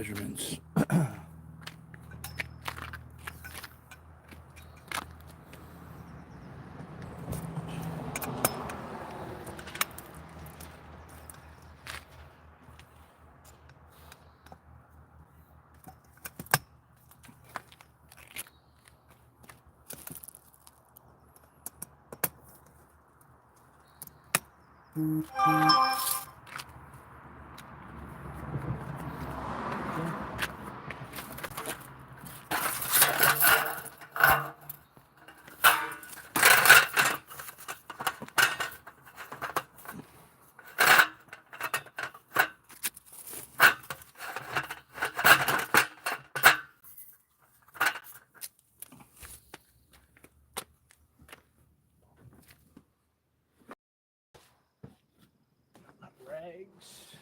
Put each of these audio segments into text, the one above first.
measurements. Rags.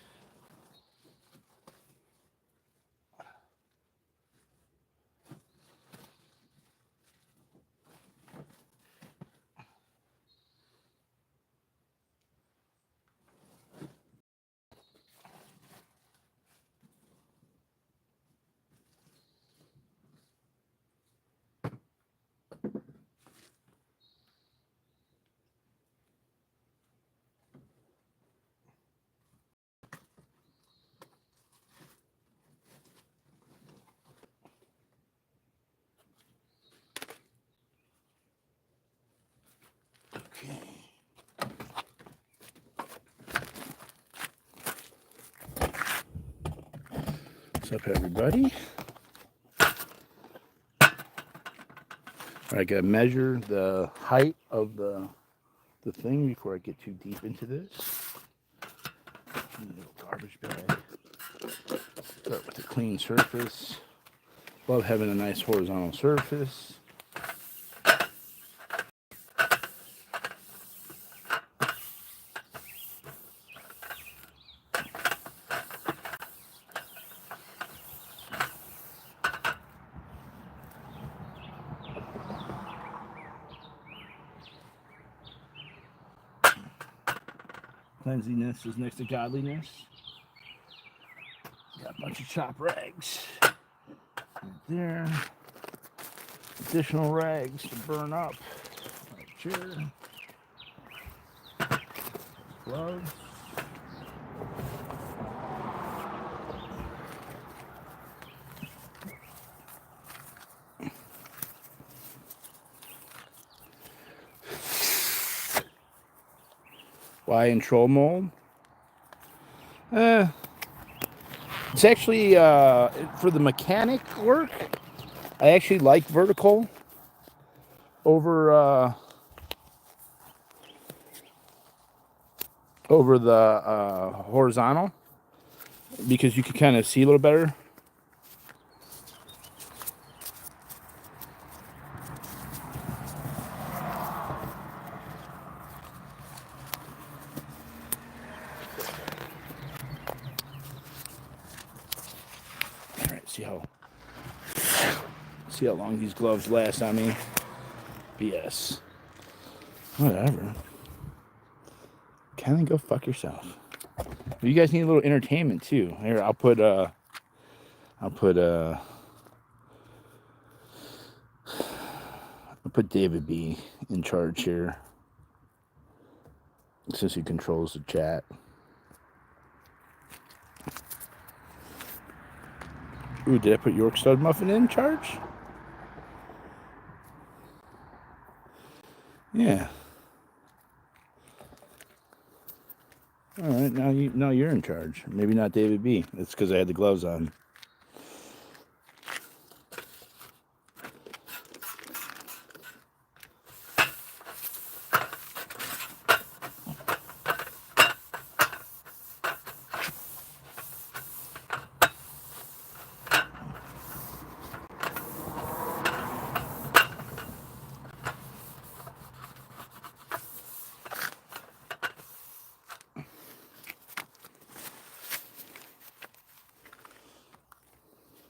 Okay. What's up, everybody? I gotta measure the height of the thing before I get too deep into this. A little garbage bag. Start with a clean surface. Love having a nice horizontal surface. Cleanliness is next to godliness. Got a bunch of chop rags right there. Additional rags to burn up right here. Gloves. Why in troll mold? It's actually for the mechanic work. I actually like vertical over the horizontal because you can kind of see a little better. All right, see how long these gloves last on me. BS. Whatever. Kind of go fuck yourself. You guys need a little entertainment too. Here, I'll put David B in charge here since he controls the chat. Ooh, did I put York Stud Muffin in charge? Yeah. All right, now you're in charge. Maybe not David B. It's because I had the gloves on.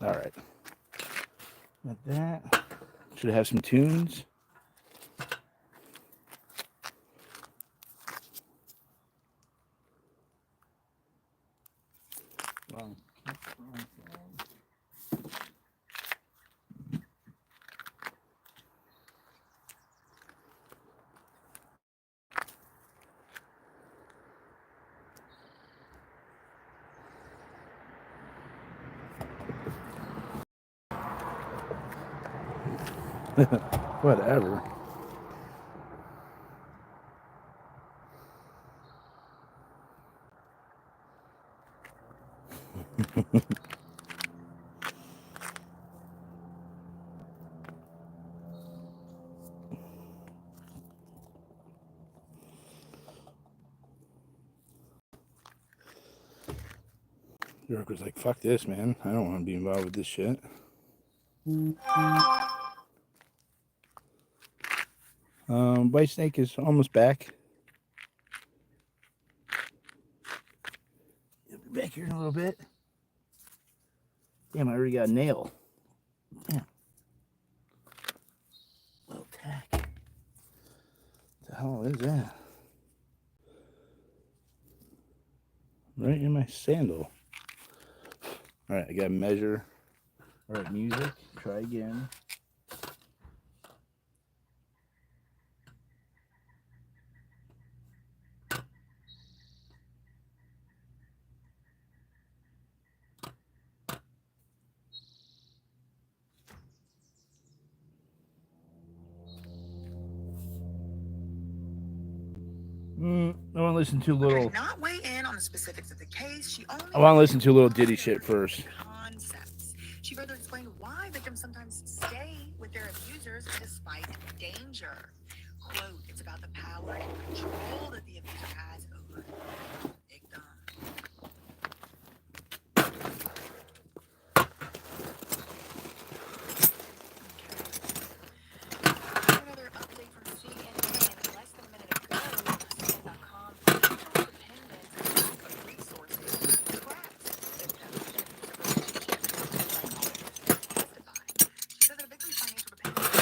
All right. Got that. Should have some tunes. Wrong. Whatever. York was like, fuck this, man. I don't want to be involved with this shit. White Snake is almost back. He'll be back here in a little bit. Damn, I already got a nail. Damn. Little tack. What the hell is that? Right in my sandal. Alright, I gotta measure. Alright, music. Try again. I want to listen to a little. Not weigh in on the specifics of the case. She only I want to listen to a little Diddy shit first. Concepts. She further explained why victims sometimes stay with their abusers despite danger. Quote, it's about the power and control that the abuser has over the victim. Another update from CNN less than a minute ago. CNN.com financial dependence of resources traps victims in abusive relationships. Testified. She said that a victim's financial dependence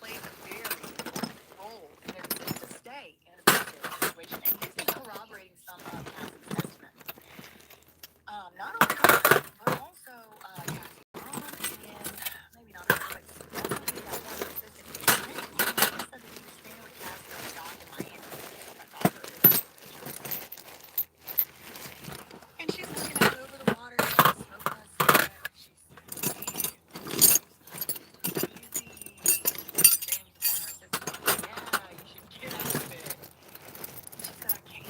plays a very important role in their decision to stay in an abusive situation, and this is corroborating some of Cassie's testimony. Not only her, but also Cassie's mom, and maybe not her, but definitely that one assistant. She said that he was staying with Cassie on a dock in Miami. That's all her is. And she's looking out over the water, she's smoking a cigarette, she's easy. James, the former assistant, like, yeah, you should get out of it. She said, I can't.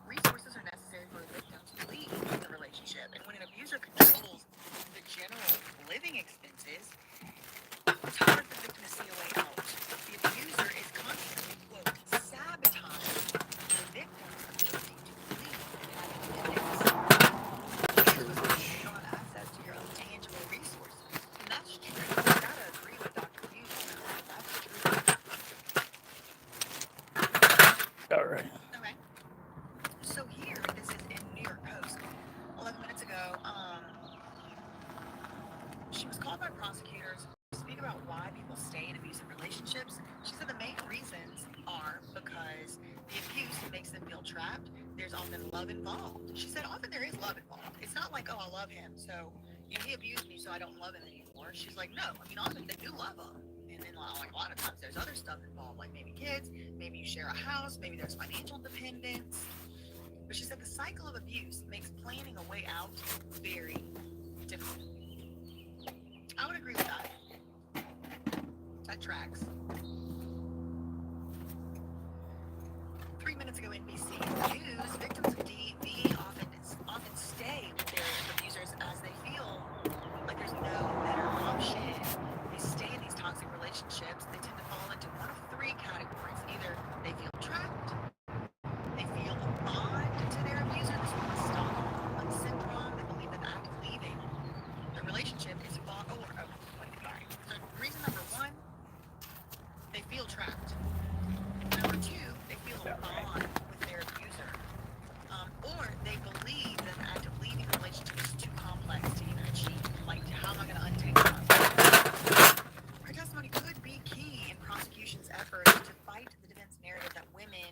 Resources are necessary for a victim to leave the relationship, and when an abuser controls the general living expenses, it's hard for the victim to see a way out. The abuser is constantly, quote, sabotaging the victim's ability to leave and have independence. You don't have access to your own tangible resources, and that's true. I gotta agree with Dr. Hughes on that. That's true. All right. Okay. So here, this is in New York Post. 11 minutes ago, she was called by prosecutors to speak about why people stay in abusive relationships. She said the main reasons are because the abuse makes them feel trapped. There's often love involved. She said often there is love involved. It's not like, oh, I love him, so he abused me, so I don't love him anymore. She's like, no, I mean, often they do love him. And then like a lot of times there's other stuff involved, like maybe kids, maybe you share a house, maybe there's financial dependence. But she said the cycle of abuse makes planning a way out very difficult. I would agree with that. That tracks. 3 minutes ago, NBC News, victims of D.o.A often stay with their abusers as they feel like there's no better option. They stay in these toxic relationships. They tend to fall into one of three categories. Either they feel trapped, they feel a bond to their abuser, this one is Stockholm syndrome. They believe that the act of leaving the relationship is bond. So reason number one, they feel trapped. Number two, they feel a bond with their abuser. Or they believe that the act of leaving the relationship is too complex to even achieve. Like, how am I going to untangle myself? Her testimony could be key in prosecution's efforts to fight the defense narrative that women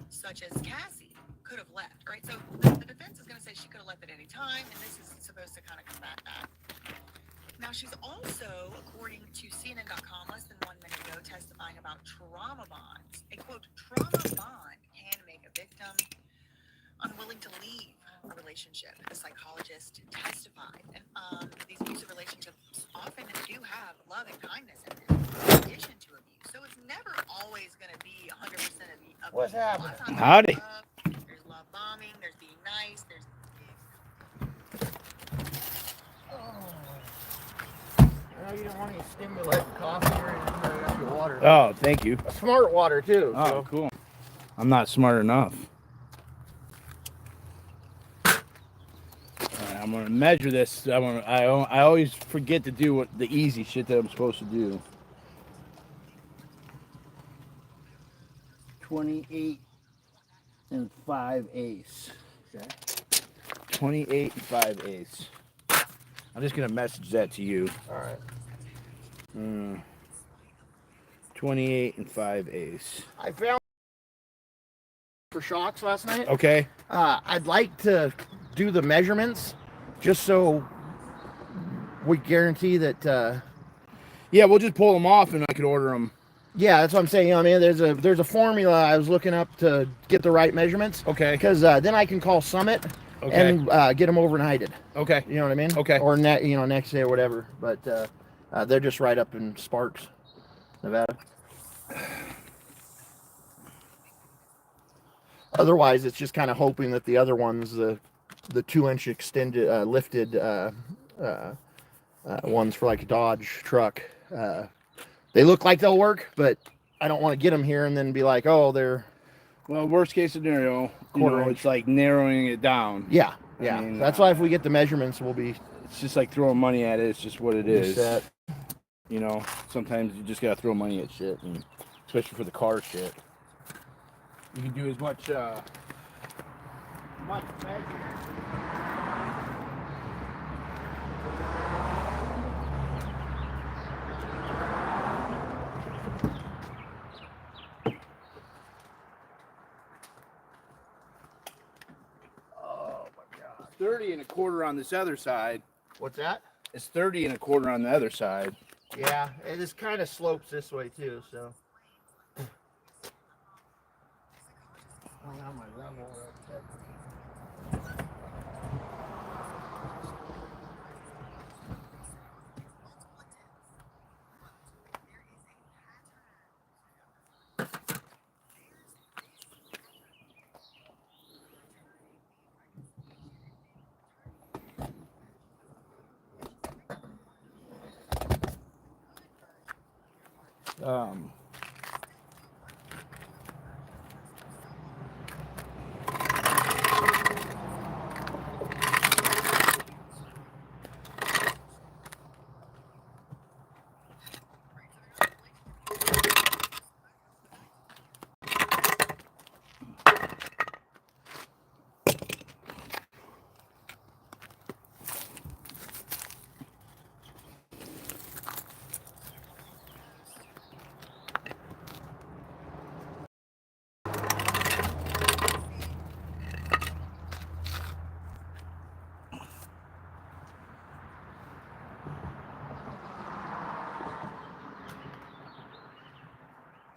such as Cassie could have left, right? So the defense is going to say she could have left at any time, and this is supposed to kind of combat that. Now, she's also, according to CNN.com, less than 1 minute ago testifying about trauma bonds. A quote, trauma bond can make a victim unwilling to leave a relationship. The psychologist testified. And these abusive relationships often do have love and kindness in them, in addition to abuse. So it's never always going to be 100% of What's happening? Howdy. There's love bombing, there's being nice, there's... No, you don't want any stimulant, coffee, or anything. I got your water. Oh, thank you. Smart water too. Oh, so. cool. I'm not smart enough. All right, I'm gonna measure this. I always forget to do the easy shit that I'm supposed to do. 28 and 5/8. Okay. 28 and 5/8. I'm just gonna message that to you. All right. 28 and 5/8. I found for shocks last night. Okay. I'd like to do the measurements just so we guarantee that. Yeah, we'll just pull them off and I could order them. Yeah, that's what I'm saying. You know, I mean, there's a formula I was looking up to get the right measurements. Okay. Because then I can call Summit and get them overnighted. Okay. You know what I mean? Okay. Or next day or whatever. But they're just right up in Sparks, Nevada. Otherwise, it's just kind of hoping that the other ones, the 2-inch extended lifted ones for like a Dodge truck, they look like they'll work, but I don't want to get them here and then be like, oh, they're... Well, worst case scenario, it's like narrowing it down. Yeah. I mean, that's why if we get the measurements, we'll be... It's just like throwing money at it. It's just what it is. Set. You know, sometimes you just gotta throw money at shit, and especially for the car shit. You can do as much measurement. 30 1/4 on this other side. What's that? It's 30 1/4 on the other side. Yeah, it just kind of slopes this way too, so.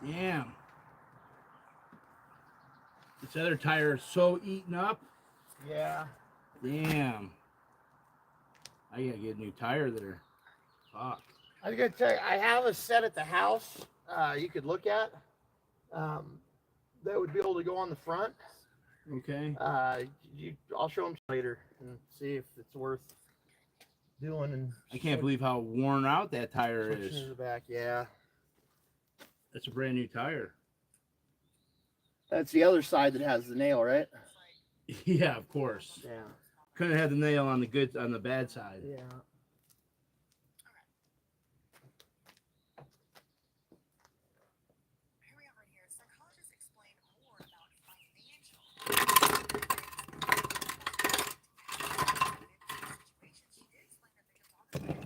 Damn. This other tire is so eaten up. Yeah. Damn. I gotta get a new tire there. Fuck. I was gonna tell you, I have a set at the house you could look at. That would be able to go on the front. Okay. I'll show them later and see if it's worth doing. And I can't believe how worn out that tire switching is. to the back. Yeah. That's a brand new tire. That's the other side that has the nail, right? Yeah, of course. Yeah. Couldn't have the nail on the bad side. Yeah. Here we are right here. Psychologists explain more about financial situations. She did explain that they could talk about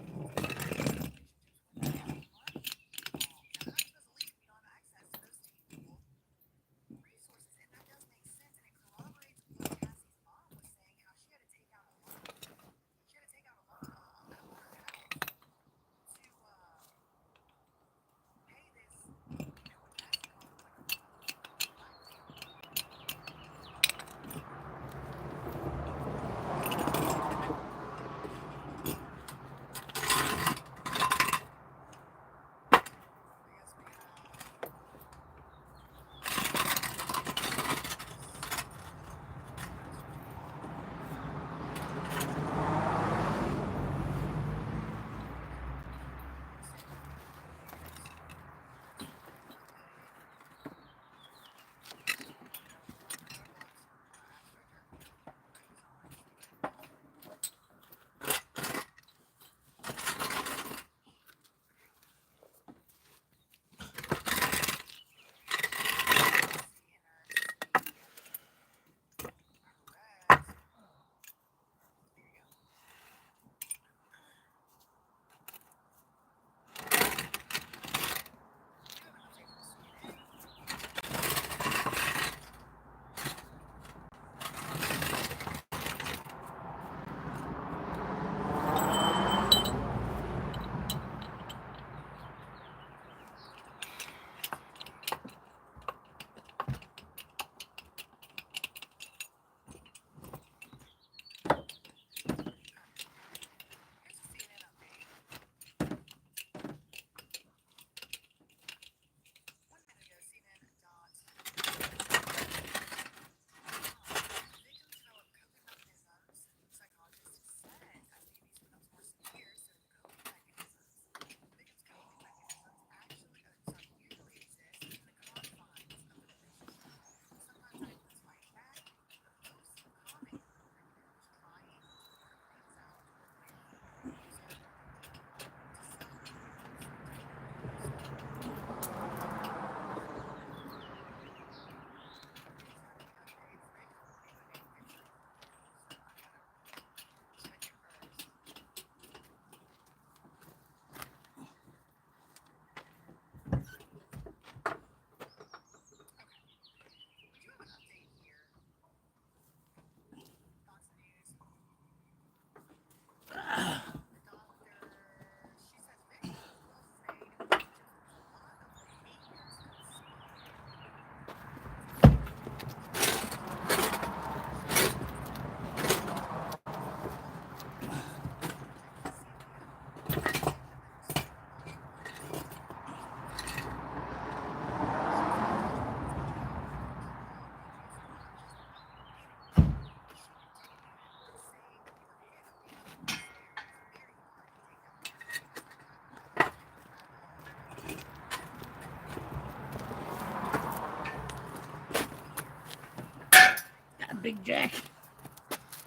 big jack.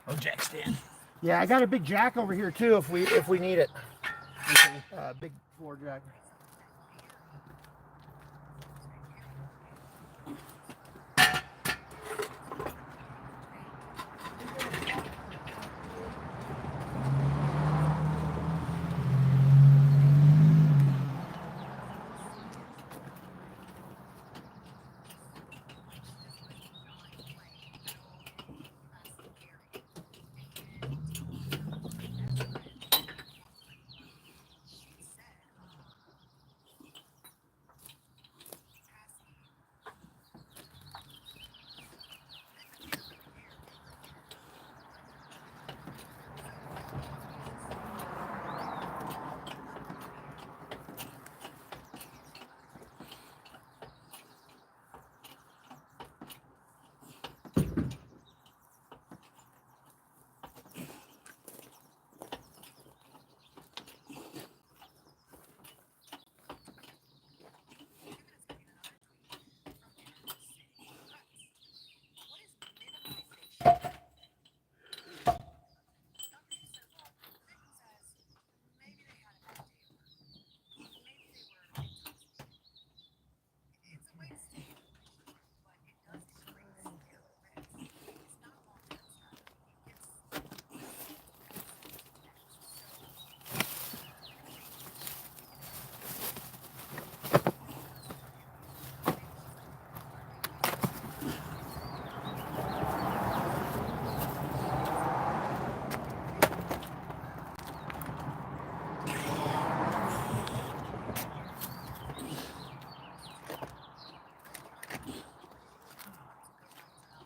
Oh, jack stand. Yeah, I got a big jack over here too if we need it. Okay. Big floor jack.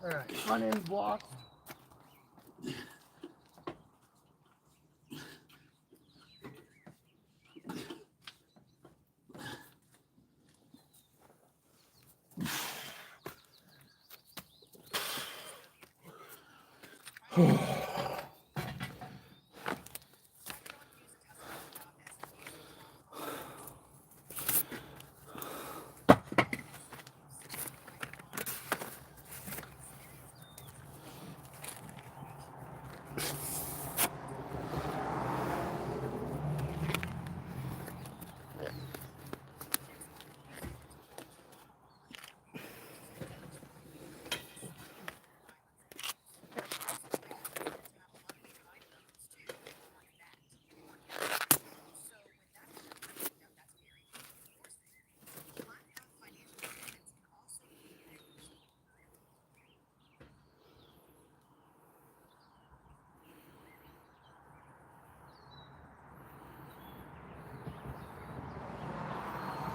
All right, front end block.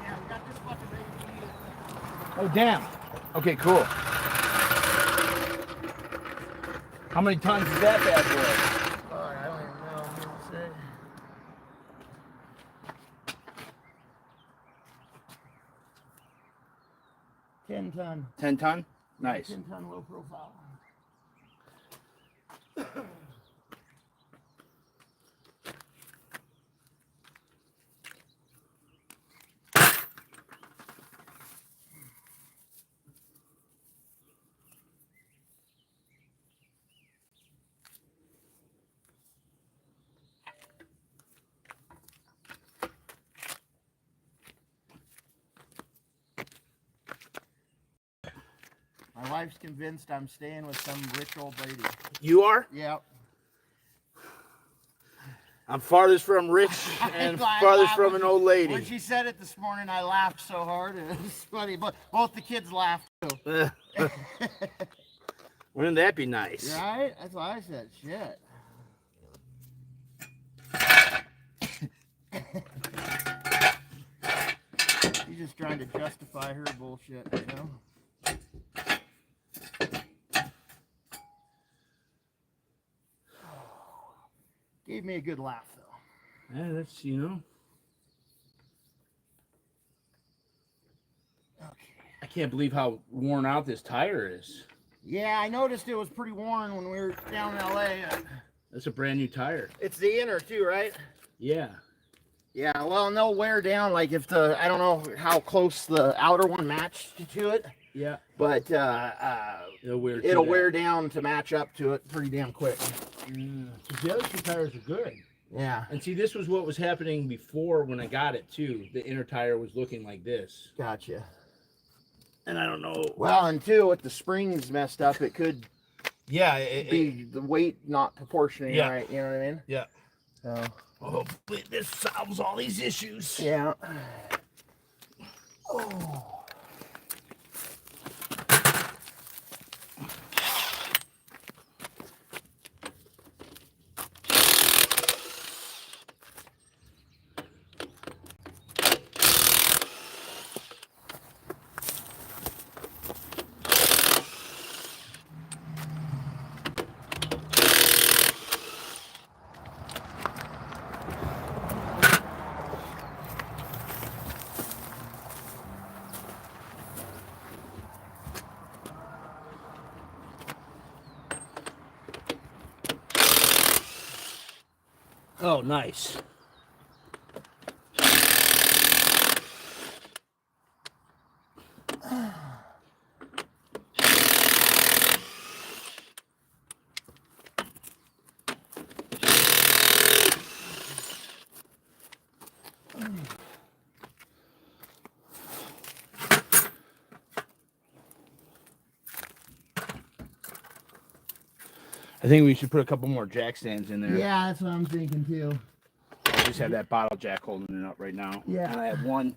Yeah, we got this fucking ready to use. Oh, damn. Okay, cool. How many tons is that bad boy? Oh, I don't even know. What to say. 10-ton. 10 ton? Nice. 10-ton low profile. My wife's convinced I'm staying with some rich old lady. You are? Yep. I'm farthest from rich and farthest from an old lady. When she said it this morning, I laughed so hard. It was funny, but both the kids laughed too. Wouldn't that be nice? Right? That's what I said. Shit. She's just trying to justify her bullshit, you know? Gave me a good laugh, though. Yeah, that's, you know. Okay. I can't believe how worn out this tire is. Yeah, I noticed it was pretty worn when we were down in L.A. That's a brand new tire. It's the inner, too, right? Yeah. Yeah, well, and they'll wear down, like if the, I don't know how close the outer one matched to it. Yeah. But It'll wear down to match up to it pretty damn quick. The other two tires are good. Yeah. And see, this was what was happening before when I got it too. The inner tire was looking like this. Gotcha. And I don't know. Well, and two, with the springs messed up, it could be the weight not proportionate, right? You know what I mean? Yeah. So. Hopefully this solves all these issues. Yeah. Oh. Oh, nice. I think we should put a couple more jack stands in there. Yeah, that's what I'm thinking too. I just have that bottle jack holding it up right now. Yeah. And I have one.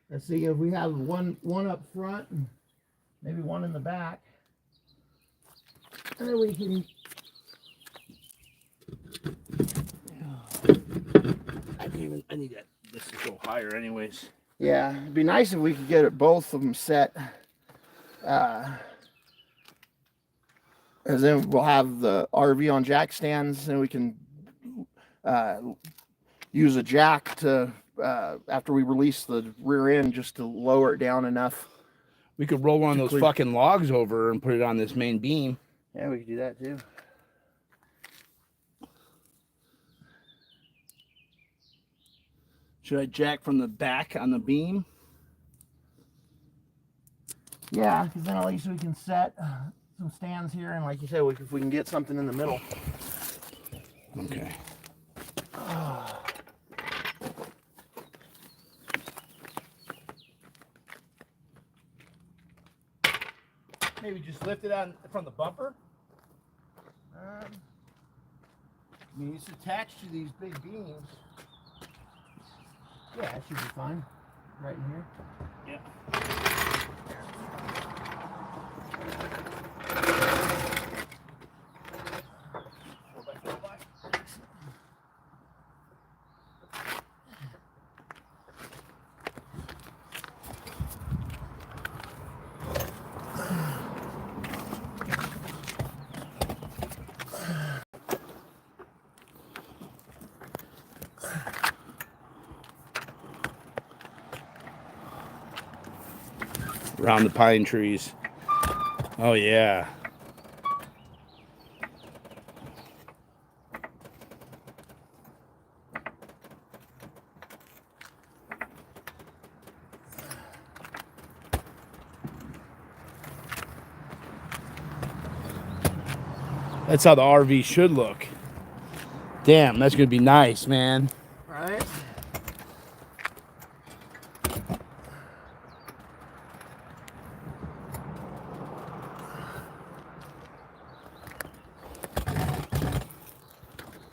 Let's see if we have one up front and maybe one in the back. And then we can. I need that. This to go higher, anyways. Yeah, it'd be nice if we could get it, both of them set. As then we'll have the RV on jack stands, and we can use a jack to after we release the rear end, just to lower it down enough. We could roll one of those fucking logs over and put it on this main beam. Yeah, we could do that too. Should I jack from the back on the beam? Yeah, because then at least we can set some stands here, and like you said, if we can get something in the middle. Okay. Maybe just lift it on from the bumper. I mean, it's attached to these big beams. Yeah, that should be fine. Right in here. Yeah. Around the pine trees. Oh yeah. That's how the RV should look. Damn, that's gonna be nice, man. Right.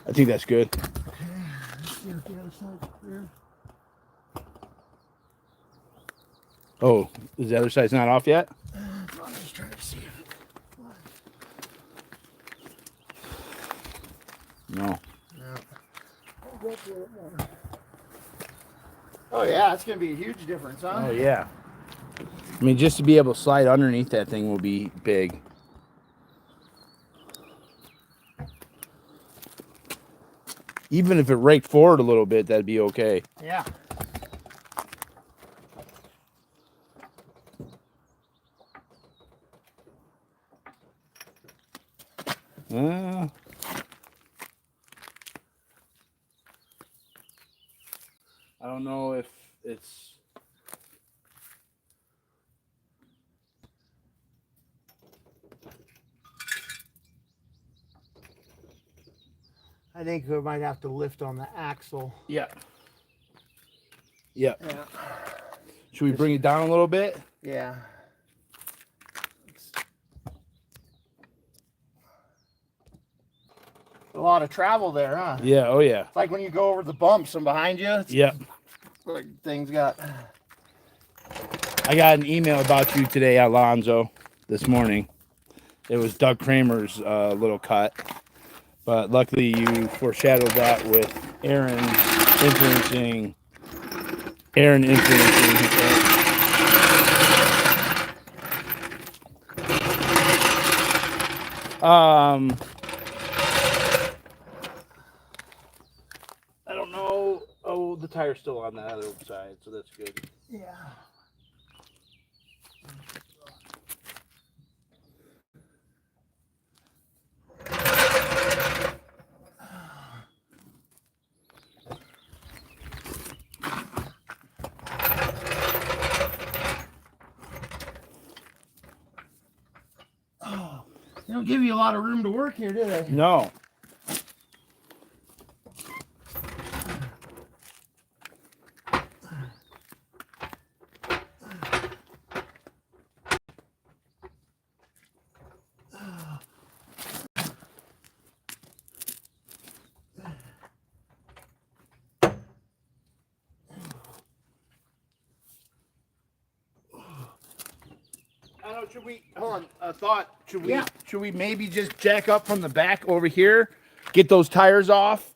I think that's good. Okay, let's see if the other side's clear. Oh, is the other side's not off yet? I'm just trying to see if No. No. Oh yeah, it's gonna be a huge difference, huh? Oh yeah. I mean, just to be able to slide underneath that thing will be big. Even if it raked forward a little bit, that'd be okay. Yeah. I don't know if it's... I think we might have to lift on the axle. Yeah. Yeah. Yeah. Should we bring it down a little bit? Yeah. A lot of travel there, huh? Yeah. Oh yeah. It's like when you go over the bumps and behind you. Yep. Like things got. I got an email about you today, Alonzo, this morning. It was Doug Kramer's little cut, but luckily you foreshadowed that with Aaron influencing. I don't know. Oh, the tire's still on the other side, so that's good. Yeah. They don't give you a lot of room to work here, do they? No. I don't know, should we, hold on, a thought, should we maybe just jack up from the back over here, get those tires off,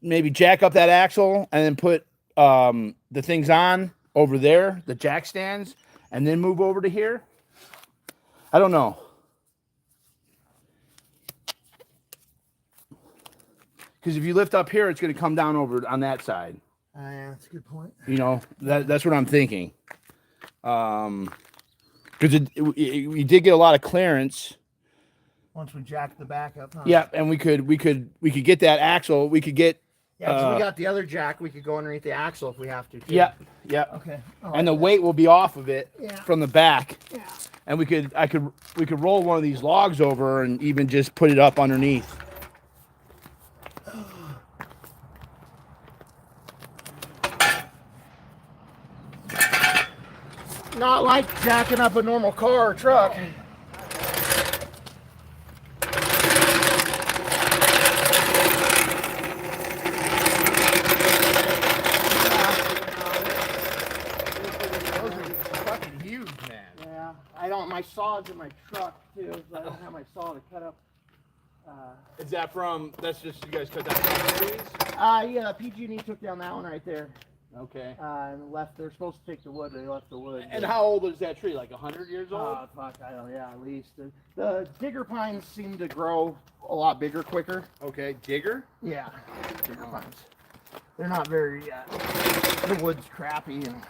maybe jack up that axle, and then put the things on over there, the jack stands, and then move over to here? I don't know. Because if you lift up here, it's going to come down over on that side. Yeah, that's a good point. You know, that's what I'm thinking. Because we did get a lot of clearance. Once we jack the back up, huh? Yeah, and we could get that axle. We could get. Yeah, 'cause we got the other jack. We could go underneath the axle if we have to. Too. Yeah, yeah. Okay. And the weight will be off of it from the back. Yeah. And we could roll one of these logs over and even just put it up underneath. Not like jacking up a normal car or truck. Those are fucking huge, man. Yeah, I don't. My saw's in my truck too, so I don't have my saw to cut up. Is that from? That's just you guys cut that from trees? Yeah, PG&E took down that one right there. Okay. And left. They're supposed to take the wood. They left the wood. And how old is that tree? Like 100 years old? Fuck, I don't. Yeah, at least the digger pines seem to grow a lot bigger, quicker. Okay, digger. Yeah, digger pines. They're not very. The wood's crappy and.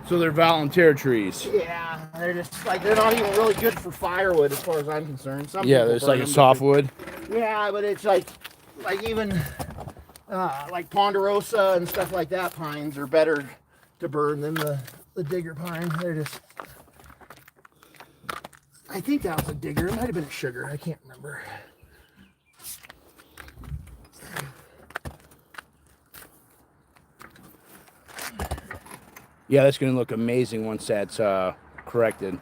So they're volunteer trees. Yeah, they're just like they're not even really good for firewood as far as I'm concerned. Some Yeah, people there's burn like a them softwood. Yeah, but it's like even like ponderosa and stuff like that pines are better to burn than the digger pine. They're just. I think that was a digger. It might have been a sugar. I can't remember. Yeah, that's going to look amazing once that's corrected.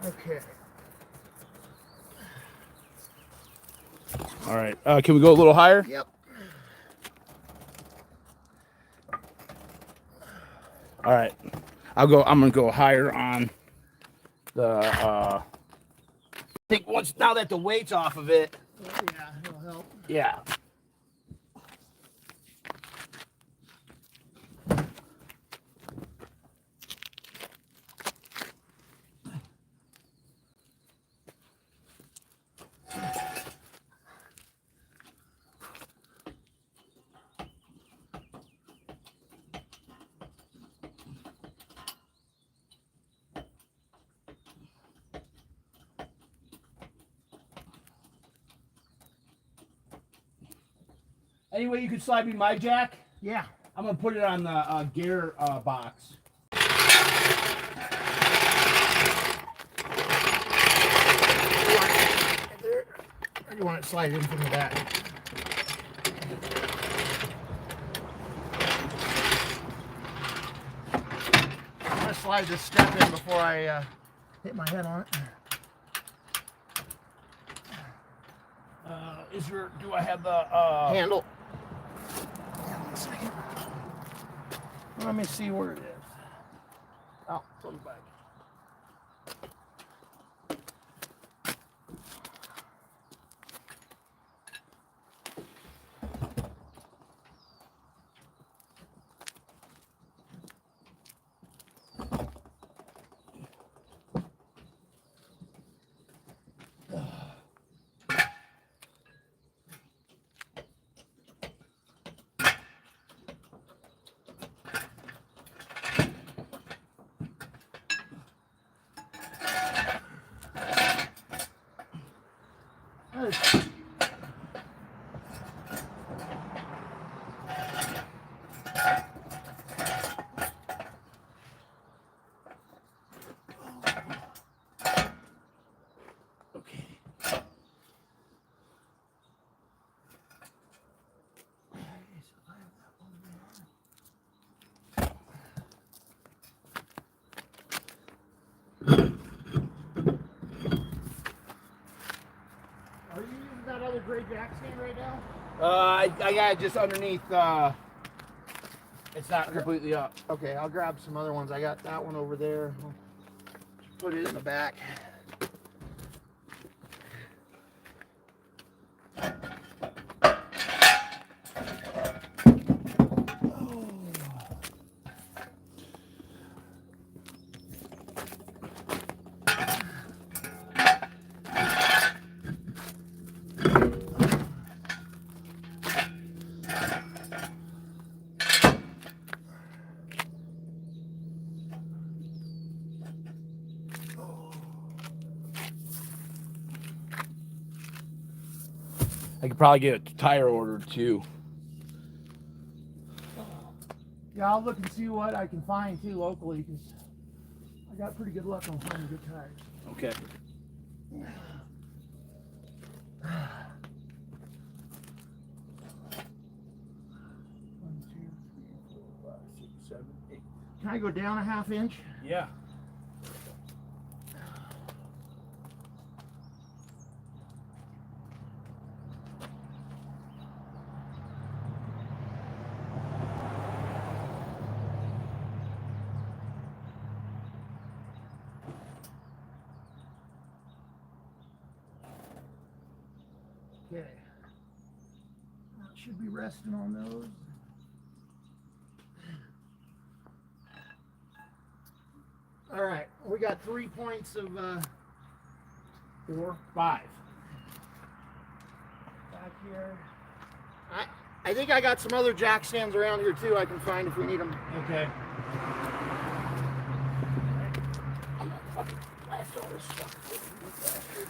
Okay. All right. Can we go a little higher? Yep. All right. I'm going to go higher on the. I think now that the weight's off of it. Yeah, it'll help. Yeah. Anyway, you could slide me my jack. Yeah. I'm gonna put it on the gear box. you want it to slide in from the back. I'm going to slide this step in before I hit my head on it. Do I have the Handle. Yeah, 1 second. Let me see where it is. Oh, it's on the back. Are you using that other gray jack stand right now? I got it just underneath. It's not completely up. Okay, I'll grab some other ones. I got that one over there. I'll put it in the back. I could probably get a tire ordered too. Yeah, I'll look and see what I can find too locally, because I got pretty good luck on finding good tires. Okay. Can I go down a ½ inch? Yeah. Okay. That should be resting on those. All right, we got 3 points of 4, 5. Back here. I think I got some other jack stands around here too I can find if we need them. Okay.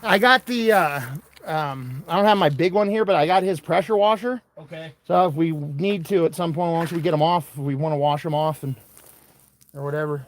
I got the, I don't have my big one here, but I got his pressure washer. Okay. So if we need to at some point, once we get them off, if we want to wash them off and or whatever.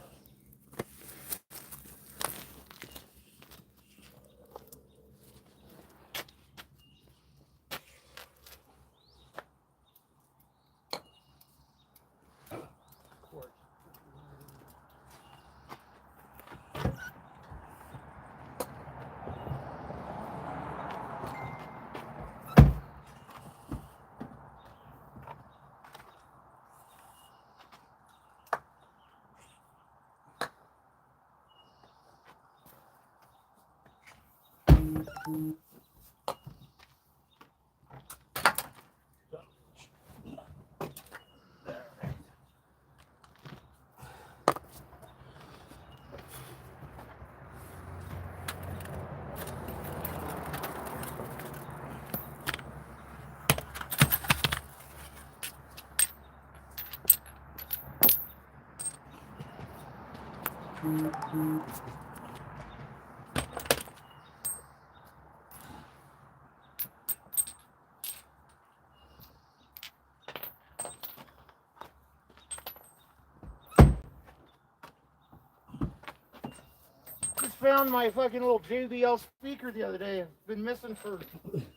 found my fucking little JBL speaker the other day. It's been missing for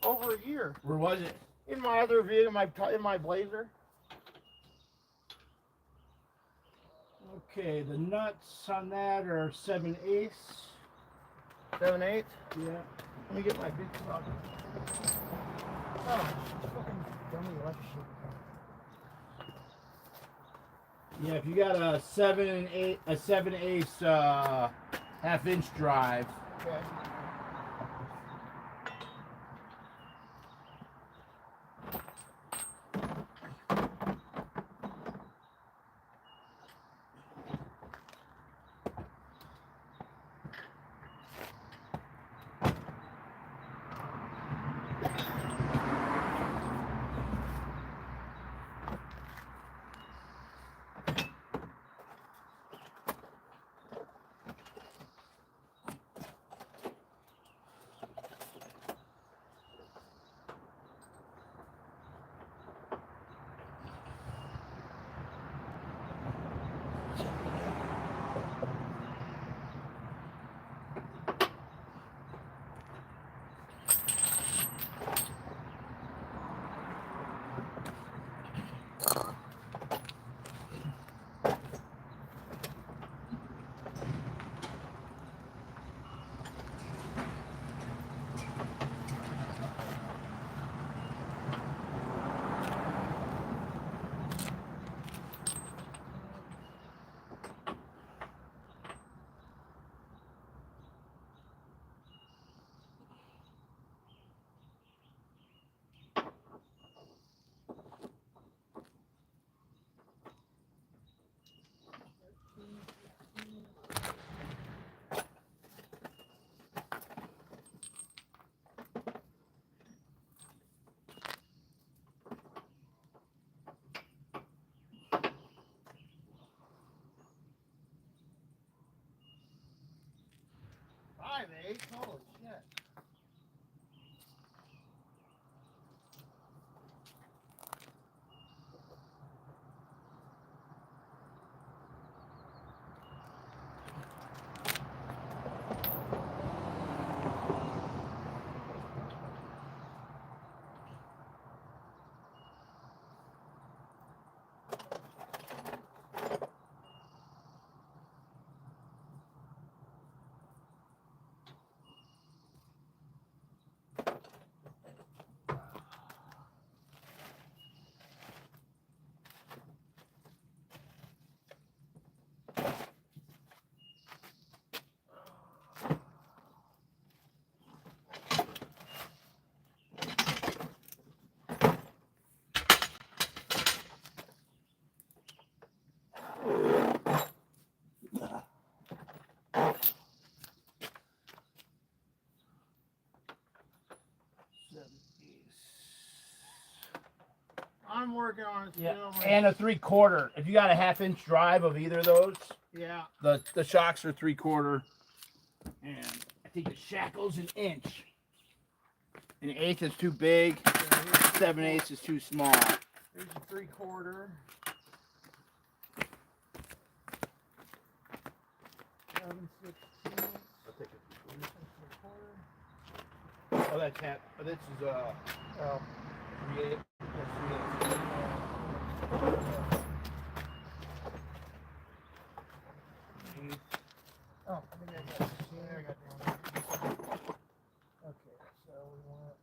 over a year. Where was it? In my other vehicle, in my Blazer. Okay, the nuts on that are 7/8. 7/8. Yeah. Let me get my big truck. Oh, fucking dummy left shit. Yeah, if you got a 7/8 half-inch drive. Okay. Holy shit. I'm working on it. Yeah, Still, and a 3/4. If you got a half-inch drive of either of those, yeah. the shocks are 3/4, and I think the shackle's an inch. An 1/8 is too big. 7/8 is too small. Here's a 3/4. 7/16. I'll take it. Oh, that's half. Oh, this is 3/8. That's 3/8. Oh, I think I got it. Yeah, I got it. Okay, so we want.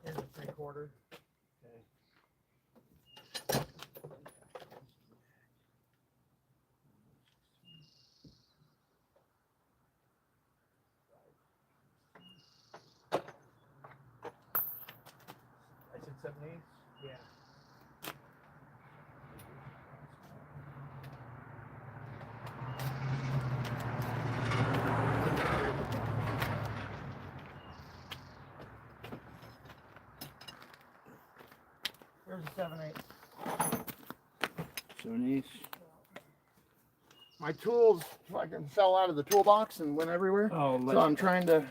Here's a 3/4. Okay. I said 7/8. Yeah. Here's a 7/8. 7/8. My tools fucking fell out of the toolbox and went everywhere. Oh, So I'm trying to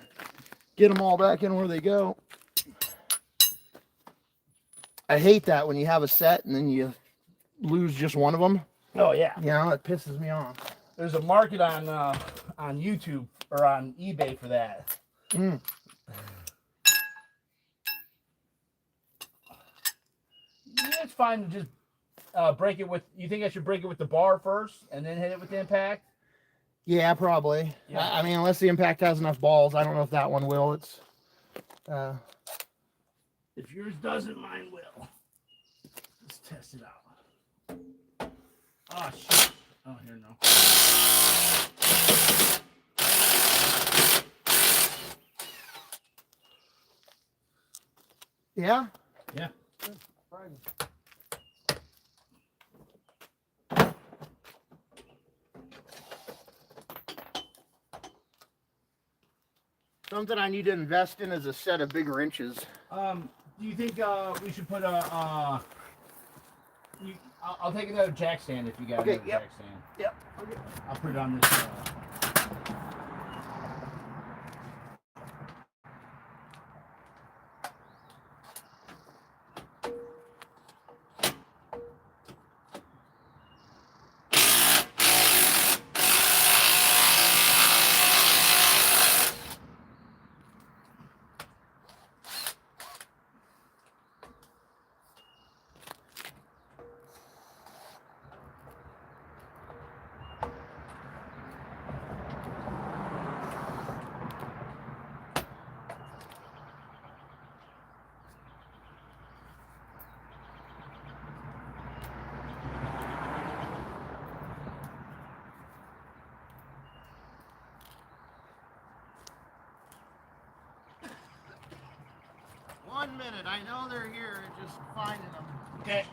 get them all back in where they go. I hate that when you have a set and then you lose just one of them. Oh yeah. You know, it pisses me off. There's a market on YouTube or on eBay for that. Mm. Yeah, it's fine to just break it with. You think I should break it with the bar first and then hit it with the impact? Yeah, probably. Yeah. I mean, unless the impact has enough balls, I don't know if that one will. It's. If yours doesn't, mine will. Let's test it out. Oh shit! Oh, here no. Yeah. Yeah. Something I need to invest in is a set of bigger inches. Do you think we should put a? I'll take another jack stand if you got another jack stand. Yep. Okay. I'll put it on this. One minute. I know they're here. Just finding them. Okay.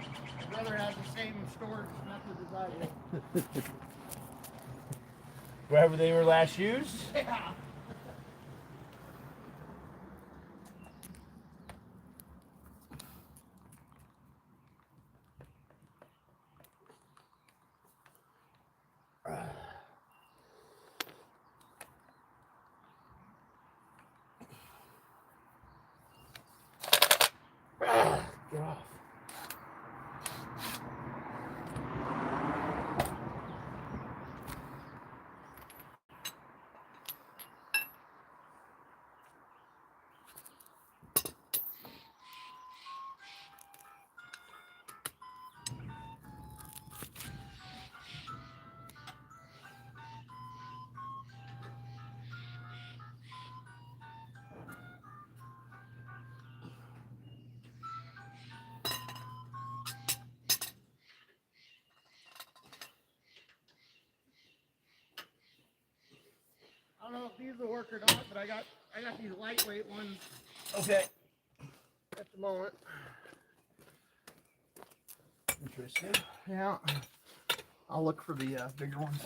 My brother has the same storage method as I do. Wherever they were last used. Yeah. Get off. I don't know if these will work or not, but I got these lightweight ones Okay. at the moment. Interesting. Yeah. I'll look for the bigger ones.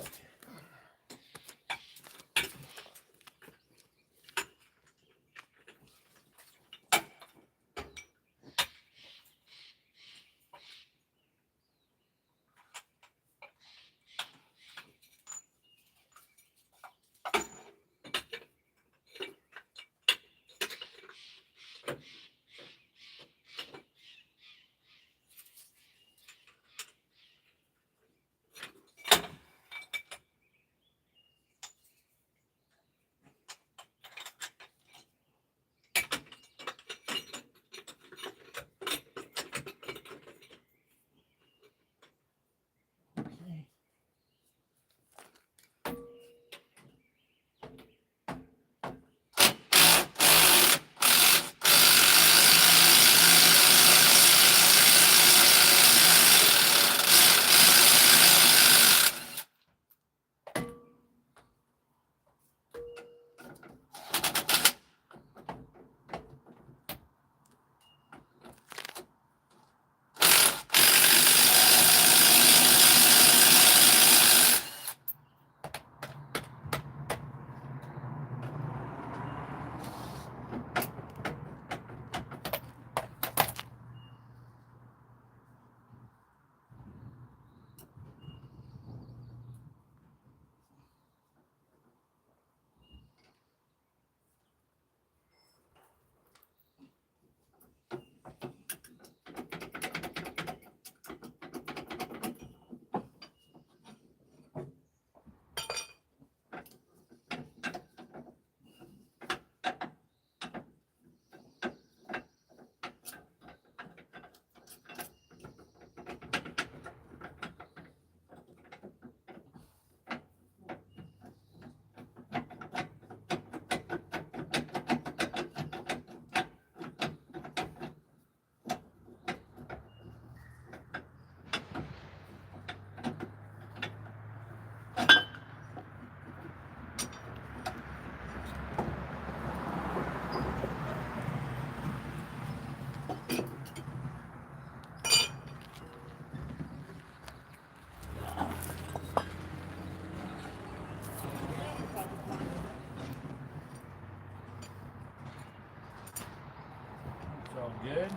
good?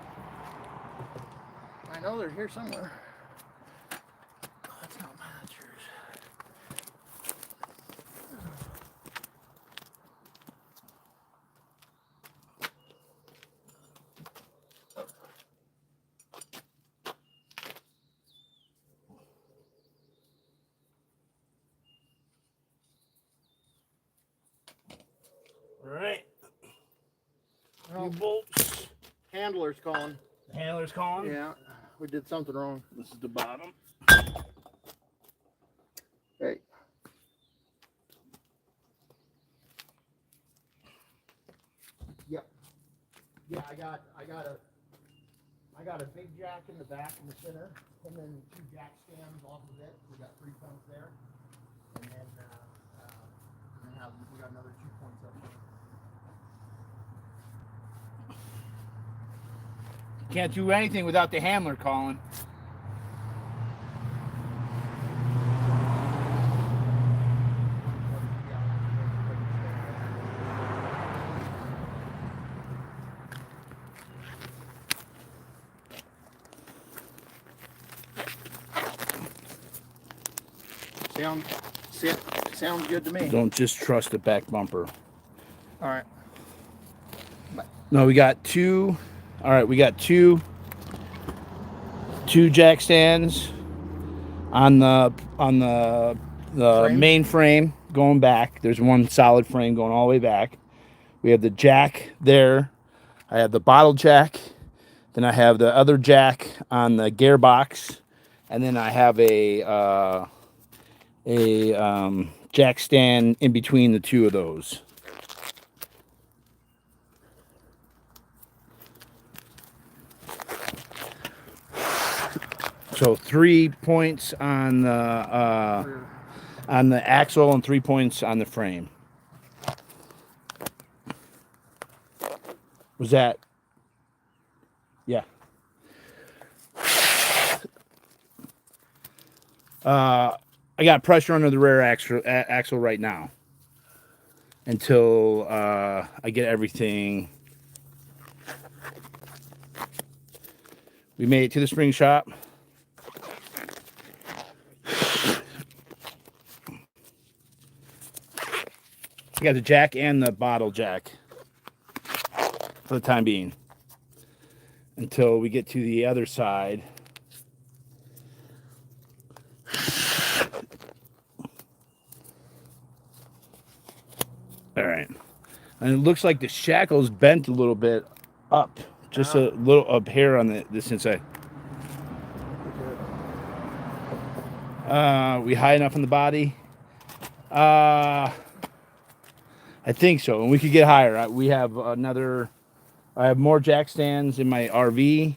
I know they're here somewhere. Oh, that's not mine, that's yours. All right. Well, Bolts. handler's calling. The handler's calling? Yeah, we did something wrong. This is the bottom. Hey. Yep. Yeah, I got a big jack in the back in the center, and then 2 jack stands off of it. We got 3 points there, and then we got another 2 points up there. Can't do anything without the handler calling. Sounds good to me. Don't just trust the back bumper. All right. No, we got 2. All right, we got 2 jack stands on the Frame? main frame going back. There's one solid frame going all the way back. We have the jack there. I have the bottle jack. Then I have the other jack on the gearbox, and then I have a jack stand in between the 2 of those. So 3 points on the axle and 3 points on the frame. Was that? Yeah. I got pressure under the rear axle right now until I get everything. We made it to the spring shop. I got the jack and the bottle jack for the time being until we get to the other side. All right. And it looks like the shackle's bent a little bit up. Just a little up here on this inside. We high enough on the body? I think so. And we could get higher. We have I have more jack stands in my RV.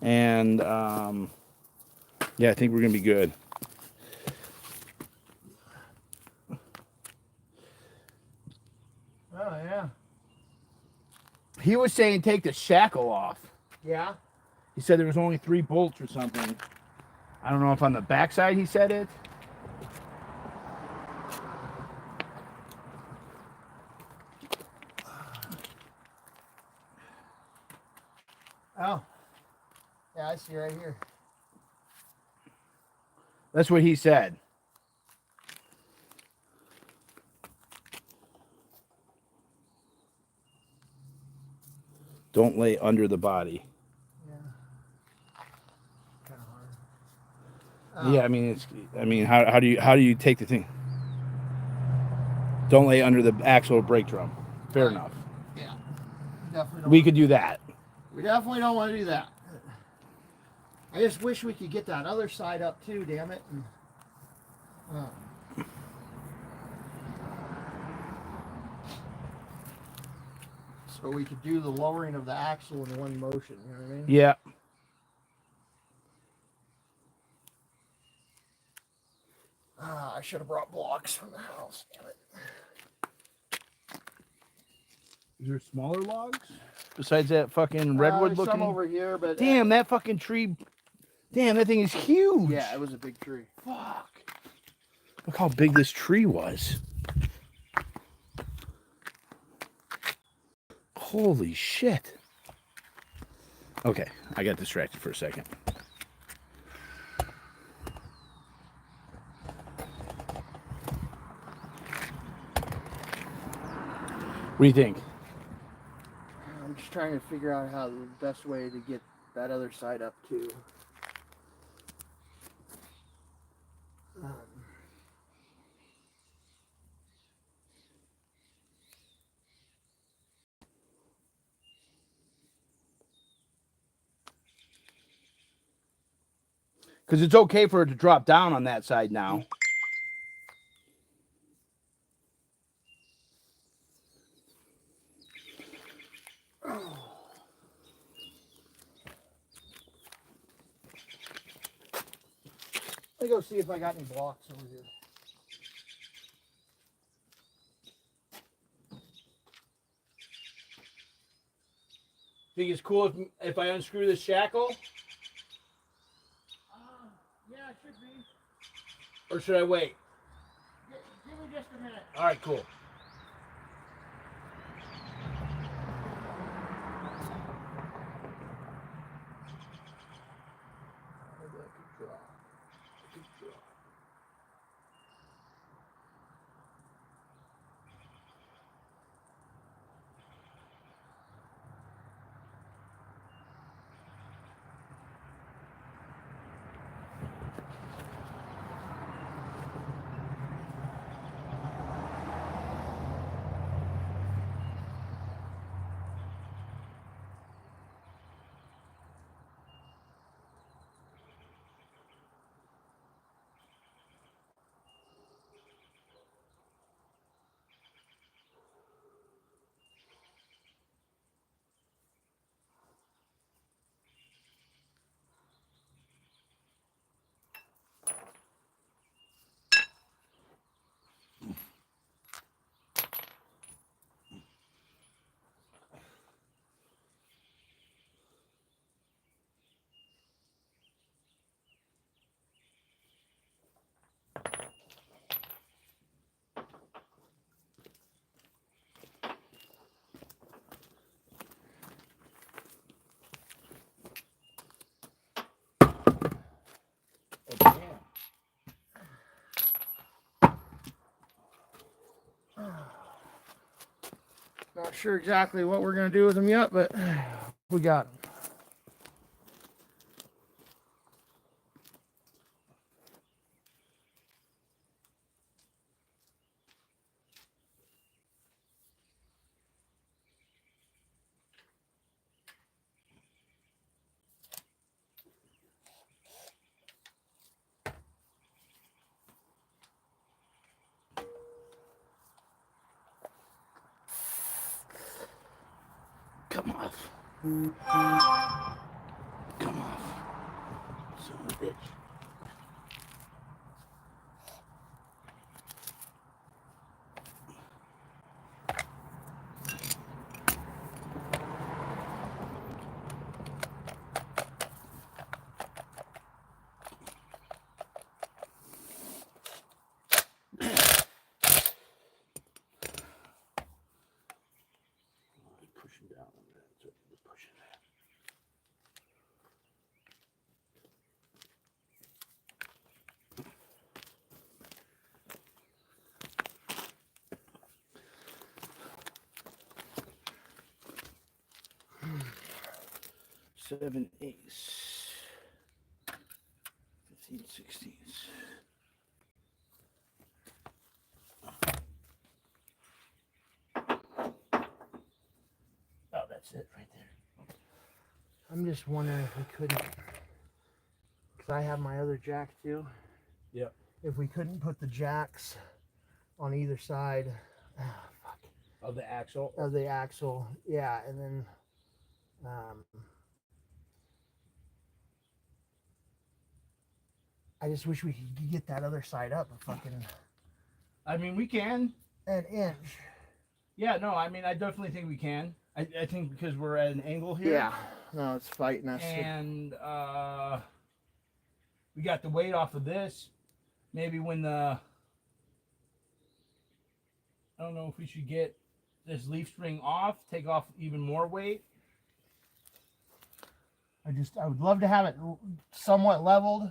And yeah, I think we're going to be good. Oh, yeah. He was saying take the shackle off. Yeah? He said there was only 3 bolts or something. I don't know if on the backside he said it. Oh. Yeah, I see right here. That's what he said. Don't lay under the body. Yeah. Kind of hard. Yeah, I mean, how do you take the thing? Don't lay under the axle or brake drum. Fair enough. Yeah. Definitely We could do that. We definitely don't want to do that. I just wish we could get that other side up too, damn it. And, so we could do the lowering of the axle in one motion, you know what I mean? Yeah. I should have brought blocks from the house, damn it. Is there smaller logs besides that fucking redwood There's looking? some over here, but Damn, that fucking tree. Damn, that thing is huge. yeah, it was a big tree. Fuck. Look how big this tree was. Holy shit. Okay, I got distracted for a second. What do you think? I'm just trying to figure out how the best way to get that other side up too. Because it's okay for it to drop down on that side now. Let me go see if I got any blocks over here. Think it's cool if I unscrew this shackle? Yeah, it should be. Or should I wait? Give me just a minute. All right, cool. Not sure exactly what we're going to do with them yet, but we got them. Come off. Come off. Son of a bitch. Pushing down on that. So just pushing that. Seven eighths. 15/16. Oh, that's it right there. I'm just wondering if we couldn't, because I have my other jack too. Yep. If we couldn't put the jacks on either side Of the axle. of the axle, yeah, and then I just wish we could get that other side up a fucking I mean, we can. an inch. Yeah, no, I mean, I definitely think we can. I think because we're at an angle here. Yeah, no, it's fighting us. And we got the weight off of this. Maybe when the... I don't know if we should get this leaf spring off, take off even more weight. I would love to have it somewhat leveled,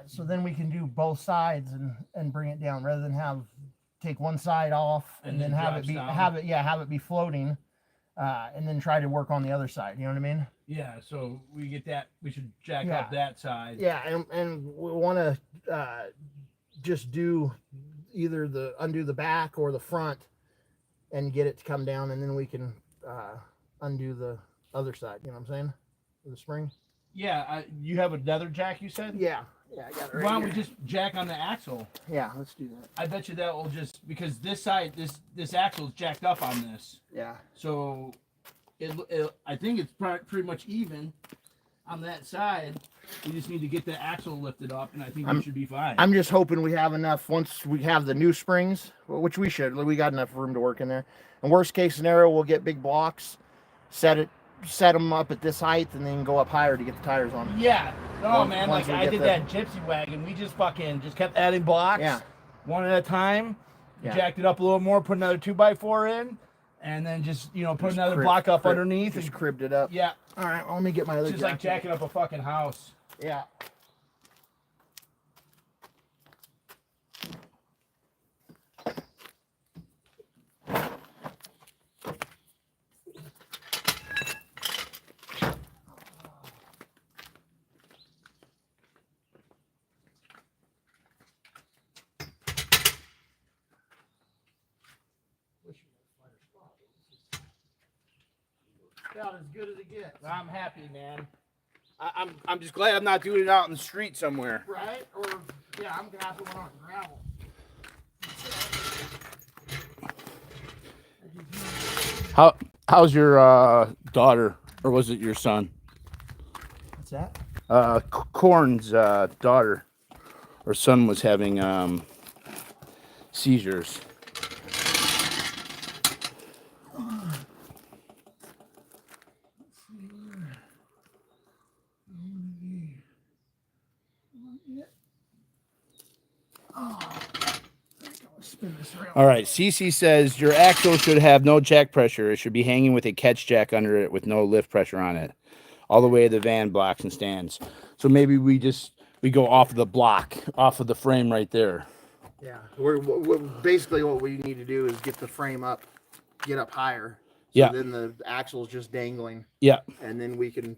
so then we can do both sides and bring it down rather than take one side off and then have it be floating, and then try to work on the other side. You know what I mean? Yeah. So we get that. We should jack up that side. Yeah, and we want to just do either undo the back or the front and get it to come down, and then we can undo the other side. You know what I'm saying? The spring. Yeah. You have another jack, you said? Yeah, I got it right. Why don't here. we just jack on the axle? Yeah, let's do that. I bet you that will just, because this side, this axle is jacked up on this. Yeah. So I think it's pretty much even on that side. We just need to get the axle lifted up, and I think we should be fine. I'm just hoping we have enough once we have the new springs, which we should. We got enough room to work in there. And worst case scenario, we'll get big blocks, set them up at this height, and then go up higher to get the tires on it. Yeah. No, man. Once Like we I get did the- that gypsy wagon. We just kept adding blocks. Yeah. One at a time. Yeah. Jacked it up a little more. Put another 2x4 in, and then just put another block up underneath. Just And, cribbed it up. yeah. All right. Well, let me get my other. Just like jacket. jacking up a fucking house. Yeah. About as good as it gets. I'm happy, man. I'm just glad I'm not doing it out in the street somewhere. Right? Or yeah, I'm gonna have to run on gravel. How's your daughter, or was it your son? What's that? Corn's daughter or son was having seizures. All right, CC says your axle should have no jack pressure. It should be hanging with a catch jack under it with no lift pressure on it, all the way to the van blocks and stands. So maybe we go off of the block, off of the frame right there. Yeah, we're basically what we need to do is get the frame up, get up higher. So Yeah. Then the axle's just dangling. Yeah. And then we can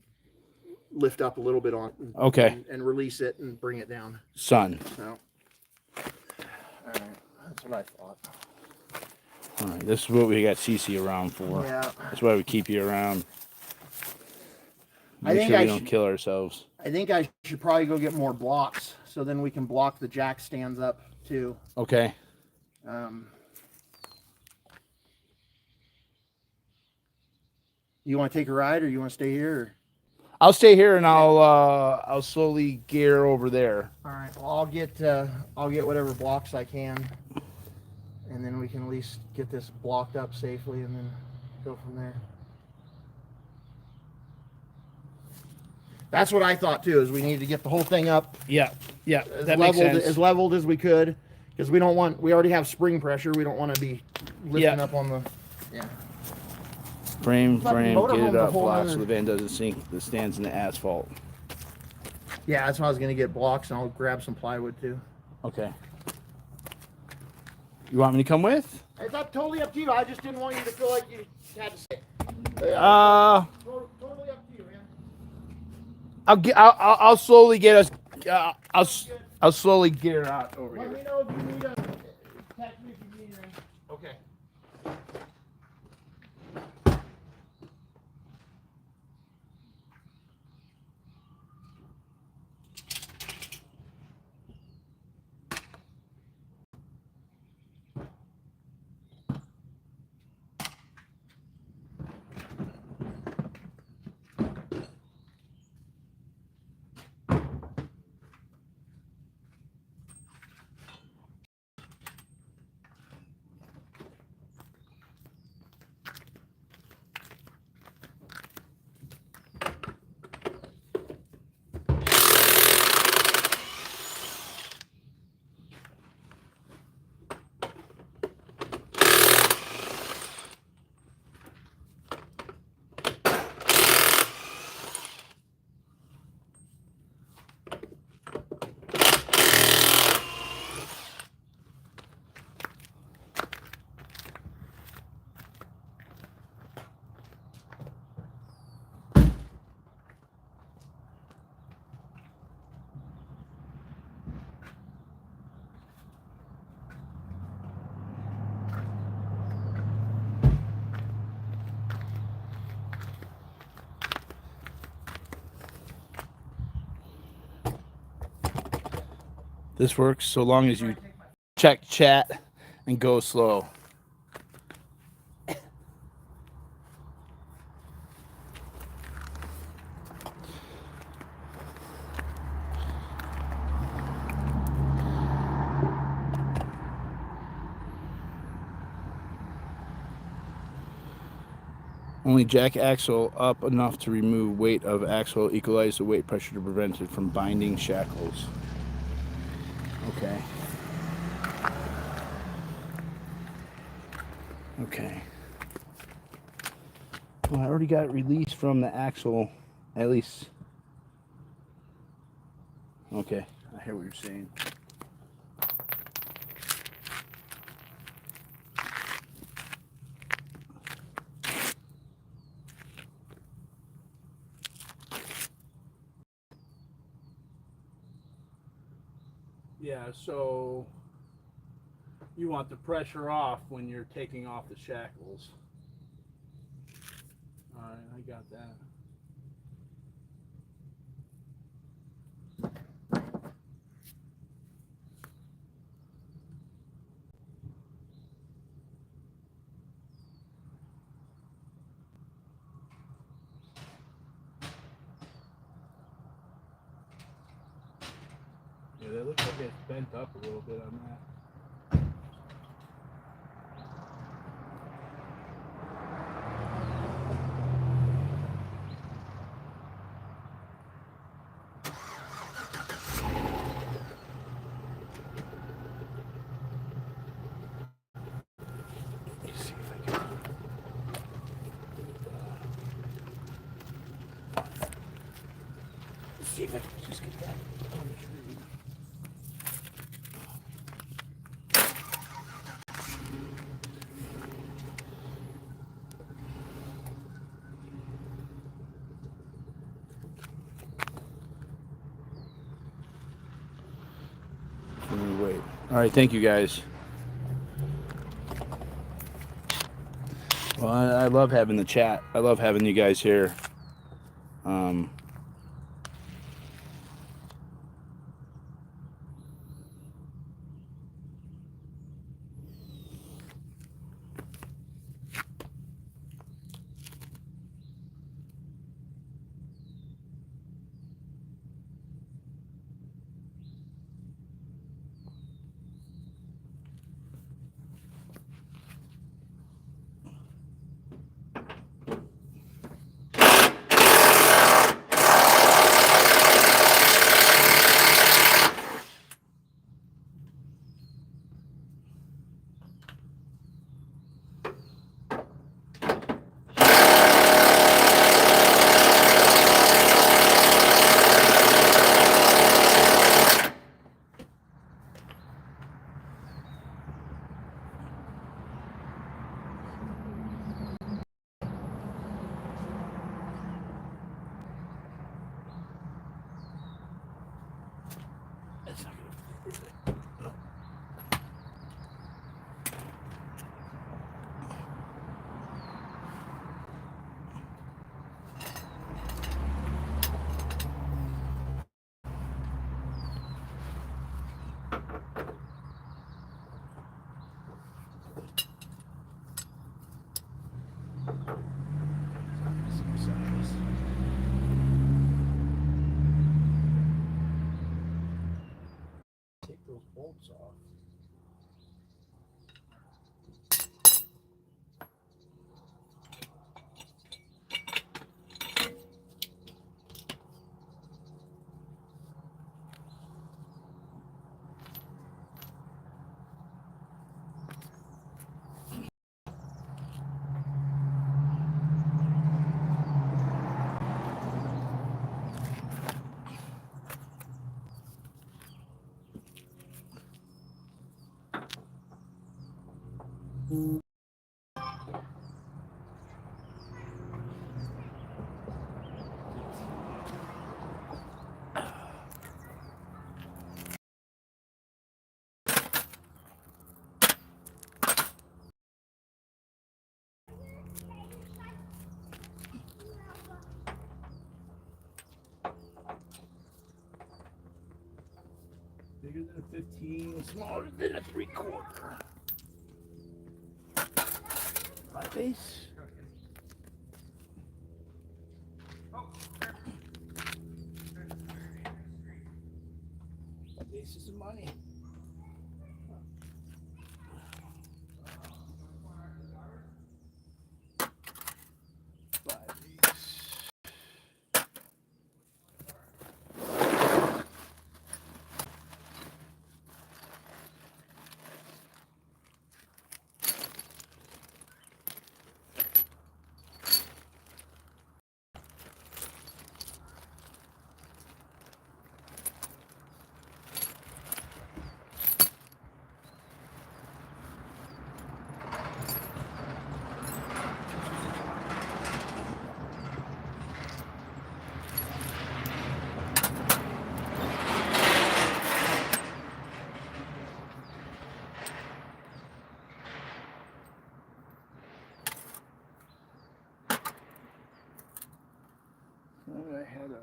lift up a little bit on. Okay. And release it and bring it down. Son. So. All right, that's what I thought. All right, this is what we got CC around for. Yeah. That's why we keep you around. I Make think sure I we don't should- kill ourselves. I think I should probably go get more blocks so then we can block the jack stands up too. Okay. You want to take a ride or you want to stay here? Or? I'll stay here and I'll slowly gear over there. All right. Well, I'll get whatever blocks I can, and then we can at least get this blocked up safely, and then go from there. That's what I thought too. Is we need to get the whole thing up Yeah. Yeah. as That makes leveled sense. as leveled as we could, because we already have spring pressure. We don't want to be lifting up on the. Yeah. Frame, Let the get motorhome's it a up, whole block, other- so the van doesn't sink. The stands in the asphalt. Yeah, that's why I was gonna get blocks, and I'll grab some plywood too. Okay. You want me to come with? It's totally up to you. I just didn't want you to feel like you had to say. Totally up to you, man. I'll slowly get us. I'll slowly gear out over Let here. me know if you need a. Text me if you need anything. Okay. This works so long as you check chat and go slow. Only jack axle up enough to remove weight of axle, equalize the weight pressure to prevent it from binding shackles. Okay. Okay. Well, I already got it released from the axle, at least. Okay, I hear what you're saying. Yeah, so you want the pressure off when you're taking off the shackles. All right, I got that. Yeah, that looks like it's bent up a little bit on that. See if I can just get that on the tree. Wait. All right, thank you guys. Well, I love having the chat. I love having you guys here. That's not gonna. Take those bolts off. bigger than a 15, smaller than a 3/4. 5/8. This is the money. I had a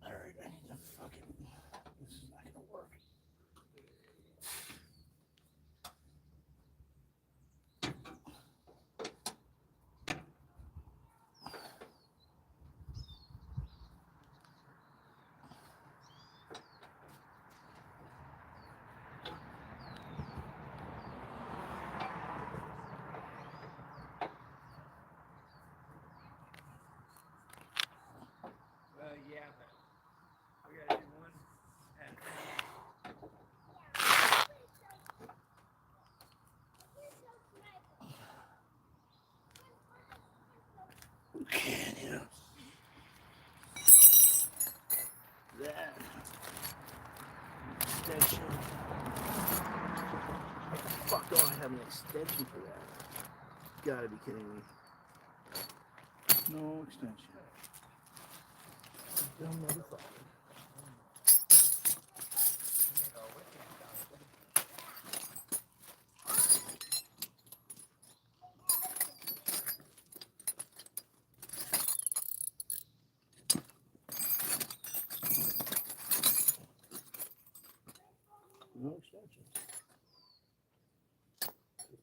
Alright, I need to fucking, this is not gonna work. Yeah, but we gotta do one at Okay, I need a, that extension. Fuck, don't I have an extension for that? Gotta be kidding me. No extension. Dumb motherfucker. No extension.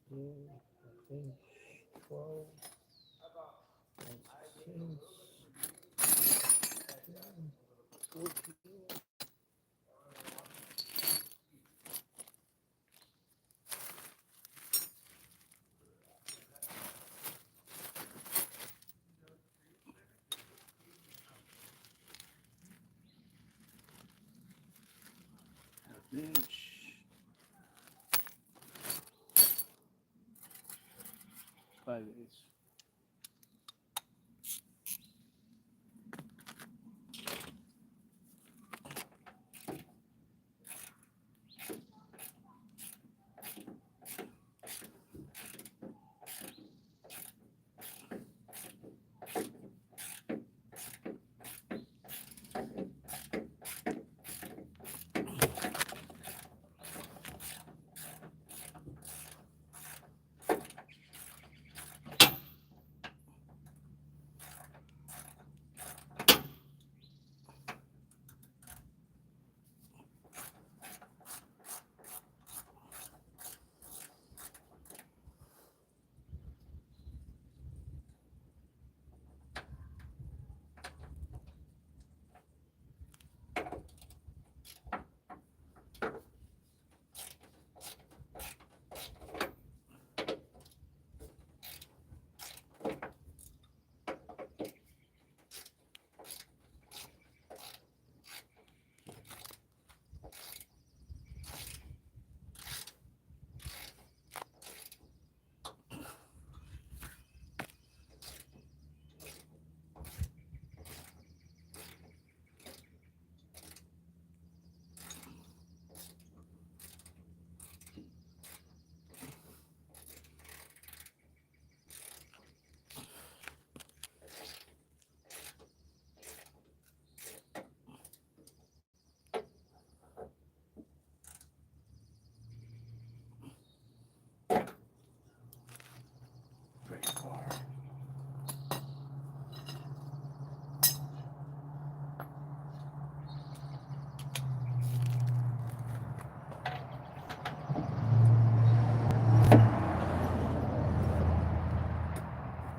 15, 12, 16, 14. Inch. Five eighths.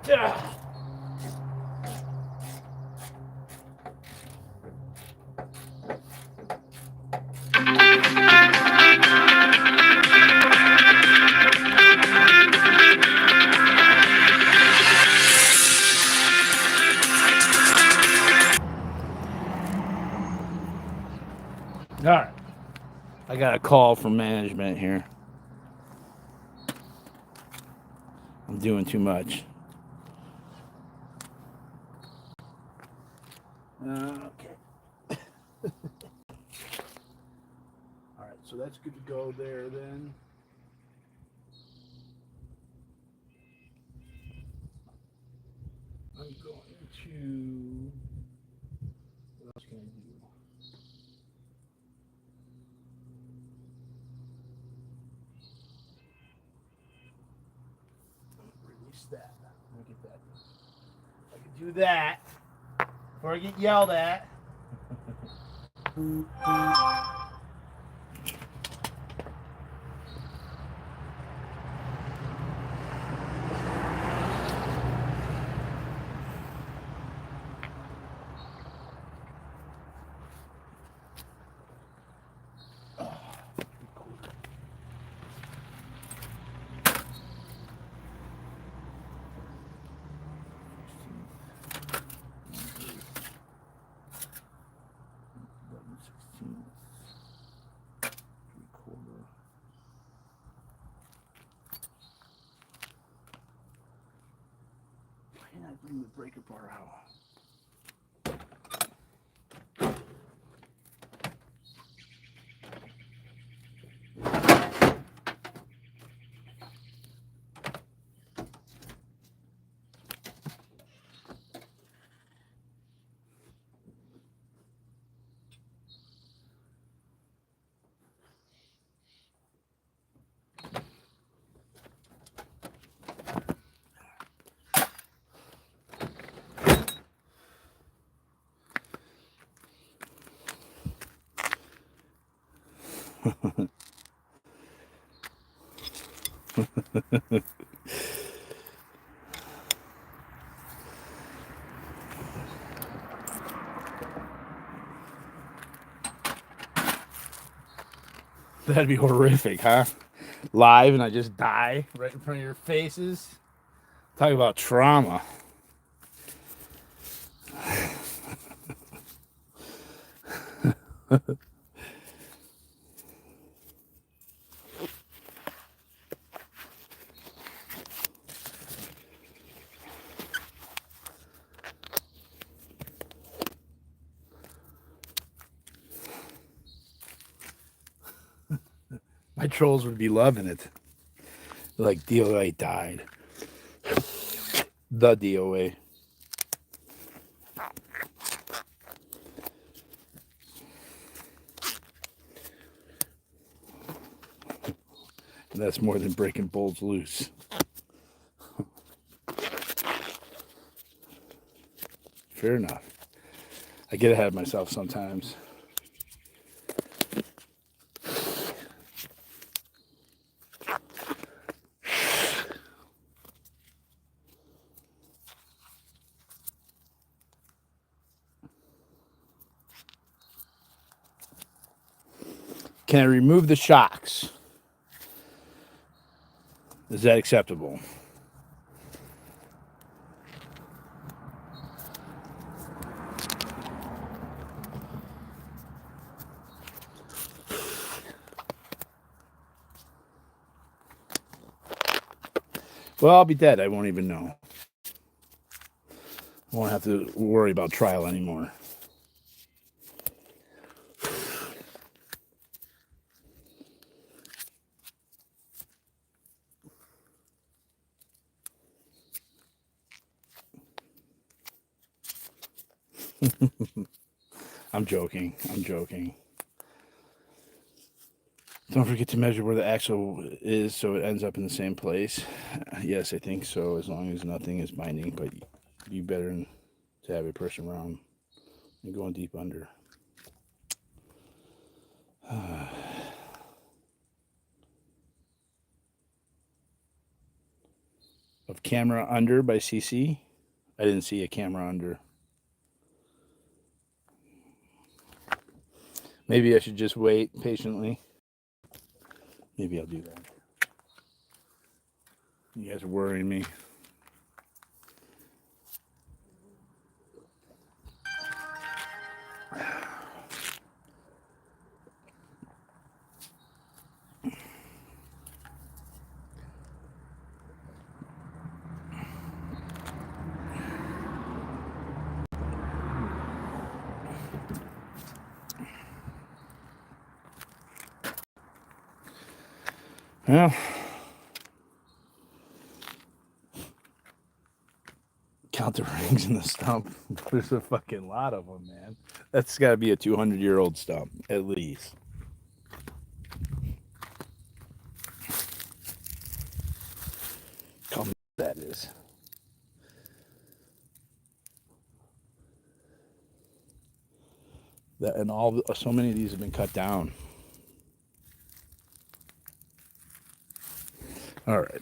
Ah. All right. I got a call from management here. I'm doing too much. Okay. All right, so that's good to go there then. I'm going to. What else can I do? Release that. Let me get that. I can do that before I get yelled at. Why didn't I bring the breaker bar out? That'd be horrific, huh? Live and I just die right in front of your faces. Talk about trauma. My trolls would be loving it. They're like, D.o.A died. The D.o.A. And that's more than breaking bolts loose. Fair enough. I get ahead of myself sometimes. Can I remove the shocks? Is that acceptable? Well, I'll be dead. I won't even know. I won't have to worry about trial anymore. I'm joking. I'm joking. Don't forget to measure where the axle is so it ends up in the same place. Yes, I think so, as long as nothing is binding, but it'd be better to have a person around and going deep under. of camera under by CC. I didn't see a camera under. Maybe I should just wait patiently. Maybe I'll do that. You guys are worrying me. Well, count the rings in the stump. There's a fucking lot of them, man. That's got to be a 200-year-old stump, at least. Tell me what that is. That, and so many of these have been cut down. All right.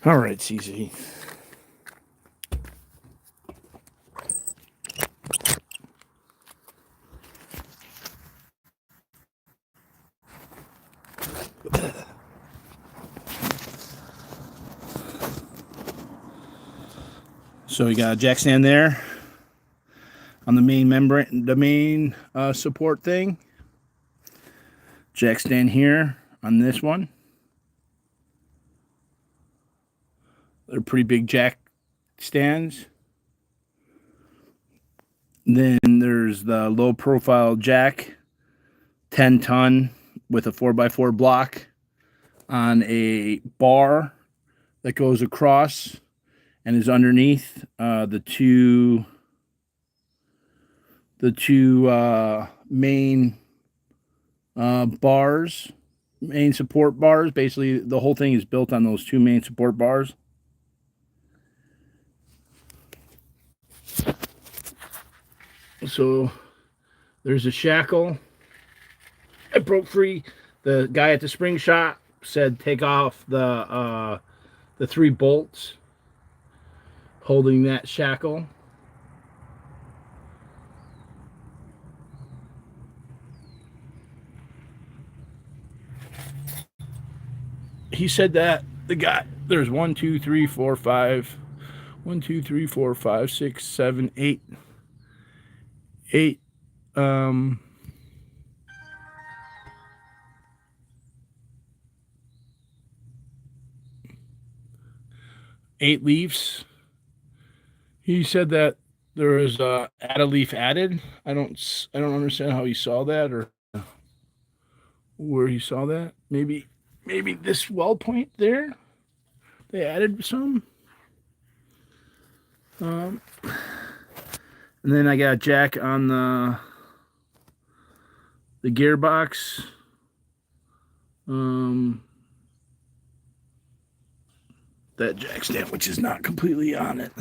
All right, CC. So we got a jack stand there on the main membrane, the main support thing. Jack stand here on this one. They're pretty big jack stands. Then there's the low profile jack, 10-ton with a 4x4 block on a bar that goes across and is underneath the two main bars, main support bars. Basically, the whole thing is built on those two main support bars. So there's a shackle. It broke free. The guy at the spring shop said take off the 3 bolts holding that shackle. He said that the guy, there's 1, 2, 3, 4, 5, 1, 2, 3, 4, 5, 6, 7, 8, 8 8 leaves. He said that there is add a leaf added. I don't understand how he saw that or where he saw that. Maybe this well point there, they added some. And then I got jack on the gearbox. That jack stand, which is not completely on it.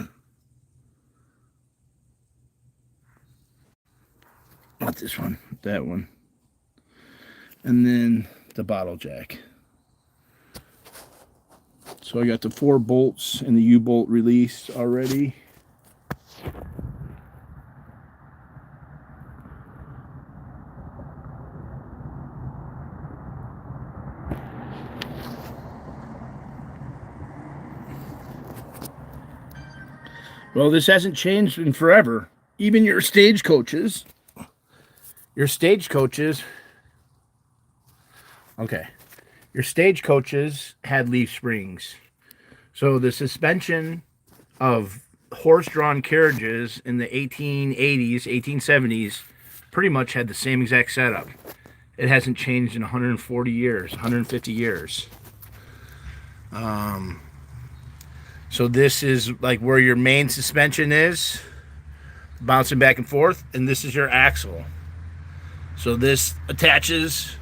Not this one, that one. And then the bottle jack. So I got the 4 bolts and the U-bolt released already. Well, this hasn't changed in forever. Even your stagecoaches. Okay. Your stagecoaches had leaf springs. So the suspension of horse-drawn carriages in the 1880s, 1870s pretty much had the same exact setup. It hasn't changed in 140 years, 150 years. So this is like where your main suspension is, bouncing back and forth, and this is your axle. So this attaches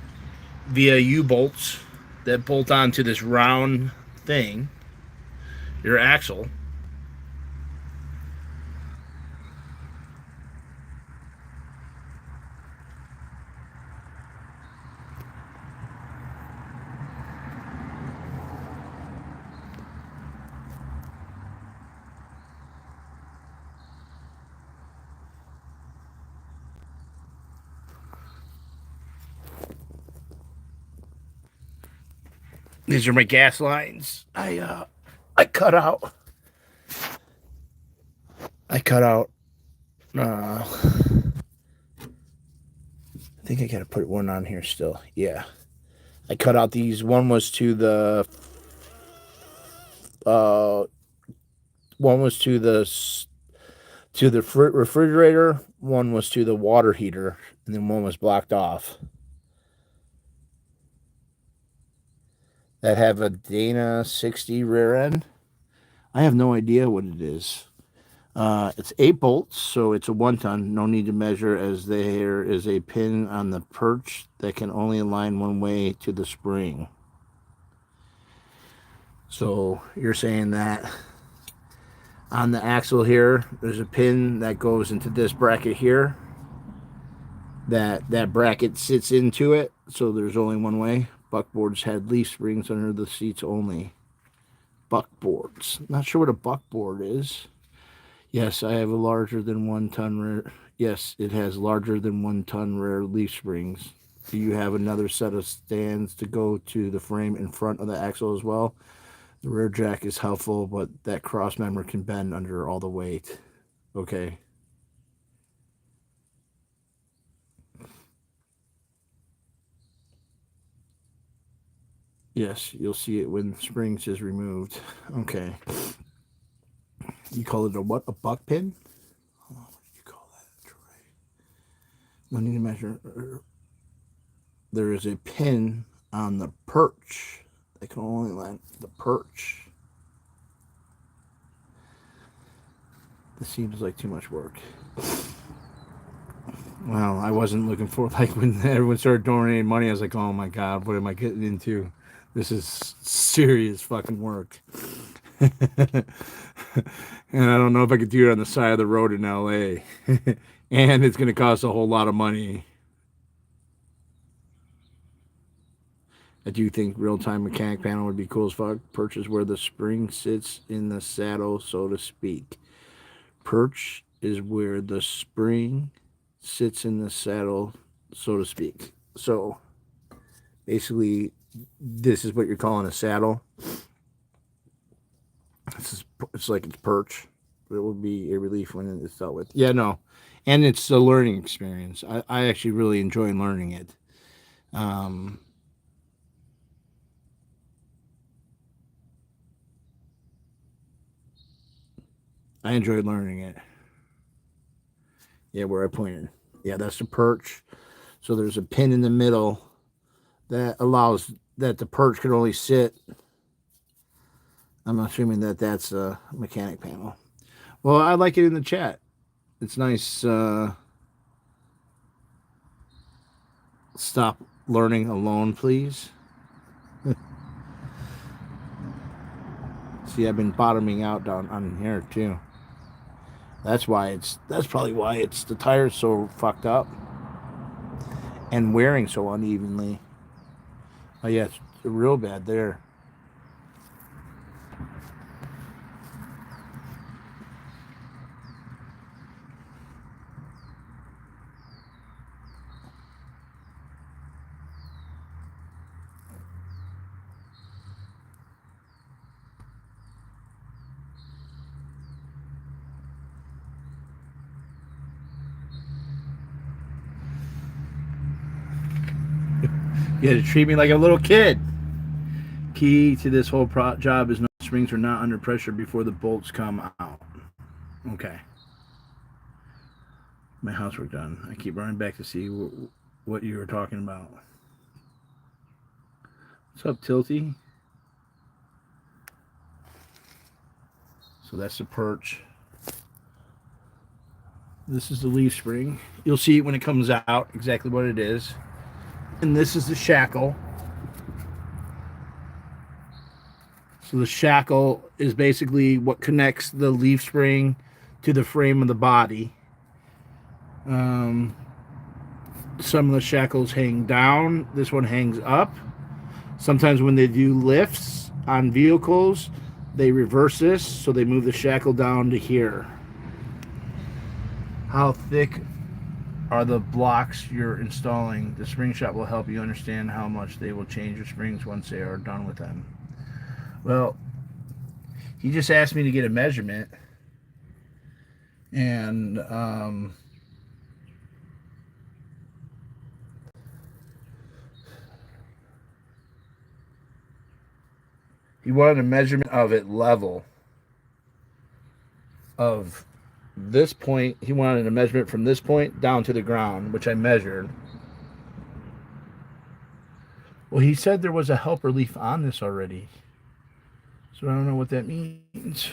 via U-bolts that bolt onto this round thing, your axle. These are my gas lines. I cut out. I think I gotta put one on here still. Yeah. I cut out these. One was to the refrigerator, one was to the water heater, and then one was blocked off. That have a Dana 60 rear end. I have no idea what it is. It's 8 bolts, so it's a 1 ton. No need to measure, as there is a pin on the perch that can only align one way to the spring. So you're saying that on the axle here, there's a pin that goes into this bracket here. That bracket sits into it, so there's only one way. Buckboards had leaf springs under the seats only. Buckboards. Not sure what a buckboard is. Yes, I have a larger than 1 ton rear. Yes, it has larger than 1 ton rear leaf springs. Do you have another set of stands to go to the frame in front of the axle as well? The rear jack is helpful, but that cross member can bend under all the weight. Okay. Yes, you'll see it when springs is removed. Okay. You call it a what? A buck pin? Oh, what do you call that, Troy? No need to measure. There is a pin on the perch. They can only land the perch. This seems like too much work. Well, I wasn't looking for, like, when everyone started donating money, I was like, oh my God, what am I getting into? This is serious fucking work. And I don't know if I could do it on the side of the road in LA. And it's going to cost a whole lot of money. I do think real-time mechanic panel would be cool as fuck. Perch is where the spring sits in the saddle, so to speak. Perch is where the spring sits in the saddle, so to speak. So basically, this is what you're calling a saddle. It's like it's perch, but it will be a relief when it's dealt with. Yeah, no. And it's a learning experience. I actually really enjoy learning it. I enjoyed learning it. Yeah, where I pointed. Yeah, that's the perch. So there's a pin in the middle that allows that the perch can only sit. I'm assuming that that's a mechanic panel. Well, I like it in the chat. It's nice. Stop learning alone, please. See, I've been bottoming out down on here too. That's probably why it's the tires so fucked up and wearing so unevenly. Oh yeah, it's real bad there. You had to treat me like a little kid. Key to this whole job is no springs are not under pressure before the bolts come out. Okay. My housework done. I keep running back to see what you were talking about. What's up, Tilty? So that's the perch. This is the leaf spring. You'll see when it comes out exactly what it is. And this is the shackle. So the shackle is basically what connects the leaf spring to the frame of the body. Some of the shackles hang down. This one hangs up. Sometimes when they do lifts on vehicles, they reverse this, so they move the shackle down to here. How thick are the blocks you're installing. The spring shop will help you understand how much they will change your springs once they are done with them. Well, he just asked me to get a measurement, and he wanted a measurement of it level of this point. He wanted a measurement from this point down to the ground, which I measured. Well, he said there was a helper leaf on this already, so I don't know what that means.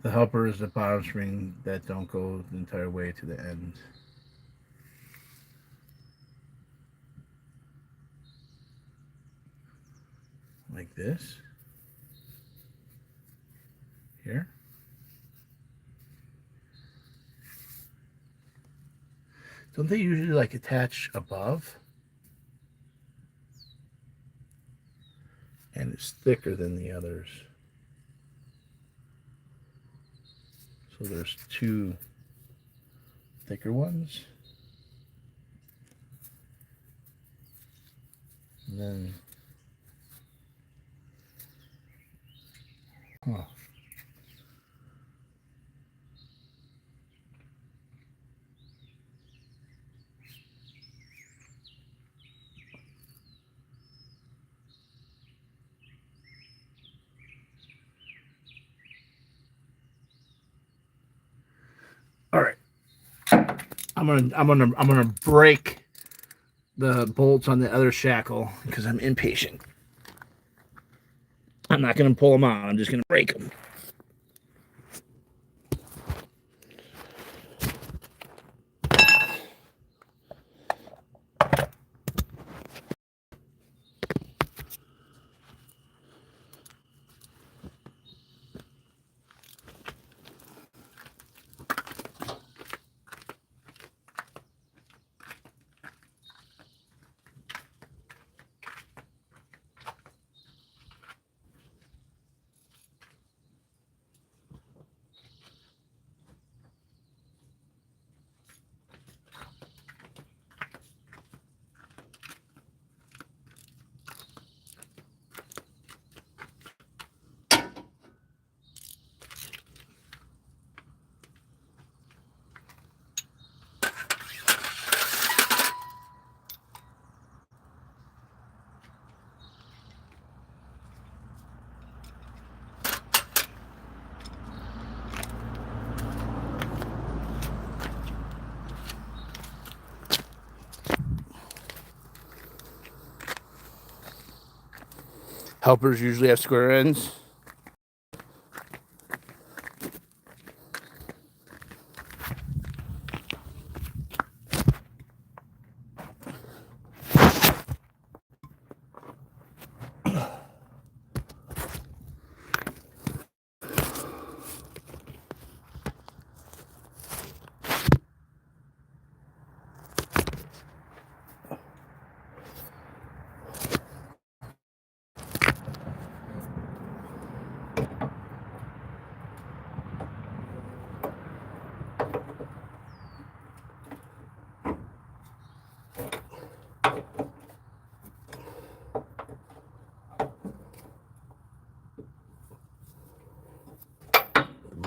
The helper is the bottom spring that don't go the entire way to the end. Like this. Here. Don't they usually like attach above? And it's thicker than the others. So there's two thicker ones. And then, huh. All right. I'm gonna break the bolts on the other shackle because I'm impatient. I'm not gonna pull them out. I'm just gonna break them. Helpers usually have square ends.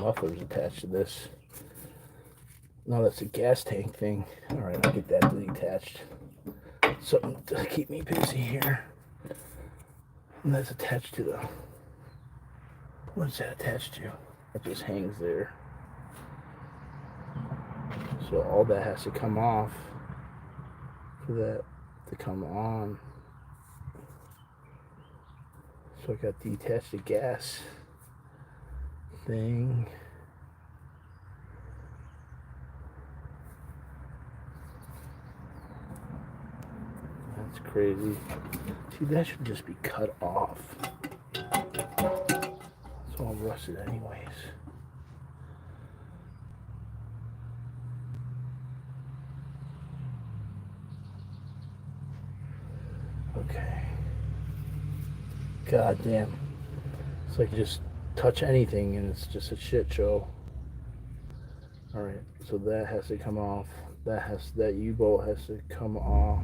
Mufflers attached to this. No, that's a gas tank thing. All right, I'll get that detached. Something to keep me busy here. And that's attached to the. What's that attached to? It just hangs there. So all that has to come off for that to come on. So I got to detach the gas thing. That's crazy. See, that should just be cut off. It's all rusted anyways. Okay. God damn. It's like you just touch anything and it's just a shit show. Alright, so that has to come off. That U-bolt has to come off.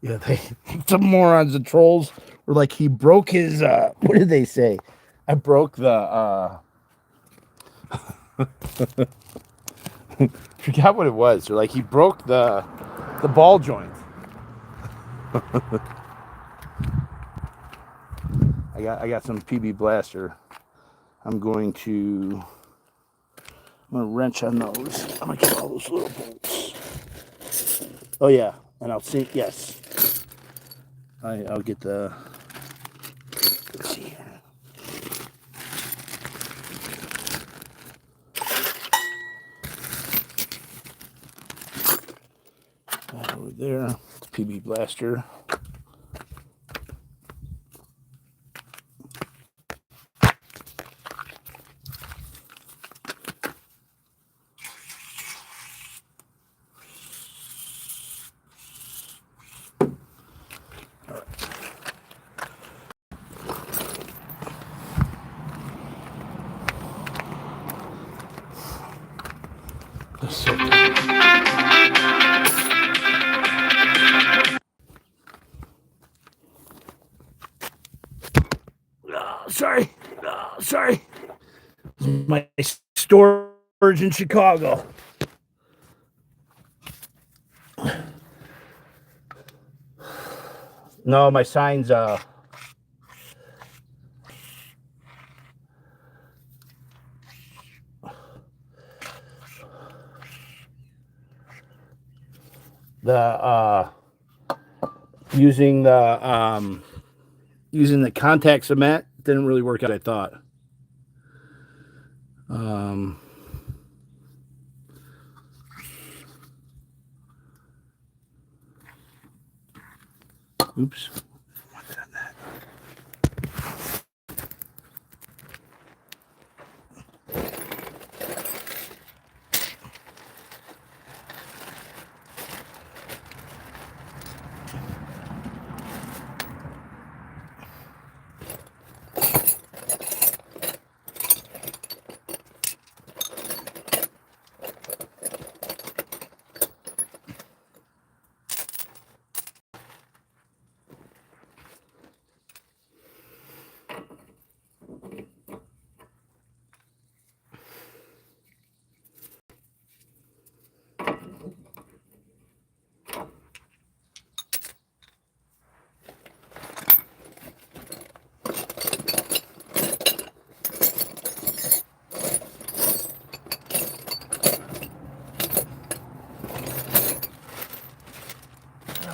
Yeah, some morons, the trolls were like, he broke his what did they say? I broke the forgot what it was. They're like, he broke the ball joint. I got some PB Blaster. I'm gonna wrench on those. I'm gonna get all those little bolts. Oh yeah, and I'll see. Yes, I'll get the. Let's see here. Over there, it's PB Blaster. Sorry. Sorry. My storage in Chicago. No, my sign's the using the contact cement didn't really work out, I thought. Oops. What's on that?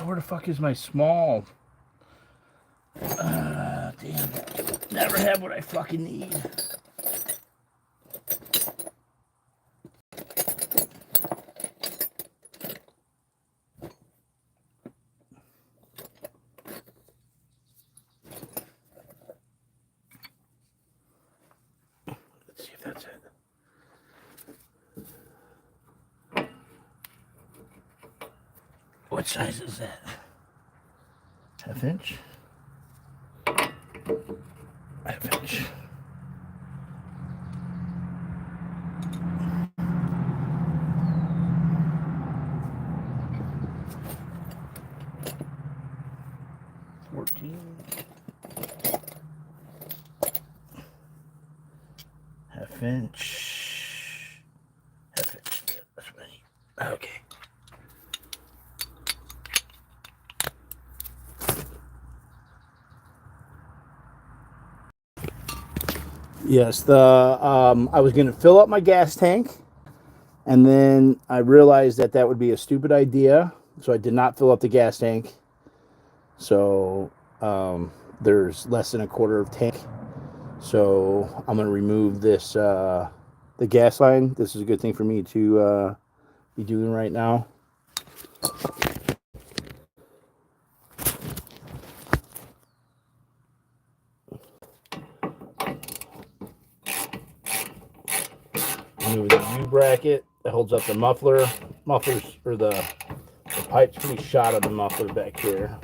Where the fuck is my small? Damn. Never have what I fucking need. Let's see if that's it. What size is that? Half inch? Half inch. Half inch. Half inch. That's what I need. Okay. Yes, I was going to fill up my gas tank, and then I realized that would be a stupid idea, so I did not fill up the gas tank. So there's less than a quarter of tank. So I'm going to remove this, the gas line. This is a good thing for me to be doing right now. Remove the U-bracket that holds up the muffler. Mufflers, or the pipe's pretty shot of the muffler back here.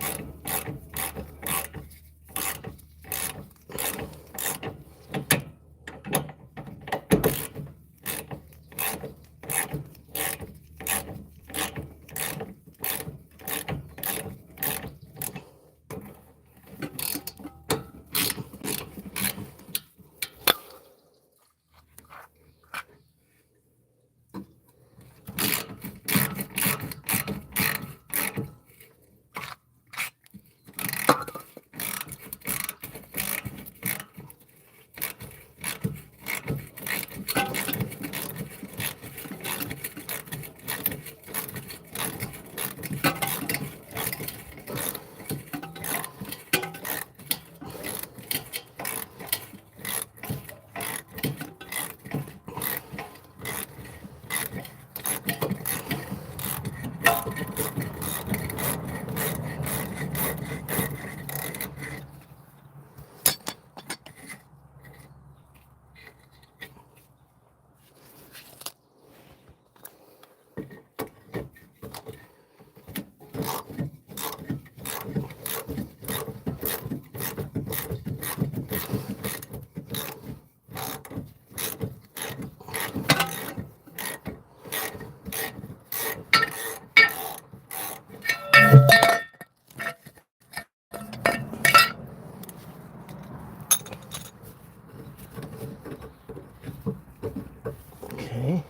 Okay.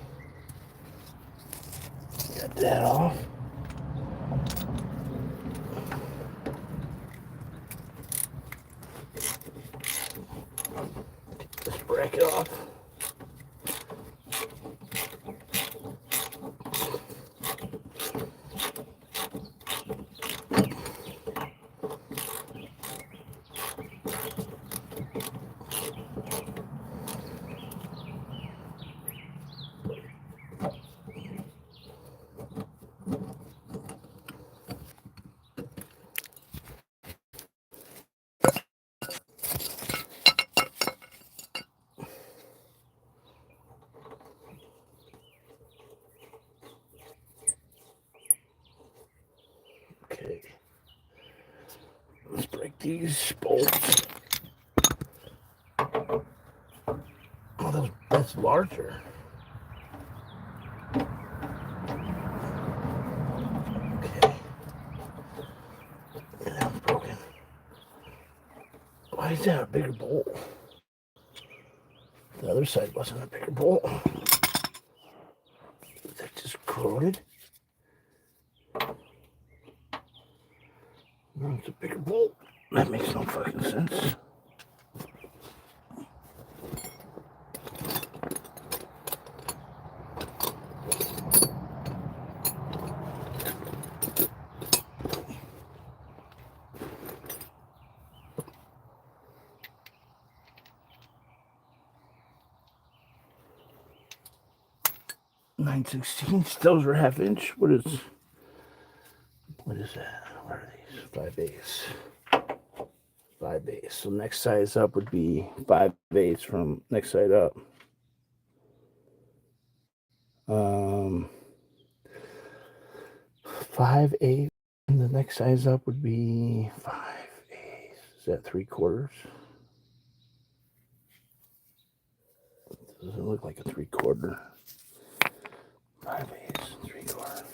Got that off. Take this bracket off. Okay. Let's break these bolts. Oh, that's larger. Okay. And that one's broken. Why is that a bigger bolt? The other side wasn't a bigger bolt. Is that just corroded? No, it's a bigger bolt. That makes no fucking sense. .9/16. Those are 1/2 inch. What is that? What are these? 5/8. 5/8. So next size up would be 5/8 from next side up. 5/8. And the next size up would be 5/8. Is that 3/4? Doesn't look like a 3/4. 5/8, 3/4.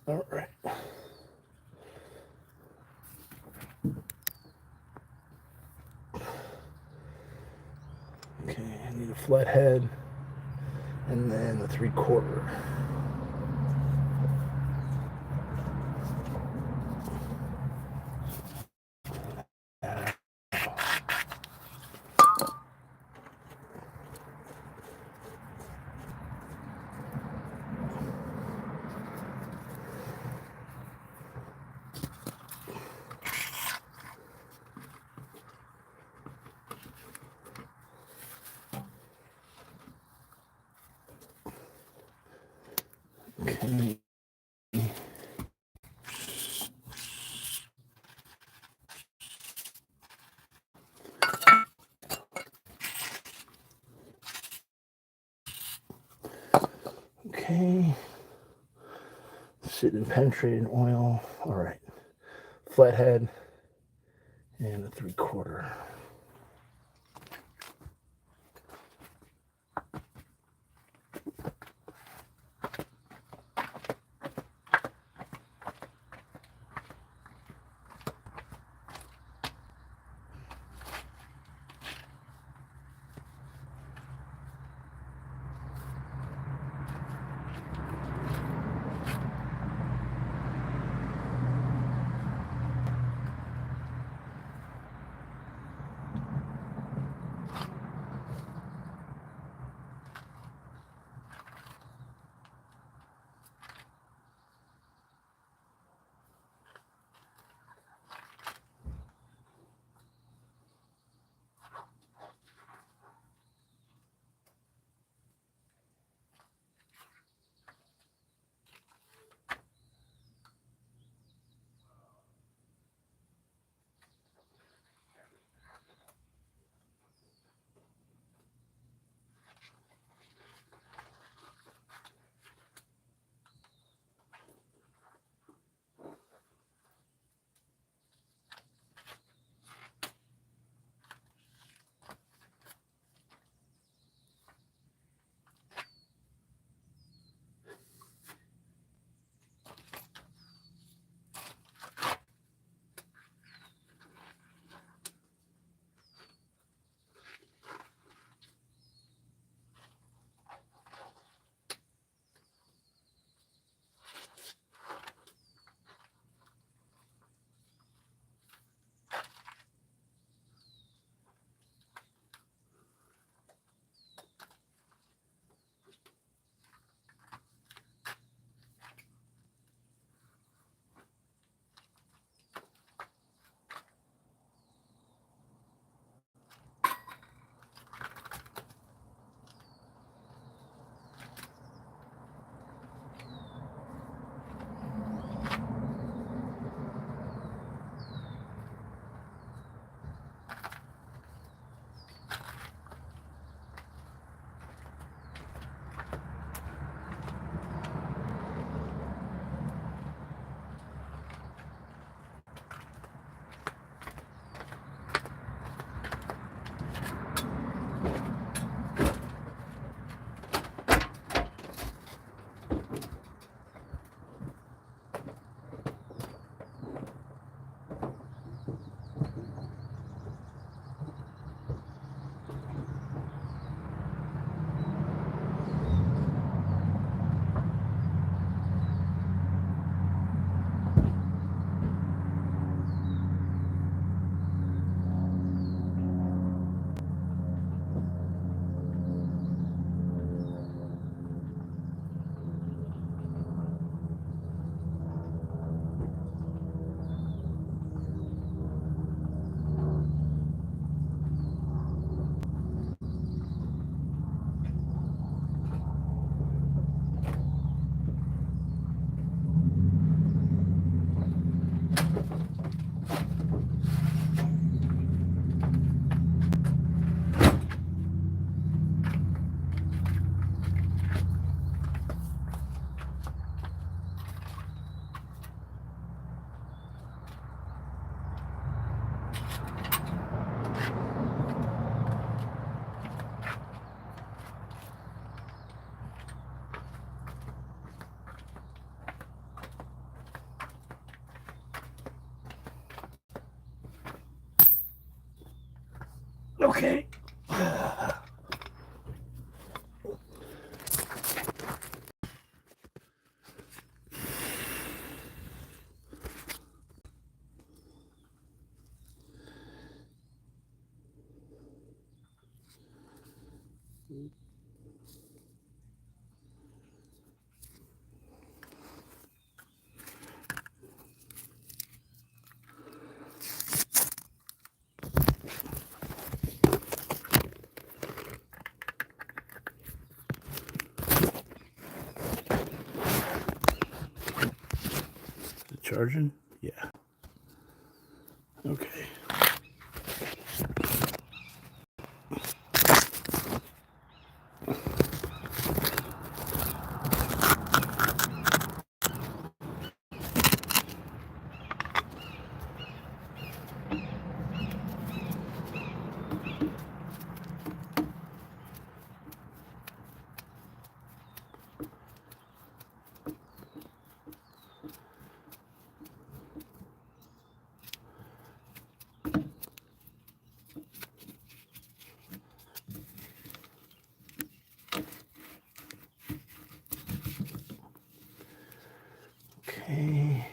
All right. Okay, I need a flat head and then a 3/4. Okay. Okay. Sit and penetrate in oil. All right. Flathead and a 3/4. Okay. Charging? Yeah. Okay. Okay.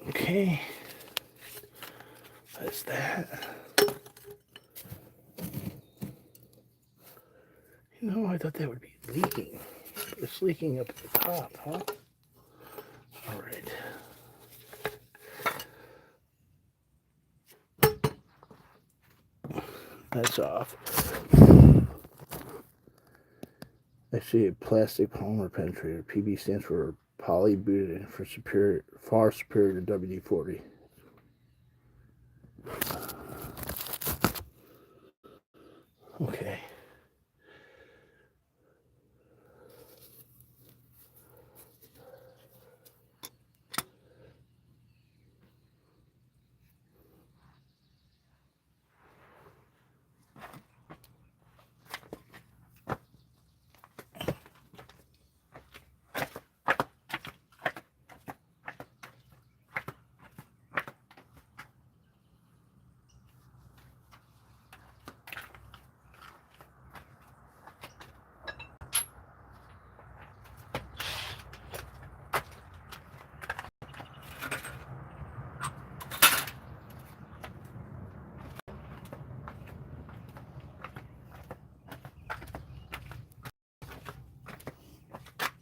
Okay. That's that. You know, I thought that would be leaking. It's leaking up at the top, huh? All right. That's off. I see a plastic polymer penetrator. PB stands for polybutadiene, for superior, far superior to WD-40. Okay.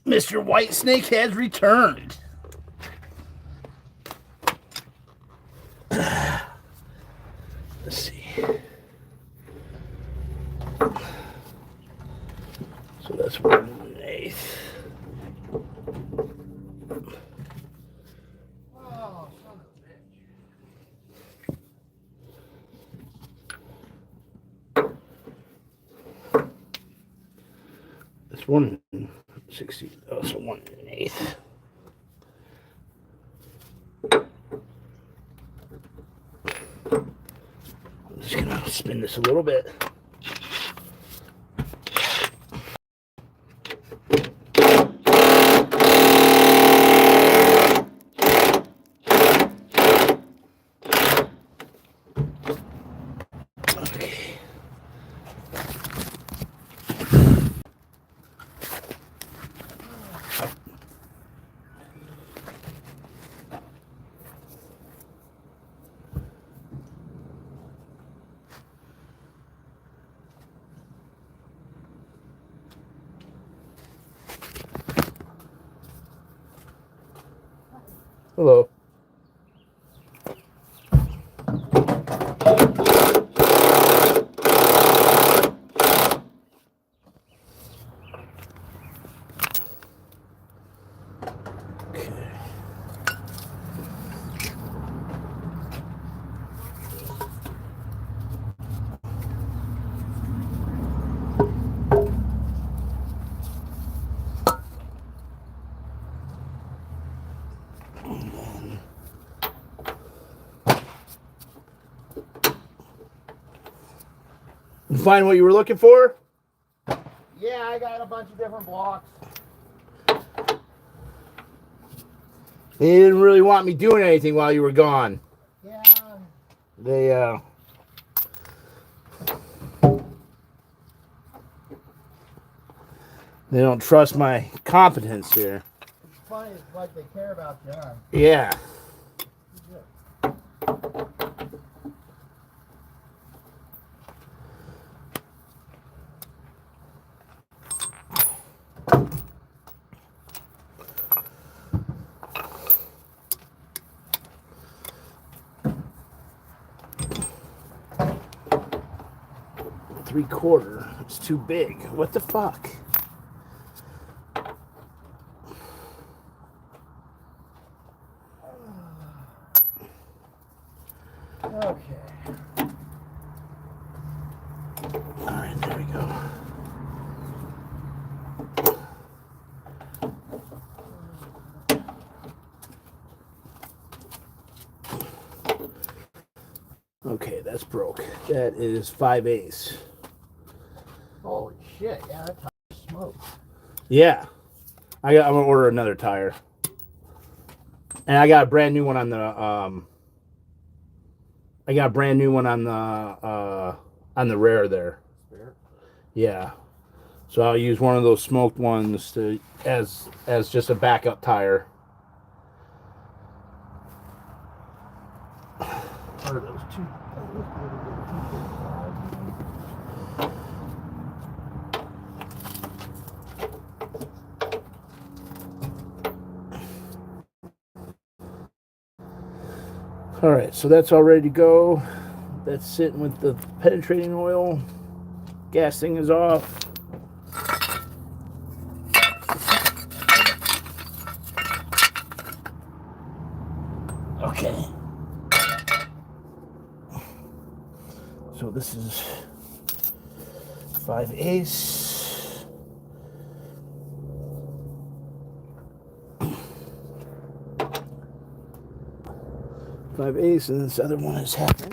Mr. Whitesnake has returned. Let's see. So that's 1/8. Oh, son of a bitch. It's 1/60. Oh, so 1/8. I'm just gonna spin this a little bit. Okay. Hello. You find what you were looking for? Yeah, I got a bunch of different blocks. They didn't really want me doing anything while you were gone. Yeah. They don't trust my competence here. It's funny, it's like they care about you, huh? Yeah. Three-quarter. It's too big. What the fuck? Okay. All right, there we go. Okay, that's broke. That is 5/8. Holy shit, yeah, that tire's smoked. Yeah. I'm gonna order another tire. And I got a brand new one on the on the rear there. Yeah. So I'll use one of those smoked ones to as just a backup tire. Or those two. All right, so that's all ready to go. That's sitting with the penetrating oil. Gas thing is off. Okay. So this is 5/8. 5/8, and this other one is happening.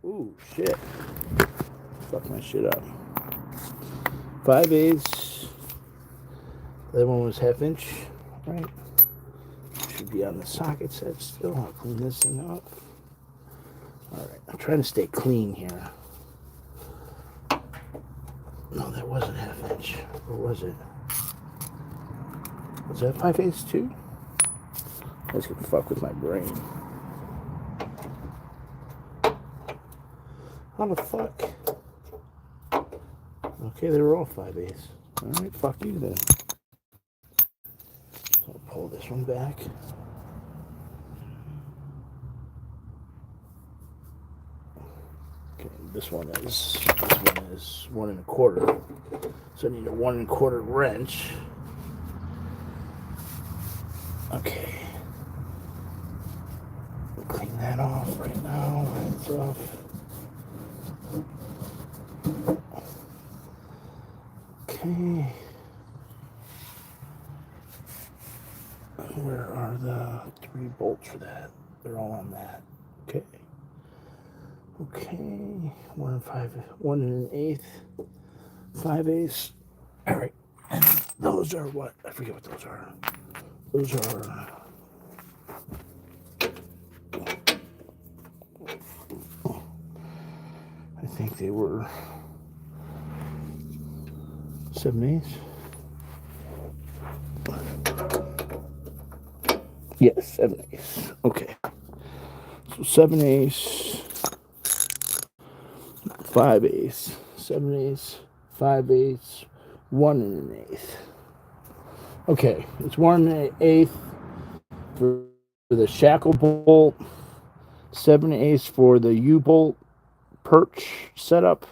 Ooh, shit. Fuck my shit up. 5/8. The other one was 1/2 inch, right? Should be on the socket set still. I'll clean this thing up. Alright, I'm trying to stay clean here. No, that wasn't 1/2 inch. Or was it? Was that 5/8 too? That's gonna fuck with my brain. How the fuck? Okay, they were all 5/8. Alright, fuck you then. So I'll pull this one back. Okay, this one is 1 1/4. So I need a 1 1/4 wrench. Okay. We'll clean that off right now. It's off. Okay. Where are the 3 bolts for that? They're all on that. Okay. Okay. 1 1/8. 5/8. All right. And those are what? I forget what those are. Those are. I think they were 7/8. Yes, 7/8. Okay. So 7/8, 5/8, 7/8, 5/8, 1 1/8. Okay, it's 1 1/8 for the shackle bolt, 7/8 for the U-bolt perch setup,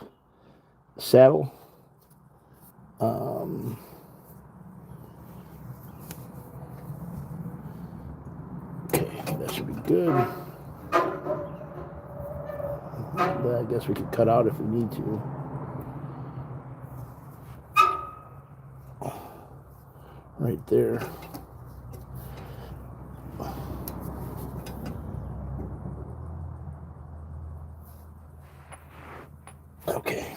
saddle. Okay, that should be good. But I guess we could cut out if we need to. Right there. Okay.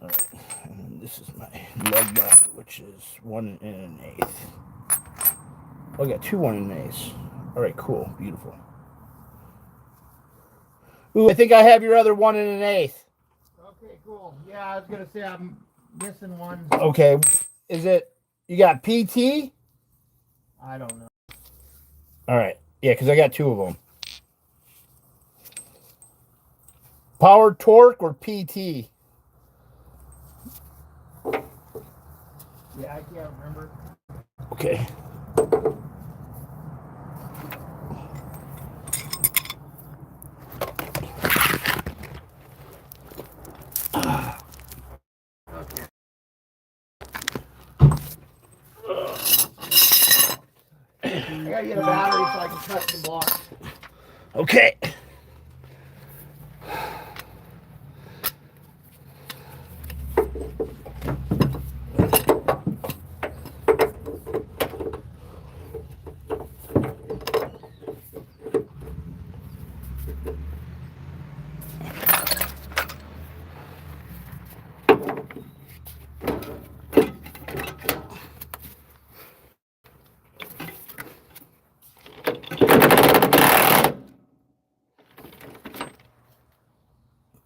All right, and this is my lug nut, which is 1 1/8. Oh, I got 2 1 1/8. All right, cool, beautiful. Ooh, I think I have your other 1 1/8. Okay, cool. Yeah, I was gonna say I'm missing one. Okay, is it? You got PT? I don't know. All right, yeah, because I got 2 of them. Power torque or PT? Yeah, I can't remember. Okay. I gotta get a battery so I can cut some blocks. Okay.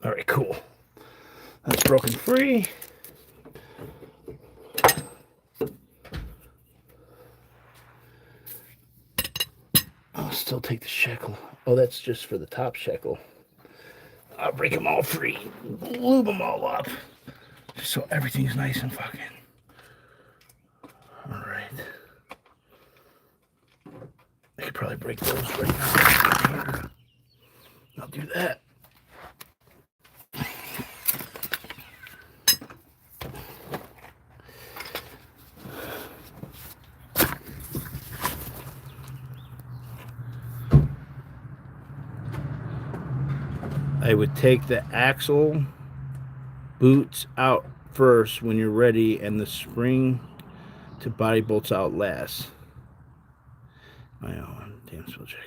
All right, cool. That's broken free. I'll still take the shekel. Oh, that's just for the top shekel. I'll break them all free, lube them all up, just so everything's nice and fucking. All right. I could probably break those right now. I'll do that. I would take the axle boots out first when you're ready, and the spring to body bolts out last. My own damn spell check.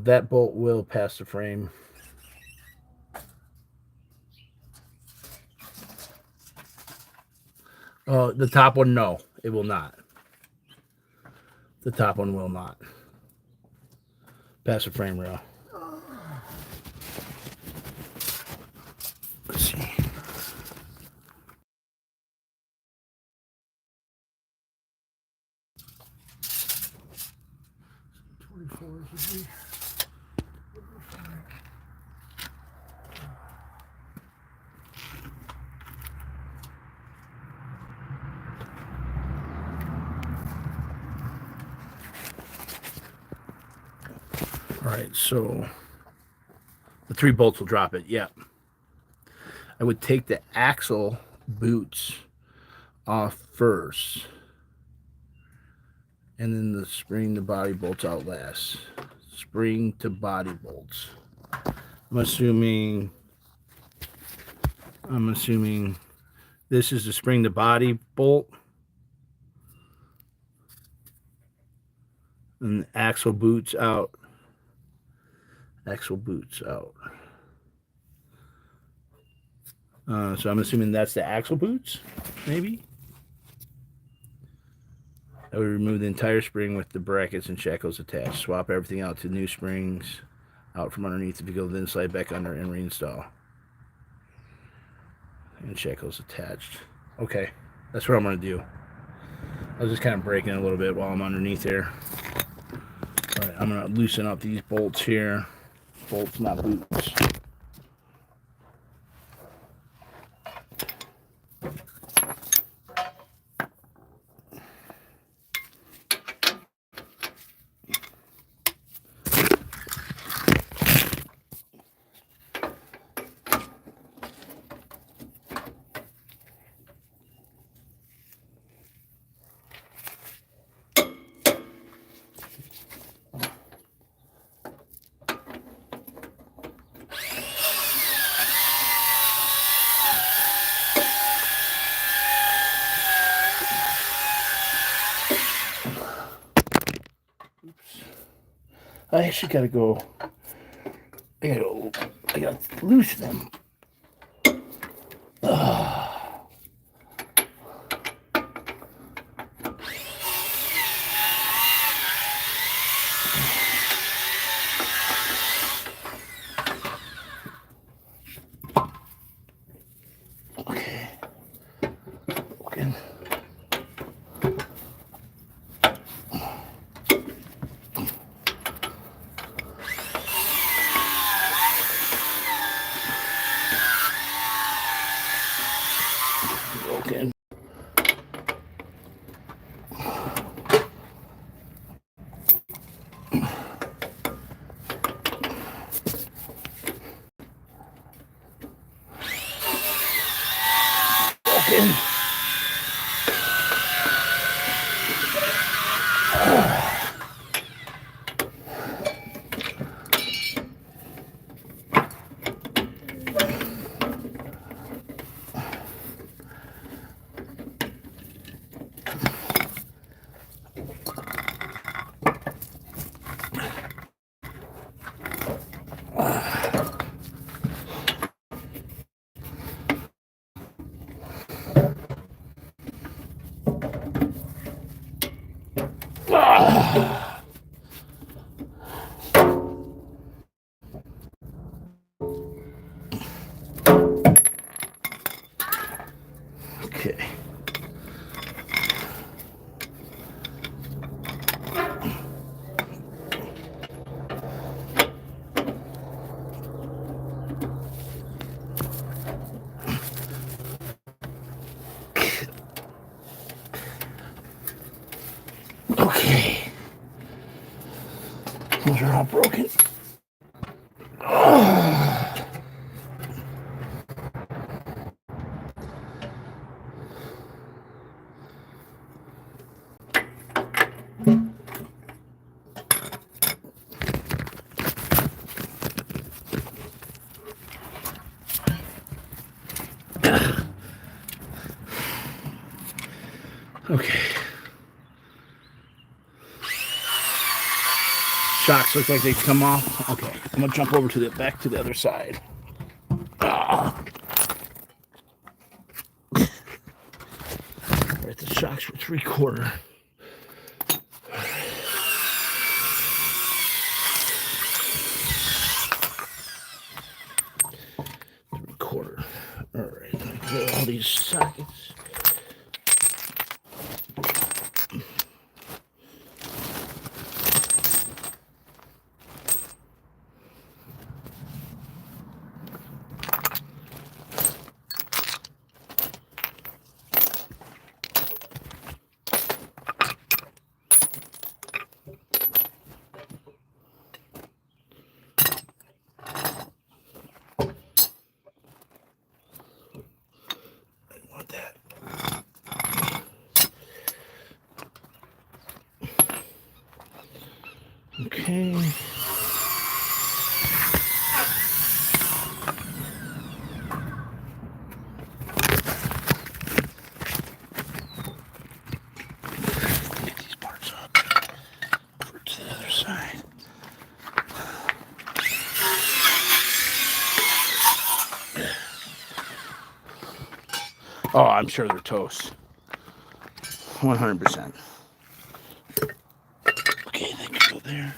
That bolt will pass the frame. Oh, the top one, no, it will not. The top one will not pass the frame rail. Let's see. All right, so the 3 bolts will drop it. Yeah. I would take the axle boots off first, and then the spring to body bolts out last. Spring to body bolts. I'm assuming this is the spring to body bolt, and axle boots out. Axle boots out. So I'm assuming that's the axle boots, maybe. I would remove the entire spring with the brackets and shackles attached. Swap everything out to new springs out from underneath the vehicle, then slide back under and reinstall. And shackles attached. Okay, that's what I'm going to do. I was just kind of breaking a little bit while I'm underneath there. right, I'm gonna loosen up these bolts here. Bolts, not boots. I actually gotta go. I gotta loosen them. Okay. Okay. Okay. Okay. Okay. Okay. Those are all broken. Okay. Shocks look like they come off. Okay, I'm gonna jump over to the back to the other side. Right, the shocks were 3/4. Quarter. All right, let me get all these sockets. I want that. Okay. Get these parts up. Over to the other side. Oh, I'm sure they're toast. 100%. Okay, they can go there.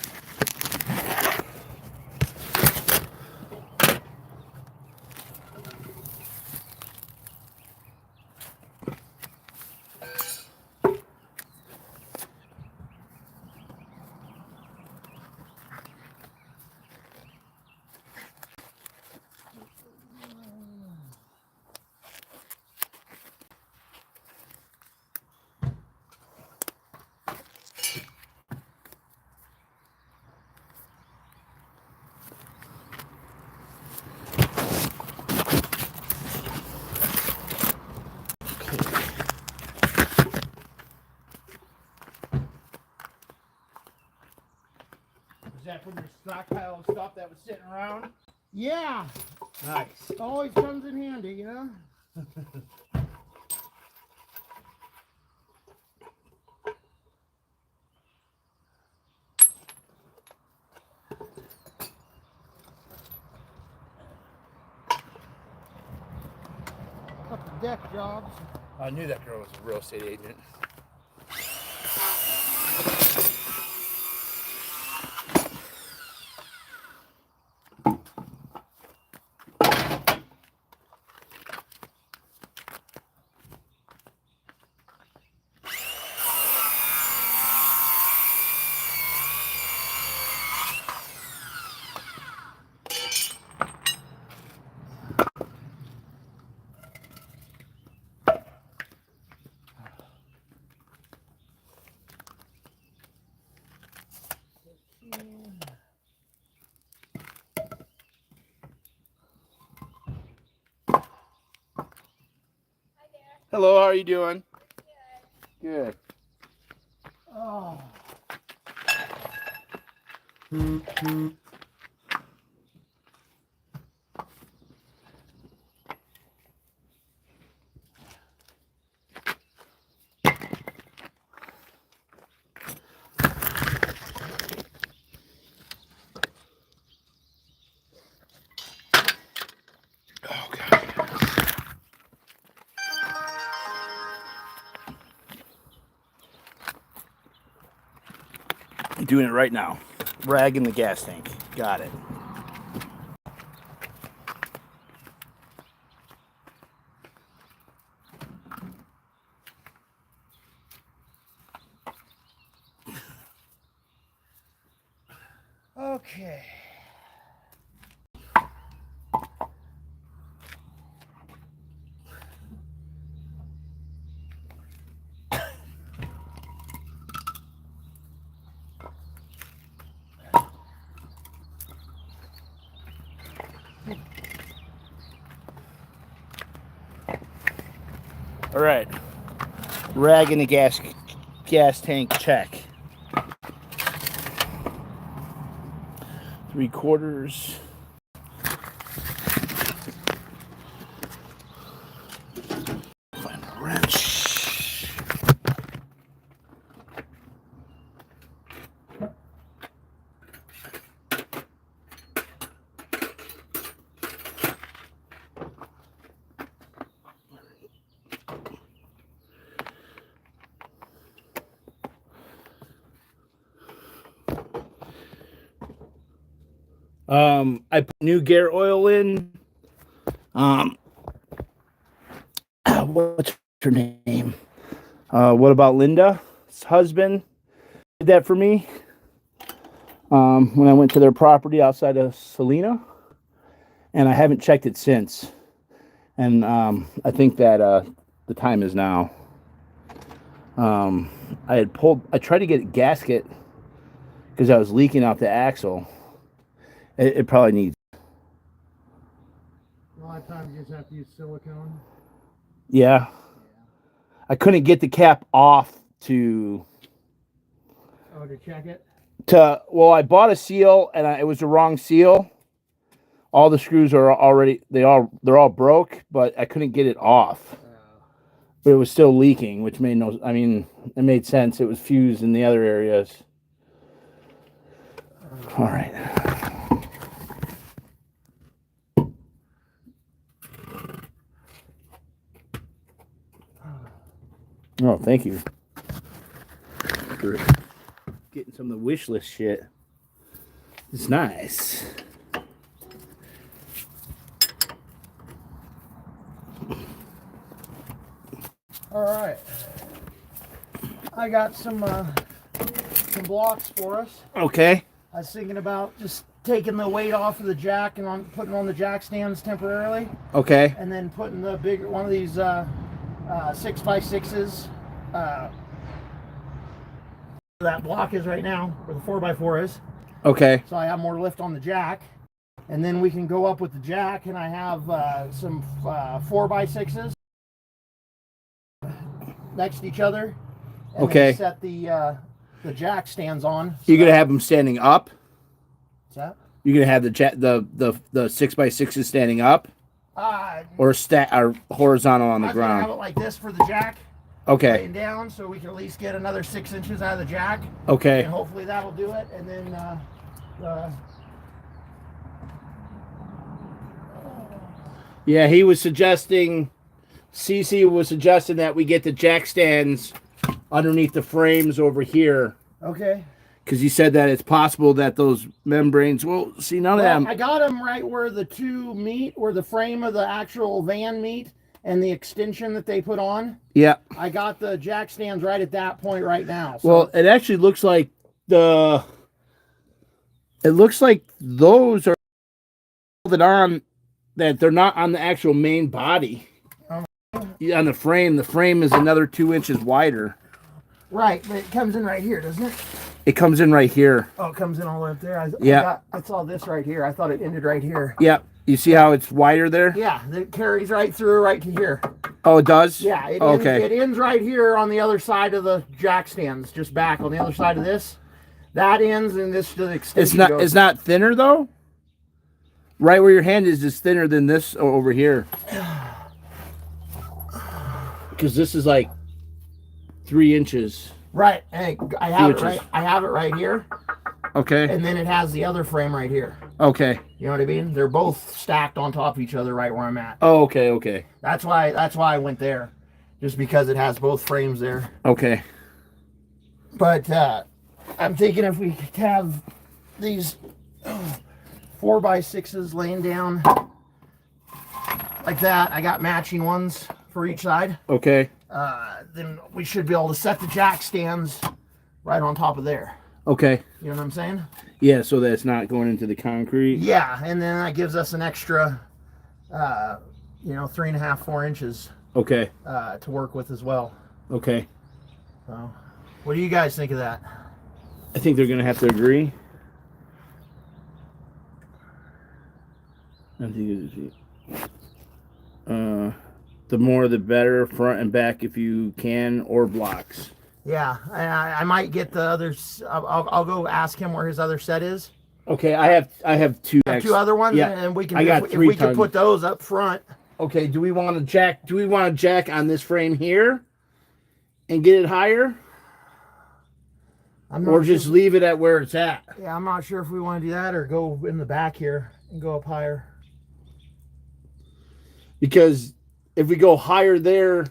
Is that from your stockpile of stuff that was sitting around? Yeah, Nice. always comes in handy, you know. Couple deck jobs. I knew that girl was a real estate agent. Hello, how are you doing? Good. Oh. Oh, God. I'm doing it right now. Rag in the gas tank. Got it. Okay. All right. Rag in the gas tank check. 3/4. Find a wrench. I put new gear oil in. What's her name? What about Linda's husband? Did that for me. When I went to their property outside of Salina, and I haven't checked it since. And I think that the time is now. I tried to get a gasket because I was leaking out the axle. It probably needs. A lot of times you just have to use silicone. Yeah. I couldn't get the cap off to check it. Well, I bought a seal and it was the wrong seal. All the screws are already they're all broke, but I couldn't get it off. But it was still leaking, which made it made sense. It was fused in the other areas. All right. Oh, thank you for getting some of the wish list shit. It's nice. All right. I got some blocks for us. Okay. I was thinking about just taking the weight off of the jack and putting on the jack stands temporarily. Okay. And then putting the bigger one of these 6x6s. Where that block is right now, where the 4x4 is. Okay. So I have more lift on the jack. And then we can go up with the jack, and I have some 4x6s. next to each other. And Okay. then set the jack stands on. So You're gonna have them standing up. What's that? You're gonna have the 6x6s standing up, or horizontal on the I was gonna have ground. it like this for the jack. Okay. Laying down, so we can at least get another 6 inches out of the jack. Okay. And hopefully that'll do it. And then Yeah, he was suggesting. CC was suggesting that we get the jack stands underneath the frames over here, okay. because he said that it's possible that those membranes. Well, see, none of them. I got them right where the two meet, where the frame of the actual van meet, and the extension that they put on. Yeah. I got the jack stands right at that point right now. So Well, it actually looks like It looks like those are welded on. That they're not on the actual main body. Yeah, on the frame. The frame is another 2 inches wider. right, but it comes in right here, doesn't it? It comes in right here. Oh, it comes in all the way up there. Yeah. I saw this right here. I thought it ended right here. Yeah. You see how it's wider there? Yeah, it carries right through right to here. Oh, it does? Yeah, it Okay. ends right here on the other side of the jack stands, just back on the other side of this. That ends and this the extension goes. It's not thinner though? Right where your hand is thinner than this over here. Because this is like 3 inches. Right. Hey, I have it Which right. is- I have it right here, Okay. and then it has the other frame right here. Okay. You know what I mean? They're both stacked on top of each other right where I'm at. Oh, okay, okay. That's why I went there, just because it has both frames there. Okay. But I'm thinking if we could have these 4x6s laying down like that, I got matching ones for each side. Okay. Then we should be able to set the jack stands right on top of there. Okay. You know what I'm saying? Yeah, so that it's not going into the concrete. Yeah, and then that gives us an extra, 3.5, 4 inches Okay. to work with as well. Okay. So, what do you guys think of that? I think they're going to have to agree. I think the more the better, front and back if you can, or blocks. Yeah, I might get the others. I'll go ask him where his other set is. Okay, I have two. Two other ones, Yeah, and we can. I got if 3 we can tons. put those up front. Okay, do we want a jack? Do we want a jack on this frame here, and get it higher, I'm not or sure, just leave it at where it's at? Yeah, I'm not sure if we want to do that or go in the back here and go up higher. Because if we go higher there,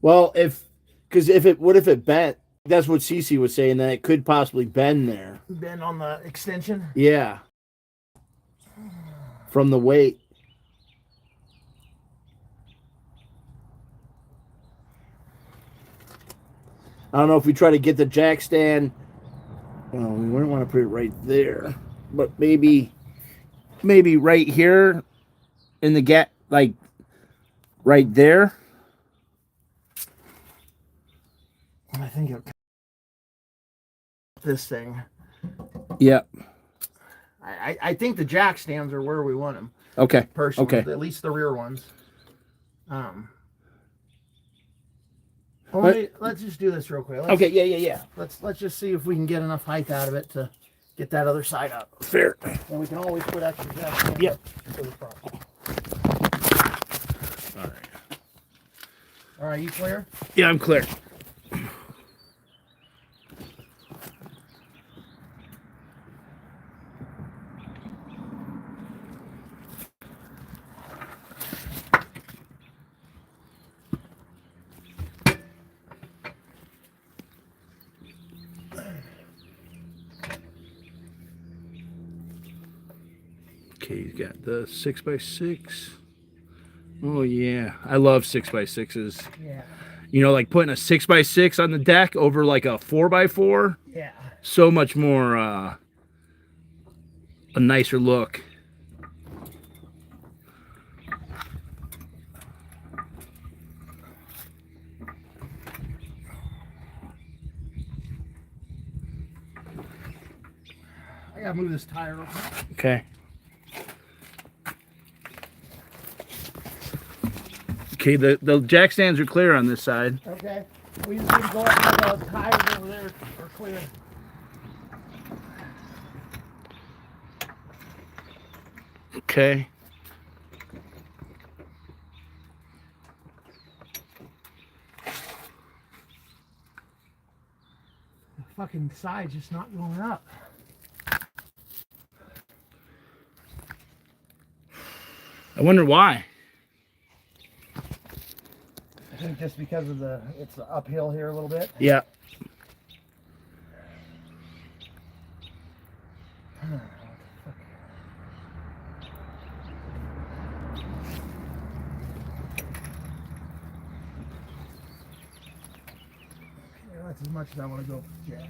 well, what if it bent? That's what Cece was saying, that it could possibly bend there. Bend on the extension. Yeah. From the weight. I don't know if we try to get the jack stand. Well, we wouldn't want to put it right there, but maybe right here in the gap, like right there. I think this thing. Yep. I think the jack stands are where we want them. Okay. Personally, Okay. at least the rear ones. Well, let's just do this real quick. Okay. Yeah. Let's just see if we can get enough height out of it to get that other side up. Fair. And we can always put extra jack stands Yep. to the front. All right. All right, you clear? Yeah, I'm clear. Okay, he's got the 6x6. Oh yeah, I love 6x6s. Yeah. You know, like putting a 6x6 on the deck over like a 4x4. Yeah. So much more a nicer look. I gotta move this tire real quick. Okay. Okay, the jack stands are clear on this side. Okay. We just need to go up to the tires over there are clear. Okay. The fucking side's just not going up. I wonder why. I think just because of it's uphill here a little bit. Yeah. That's as much as I want to go, Jack.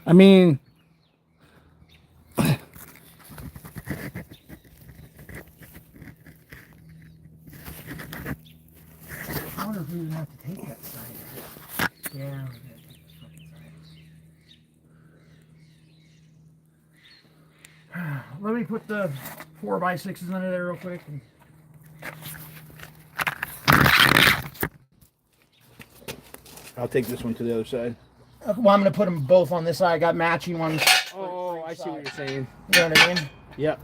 I mean, I wonder if we even have to take that side. Yeah, we gotta take this fucking side. Let me put the 4x6s under there real quick. I'll take this one to the other side. Well, I'm going to put them both on this side. I got matching ones. Oh, I see what you're saying. You know what I mean? Yep.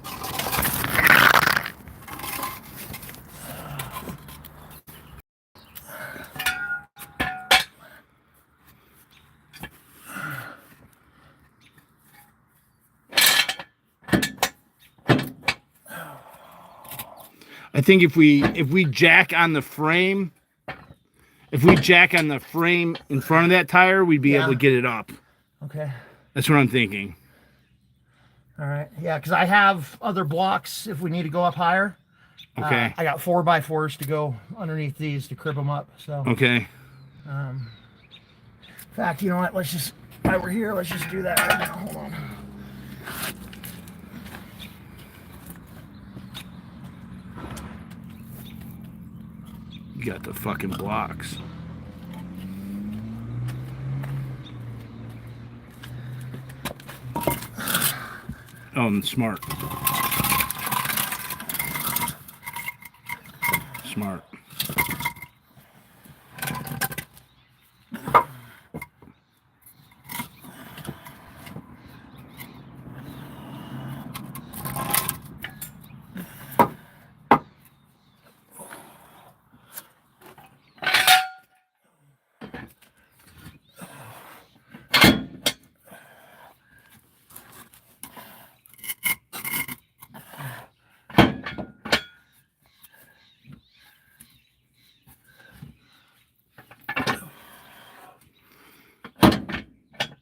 I think if we jack on the frame, if we jack on the frame in front of that tire, we'd be able to get it up. Okay. That's what I'm thinking. All right. Yeah, because I have other blocks if we need to go up higher. Okay. I got 4x4s to go underneath these to crib them up. So. Okay. In fact, you know what? Let's just, while we're here, let's just do that right now. Hold on. You got the fucking blocks. Oh, and smart. Smart.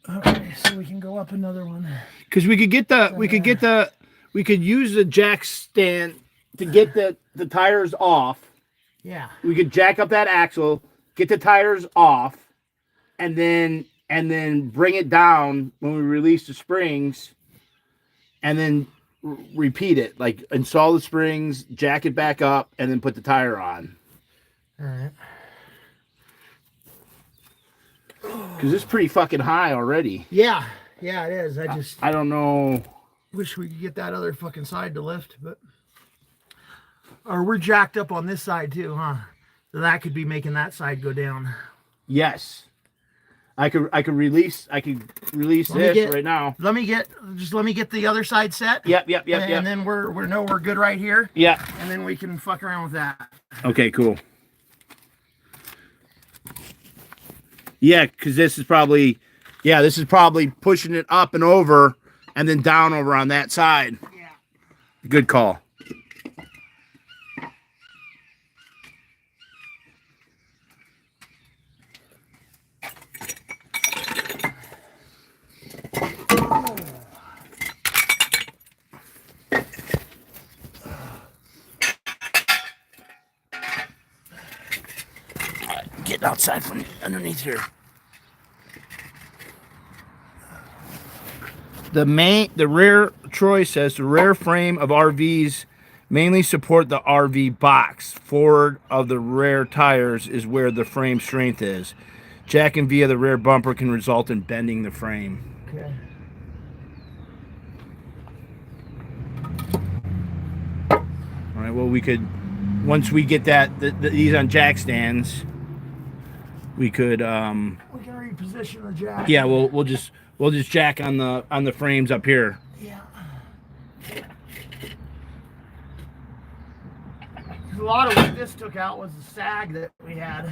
Okay, so we can go up another one. Because we could use the jack stand to get the tires off. Yeah. We could jack up that axle, get the tires off, and then bring it down when we release the springs, and then repeat it. Like install the springs, jack it back up, and then put the tire on. All right. Because it's pretty fucking high already. Yeah. Yeah, it is. I don't know. Wish we could get that other fucking side to lift, but or we're jacked up on this side too, huh? So that could be making that side go down. Yes. I could release this right now. Let me get the other side set. Yep. And then we're good right here. Yeah. And then we can fuck around with that. Okay, cool. Yeah, because this is probably pushing it up and over and then down over on that side. Yeah. Good call. Get outside from underneath here. The rear, Troy says, the rear frame of RVs mainly support the RV box. Forward of the rear tires is where the frame strength is. Jacking via the rear bumper can result in bending the frame. Okay. well, we could, once we get these on jack stands, we could, We can reposition the jack. yeah, we'll just jack on the frames up here. Yeah. A lot of what this took out was the sag that we had.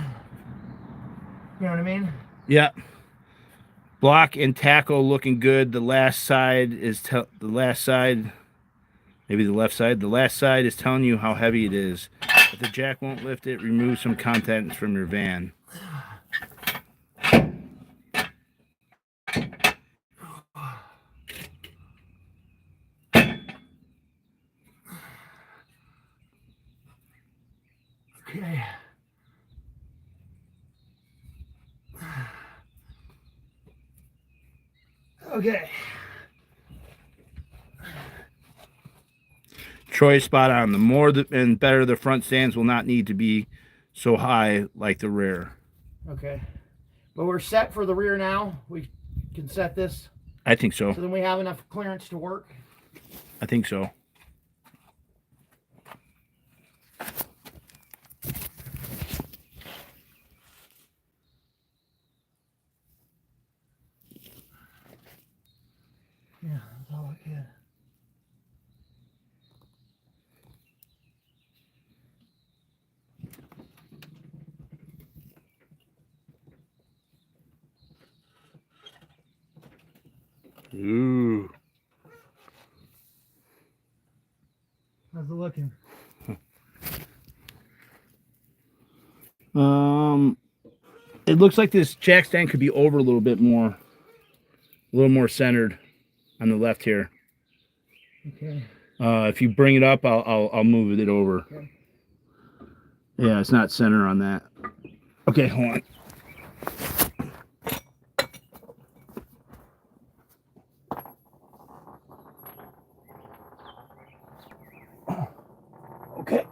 You know what I mean? Yeah. Block and tackle looking good. The last side is maybe the left side. The last side is telling you how heavy it is. If the jack won't lift it, remove some contents from your van. Okay. Okay. Troy, spot on. The more and better the front stands will not need to be so high like the rear. Okay. But we're set for the rear now. We can set this. I think so. So then we have enough clearance to work. I think so. Yeah, that's all I can. Ooh. How's it looking? It looks like this jack stand could be over a little bit more, a little more centered on the left here. Okay. If you bring it up, I'll move it over. Okay. Yeah, it's not center on that. Okay, hold on. Okay.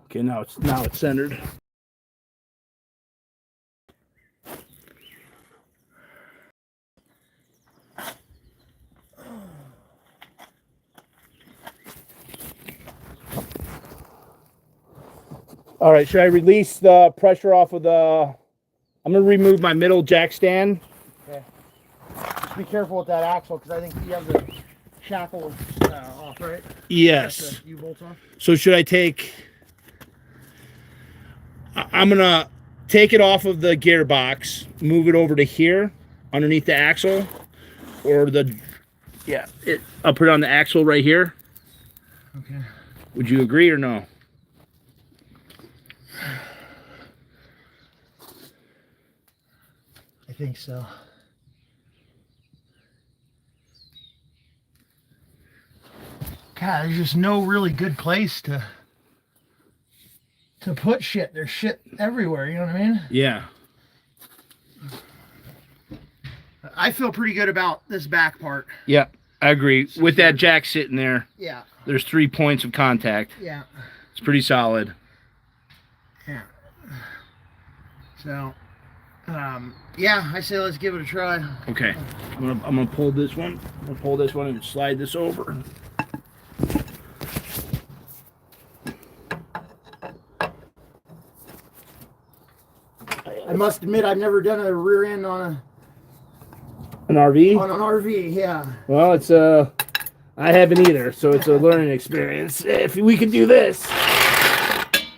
Okay, now it's centered. All right, should I release the pressure off of the... I'm going to remove my middle jack stand. Okay. Just be careful with that axle because I think you have the shackle off, right? Yes. The U-bolts off. So should I take... I'm going to take it off of the gearbox, move it over to here underneath the axle, or the... Yeah, I'll put it on the axle right here. Okay. Would you agree or no? I think so. God, there's just no really good place to put shit. There's shit everywhere, you know what I mean? Yeah. I feel pretty good about this back part. Yeah, I agree. With that jack sitting there, Yeah. there's 3 points of contact. Yeah. It's pretty solid. Yeah. So, yeah, I say let's give it a try. Okay. I'm gonna pull this one. I'm gonna pull this one and slide this over. I must admit I've never done a rear end on An RV? an RV, yeah. Well, it's I haven't either, so it's a learning experience. If we could do this,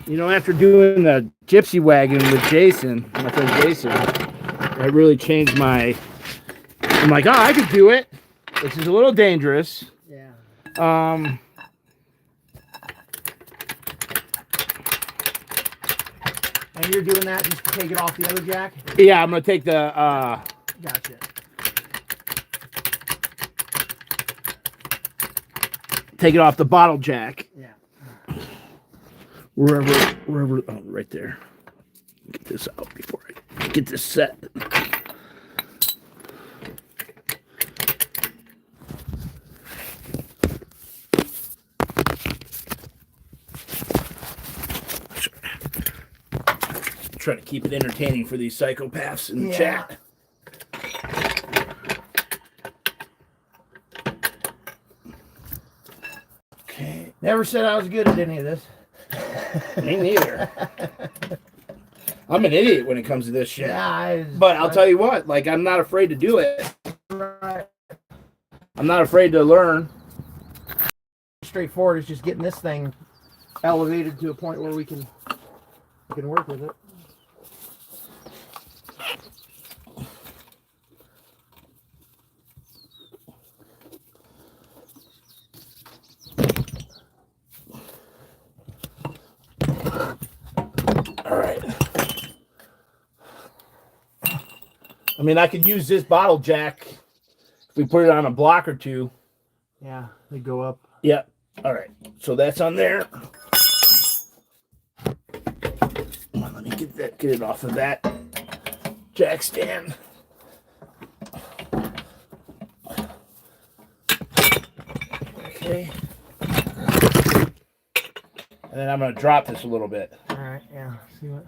you know, after doing the gypsy wagon with Jason, my friend Jason, that really changed my. I'm like, oh, I could do it. This is a little dangerous. Yeah. And you're doing that just to take it off the other jack? Yeah, I'm gonna take the. Gotcha. Take it off the bottle jack. Yeah. Wherever. Oh, right there. Get this out before I get this set. Try to keep it entertaining for these psychopaths in the chat. Never said I was good at any of this. Me neither. I'm an idiot when it comes to this shit. Yeah, But I'll tell you what, like, I'm not afraid to do it. right. I'm not afraid to learn. Straightforward is just getting this thing elevated to a point where we can work with it. All right. I mean, I could use this bottle jack if we put it on a block or two. Yeah, they go up. Yep. All right. So that's on there. Come on, let me get it off of that jack stand. Okay. And then I'm going to drop this a little bit. All right, yeah. See what?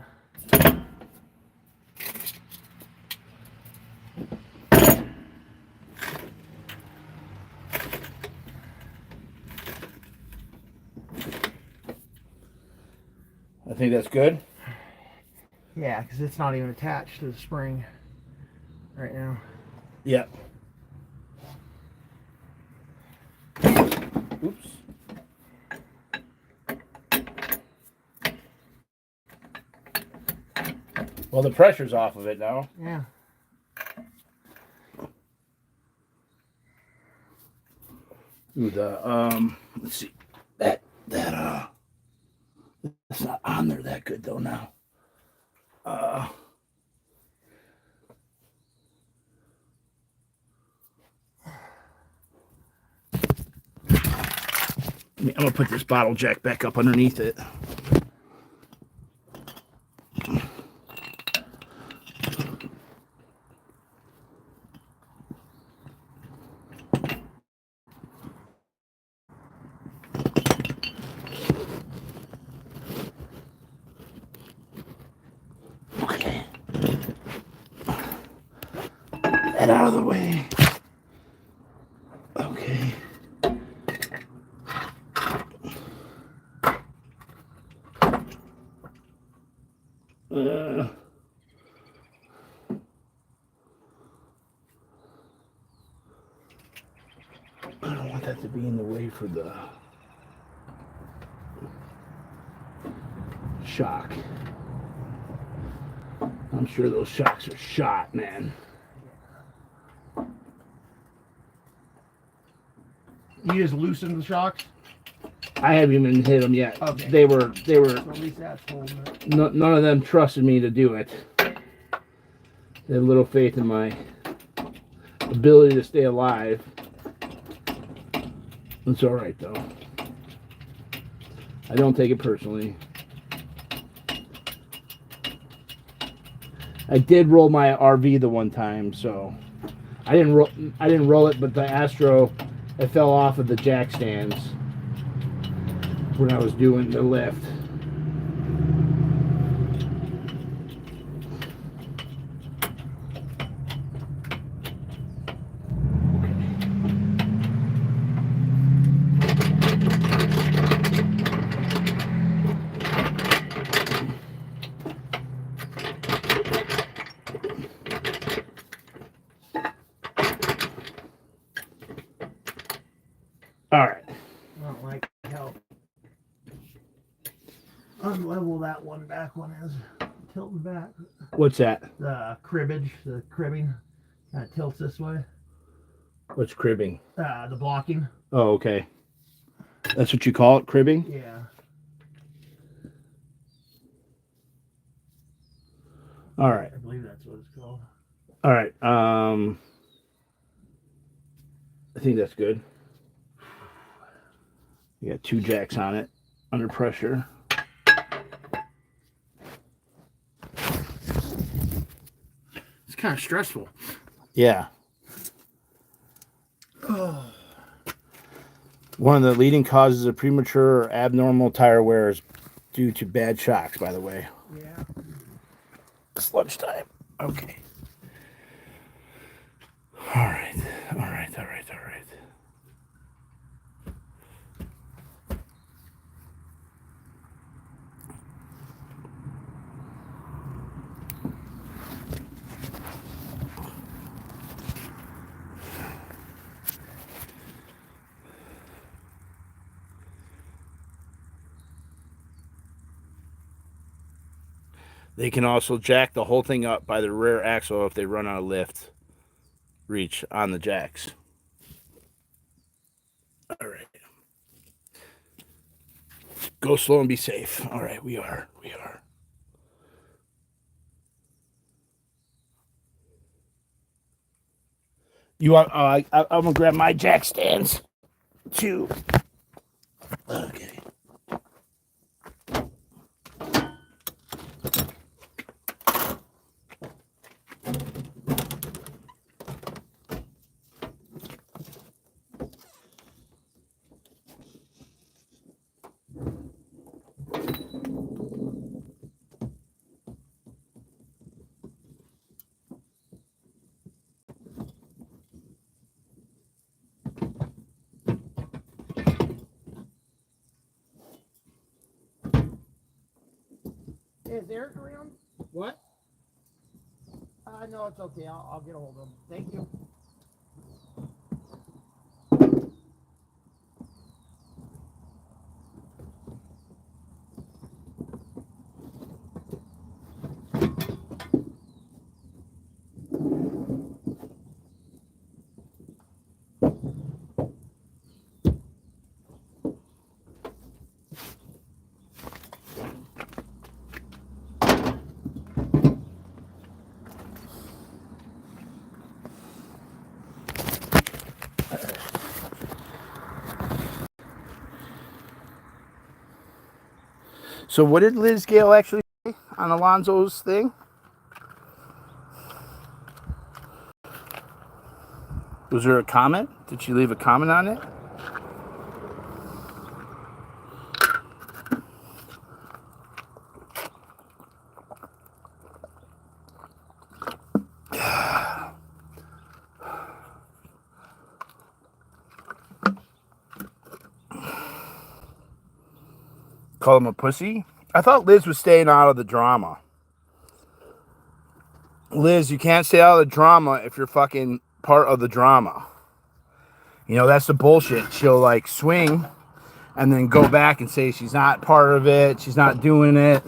I think that's good. Yeah, because it's not even attached to the spring right now. Yep. Oops. Well, the pressure's off of it now. Yeah. Ooh, let's see. It's not on there that good though now. I'm gonna put this bottle jack back up underneath it. Okay. That out of the way. Okay. I don't want that to be in the way for the shock. I'm sure those shocks are shot, man. You just loosened the shocks? I haven't even hit them yet. Okay. They were. So at least that's holding it. None of them trusted me to do it. They have little faith in my ability to stay alive. It's all right though. I don't take it personally. I did roll my RV the one time, so I didn't roll it, but the Astro, it fell off of the jack stands when I was doing the lift. All right. I don't like how unlevel that back one is. Tilting back. What's that? The cribbage, the cribbing, kind of tilts this way. What's cribbing? The blocking. Oh, okay. That's what you call it, cribbing? Yeah. All right. I believe that's what it's called. All right. I think that's good. You got 2 jacks on it under pressure. It's kind of stressful. Yeah. One of the leading causes of premature or abnormal tire wear is due to bad shocks, by the way. Yeah. It's lunchtime. Okay. All right. They can also jack the whole thing up by the rear axle if they run out of lift reach on the jacks. All right. Go slow and be safe. All right, we are. You want? I'm gonna grab my jack stands too. Okay. Is Eric around? What? No, it's okay. I'll get a hold of him. Thank you. So what did Liz Gale actually say on Alonzo's thing? Was there a comment? Did she leave a comment on it? Call him a pussy? I thought Liz was staying out of the drama. Liz, you can't stay out of the drama if you're fucking part of the drama. You know, that's the bullshit. She'll like swing and then go back and say she's not part of it. She's not doing it.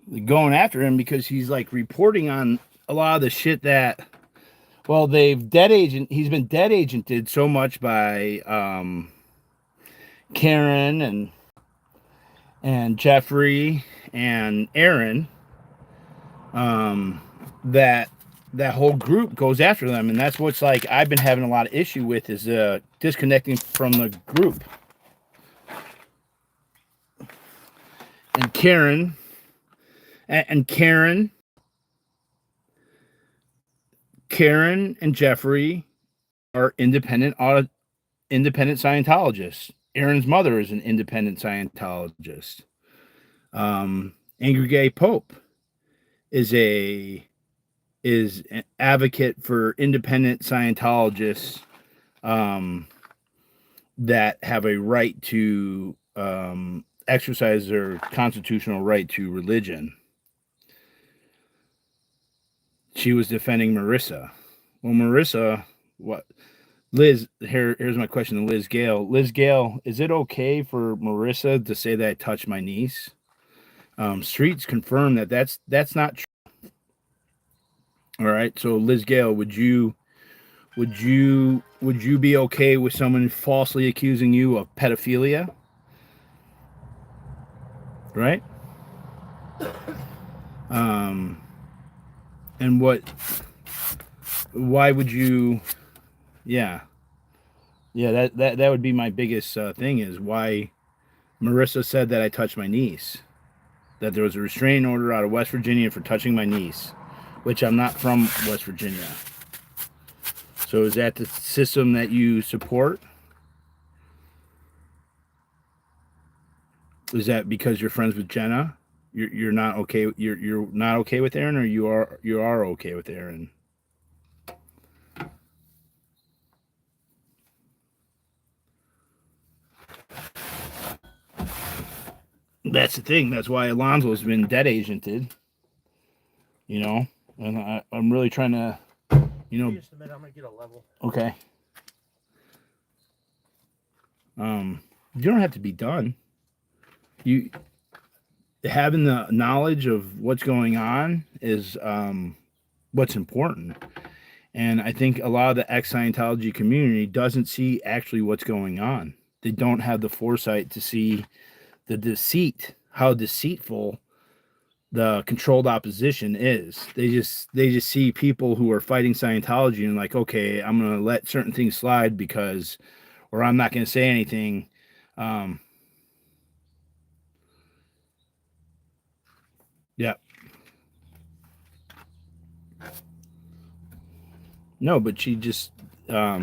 They're going after him because he's like reporting on a lot of the shit that, well, he's been dead agented so much by Karen and Jeffrey and Aaron, that whole group goes after them, and that's what's like I've been having a lot of issue with is disconnecting from the group. And Karen and Jeffrey are independent Scientologists. Aaron's mother is an independent Scientologist. Angry Gay Pope is an advocate for independent Scientologists that have a right to exercise their constitutional right to religion. She was defending Marissa. Well, Marissa, what? Liz, here's my question to Liz Gale. Liz Gale, is it okay for Marissa to say that I touched my niece? Streets confirm that that's not true. All right, so Liz Gale, would you be okay with someone falsely accusing you of pedophilia? Right? And why would you? Yeah, that would be my biggest thing is why Marissa said that I touched my niece, that there was a restraining order out of West Virginia for touching my niece, which I'm not from West Virginia. So is that the system that you support? Is that because you're friends with Jenna? You're not okay. You're not okay with Aaron, or you are okay with Aaron? That's the thing. That's why Alonzo's been dead agented. You know, and I'm really trying to, you know. Just a minute, I'm gonna get a level. Okay. You don't have to be done. You having the knowledge of what's going on is what's important. And I think a lot of the ex-Scientology community doesn't see actually what's going on. They don't have the foresight to see the deceit, how deceitful the controlled opposition is. They just see people who are fighting Scientology and like, okay, I'm going to let certain things slide because, or I'm not going to say anything. Yeah. No, but she just, there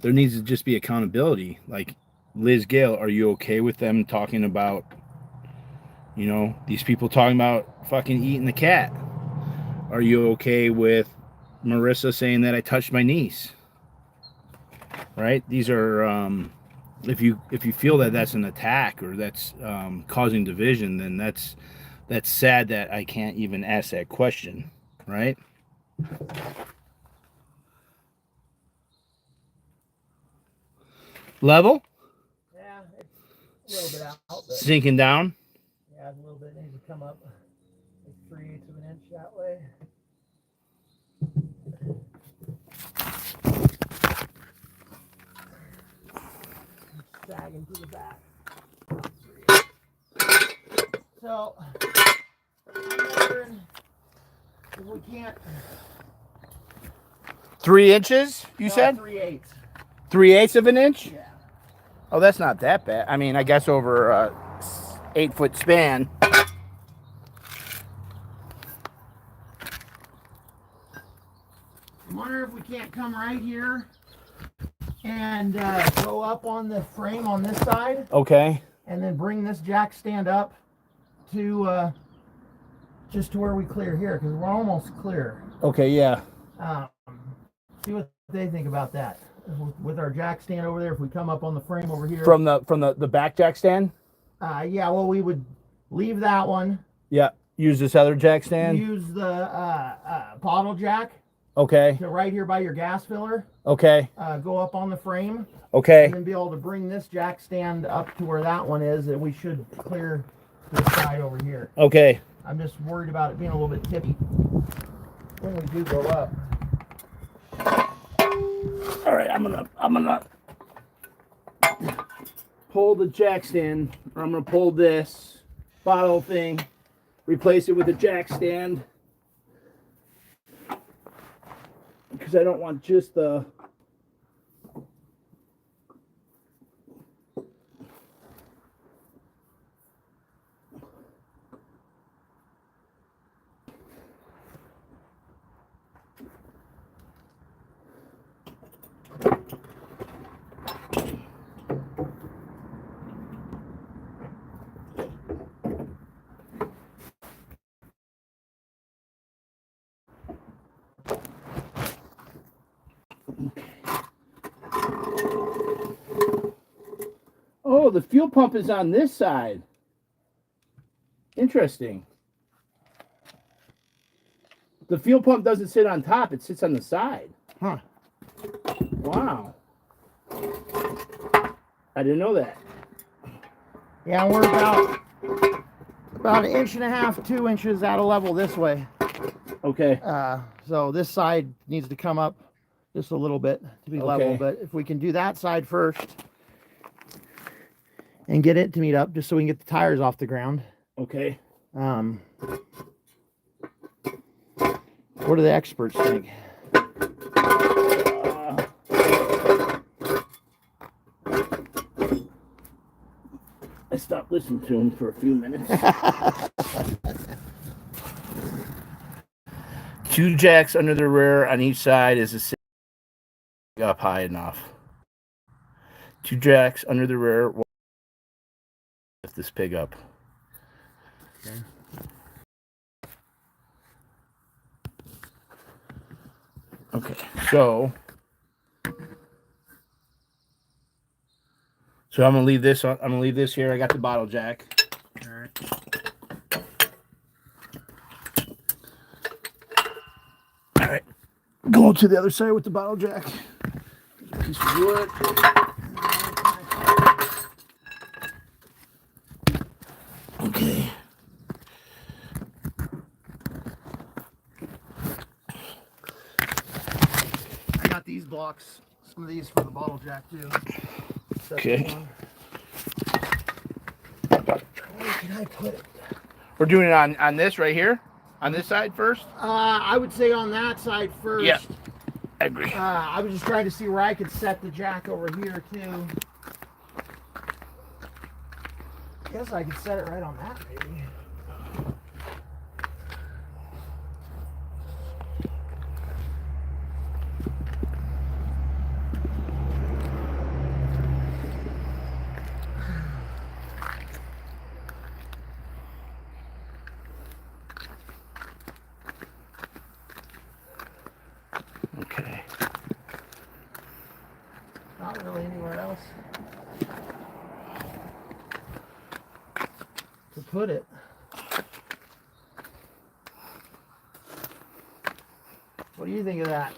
needs to just be accountability. Like, Liz Gale, are you okay with them talking about, you know, these people talking about fucking eating the cat? Are you okay with Marissa saying that I touched my niece? Right? These are, if you feel that that's an attack or that's causing division, then that's sad that I can't even ask that question, right? Level? Yeah, it's a little bit out. But Sinking down? yeah, a little bit needs to come up like 3/8 of an inch that way. Sagging to the back. So, I'm wondering if we can't. 3 inches, you said? 3/8. 3/8 of an inch? Yeah. Oh, that's not that bad. I mean, I guess over a 8-foot span. I wonder if we can't come right here and go up on the frame on this side. Okay. And then bring this jack stand up to just to where we clear here, because we're almost clear. Okay, yeah. See what they think about that. With our jack stand over there, if we come up on the frame over here. From the back jack stand? Yeah, well, we would leave that one. Yeah. Use this other jack stand? Use the bottle jack. Okay. To right here by your gas filler. Okay. Go up on the frame. Okay. And then be able to bring this jack stand up to where that one is, and we should clear this side over here. Okay. I'm just worried about it being a little bit tippy when we do go up. All right, I'm gonna pull the jack stand, or I'm gonna pull this bottle thing, replace it with a jack stand, because I don't want just the Oh, the fuel pump is on this side. Interesting. The fuel pump doesn't sit on top, it sits on the side. Huh. Wow. I didn't know that. Yeah, we're about 1.5 inches, 2 inches out of level this way. Okay. So this side needs to come up just a little bit to be level, but if we can do that side first and get it to meet up just so we can get the tires off the ground. Okay. What do the experts think? I stopped listening to him for a few minutes. 2 jacks under the rear on each side is a up high enough. 2 jacks under the rear. Lift this pig up. Okay. Okay, so I'm gonna leave this on. I'm gonna leave this here. I got the bottle jack. All right. All right, going to the other side with the bottle jack. There's a piece of wood. these blocks, some of these for the bottle jack too. Okay. Where can I put it? We're doing it on this right here? On this side first? I would say on that side first. Yeah, I agree. I was just trying to see where I could set the jack over here too. Guess I could set it right on that maybe. Okay. Not really anywhere else to put it. What do you think of that?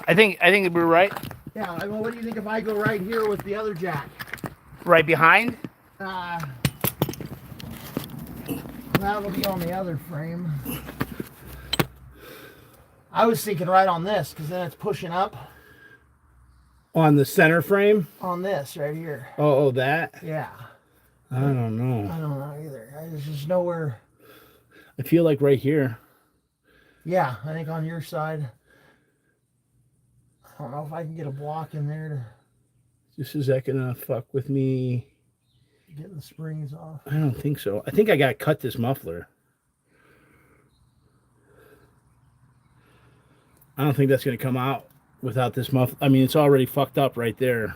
I think we're right. Yeah, I mean, what do you think if I go right here with the other jack? Right behind? That'll be on the other frame. I was thinking right on this, because then it's pushing up On the center frame? on this right here. Oh, that? Yeah. I don't know. I don't know either. There's just nowhere. I feel like right here. Yeah, I think on your side. I don't know if I can get a block in there Is that gonna fuck with me? to get the springs off. I don't think so. I think I gotta cut this muffler. I don't think that's gonna come out without this muffler. I mean, it's already fucked up right there.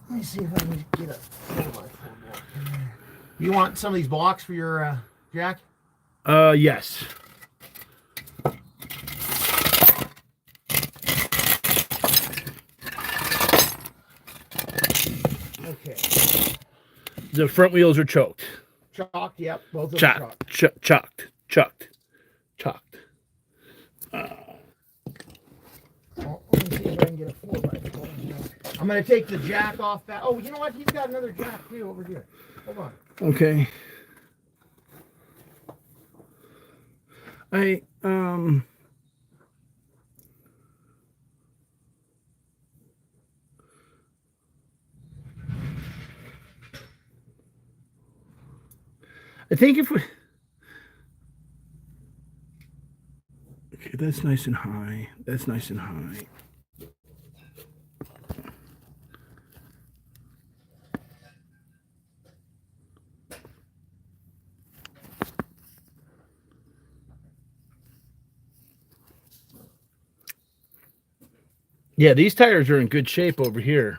Let me see if I can get a 4x4 block in there. You want some of these blocks for your jack? Yes. Okay. The front wheels are choked. Chalked, yep. Both of them chalked. Chucked. Well, let me see if I can get a 4x4. I'm going to take the jack off that. Oh, you know what? He's got another jack too over here. Hold on. Okay. I think if we... Okay, that's nice and high. That's nice and high. Yeah, these tires are in good shape over here.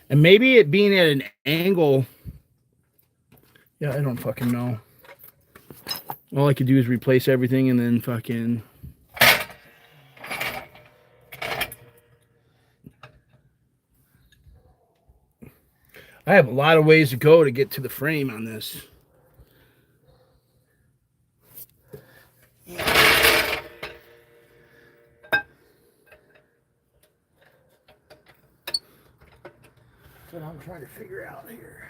And maybe it being at an angle... Yeah, I don't fucking know. All I could do is replace everything and then fucking... I have a lot of ways to go to get to the frame on this. That's what I'm trying to figure out here.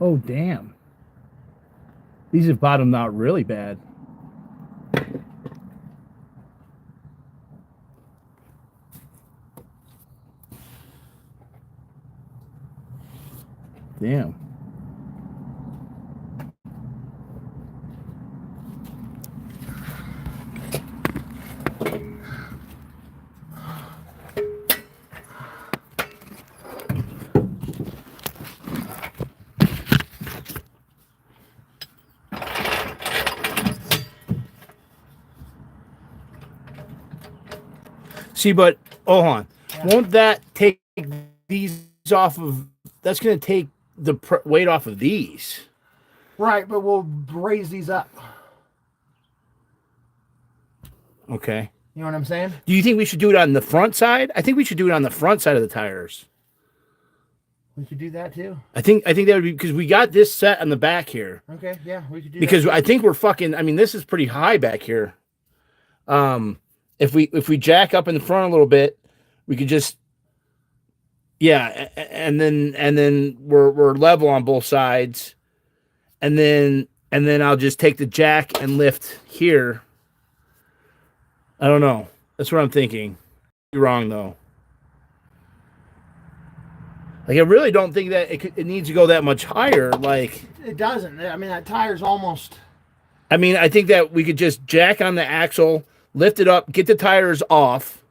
Oh, damn. These have bottomed out really bad. Damn. See, but hold on. Yeah. Won't that take these off of? That's going to take the weight off of these. Right, but we'll raise these up. Okay. You know what I'm saying? Do you think we should do it on the front side? I think we should do it on the front side of the tires. We could do that too. I think that would be because we got this set on the back here. Okay, yeah, we could do Because that. I think we're fucking. I mean, this is pretty high back here. If we jack up in the front a little bit, we could just Yeah, and then we're level on both sides, and then I'll just take the jack and lift here. I don't know. That's what I'm thinking. You're wrong though. Like I really don't think that it needs to go that much higher. Like It doesn't. I mean, that tire's almost. I mean, I think that we could just jack on the axle, lift it up, get the tires off,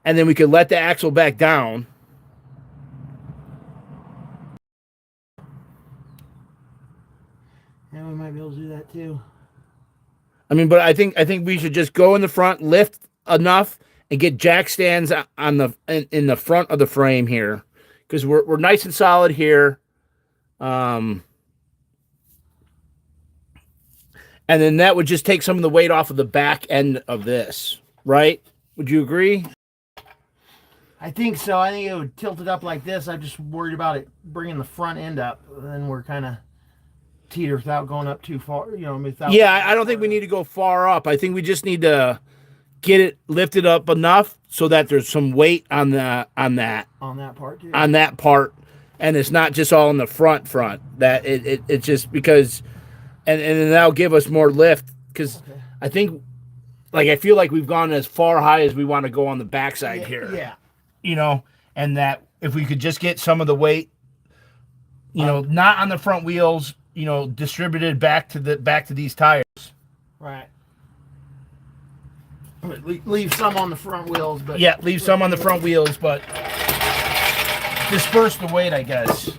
and then we could let the axle back down. Yeah, we might be able to do that too. I mean, but I think we should just go in the front, lift enough, and get jack stands on the in the front of the frame here, because we're nice and solid here. And then that would just take some of the weight off of the back end of this, right? Would you agree? I think so. I think it would tilt it up like this. I'm just worried about it bringing the front end up. Then we're kind of teeter without going up too far. You know, without. Yeah, I don't think we need to go far up. I think we just need to get it lifted up enough so that there's some weight on that part too. On that part, and it's not just all in the front. That it's just because, and then that'll give us more lift because Okay. I think, like I feel like we've gone as far high as we want to go on the backside here. Yeah. You know, and that if we could just get some of the weight, you know, not on the front wheels, you know, distributed back to these tires. Right. Leave some on the front wheels, but Yeah, leave some on the front wheels, but disperse the weight, I guess.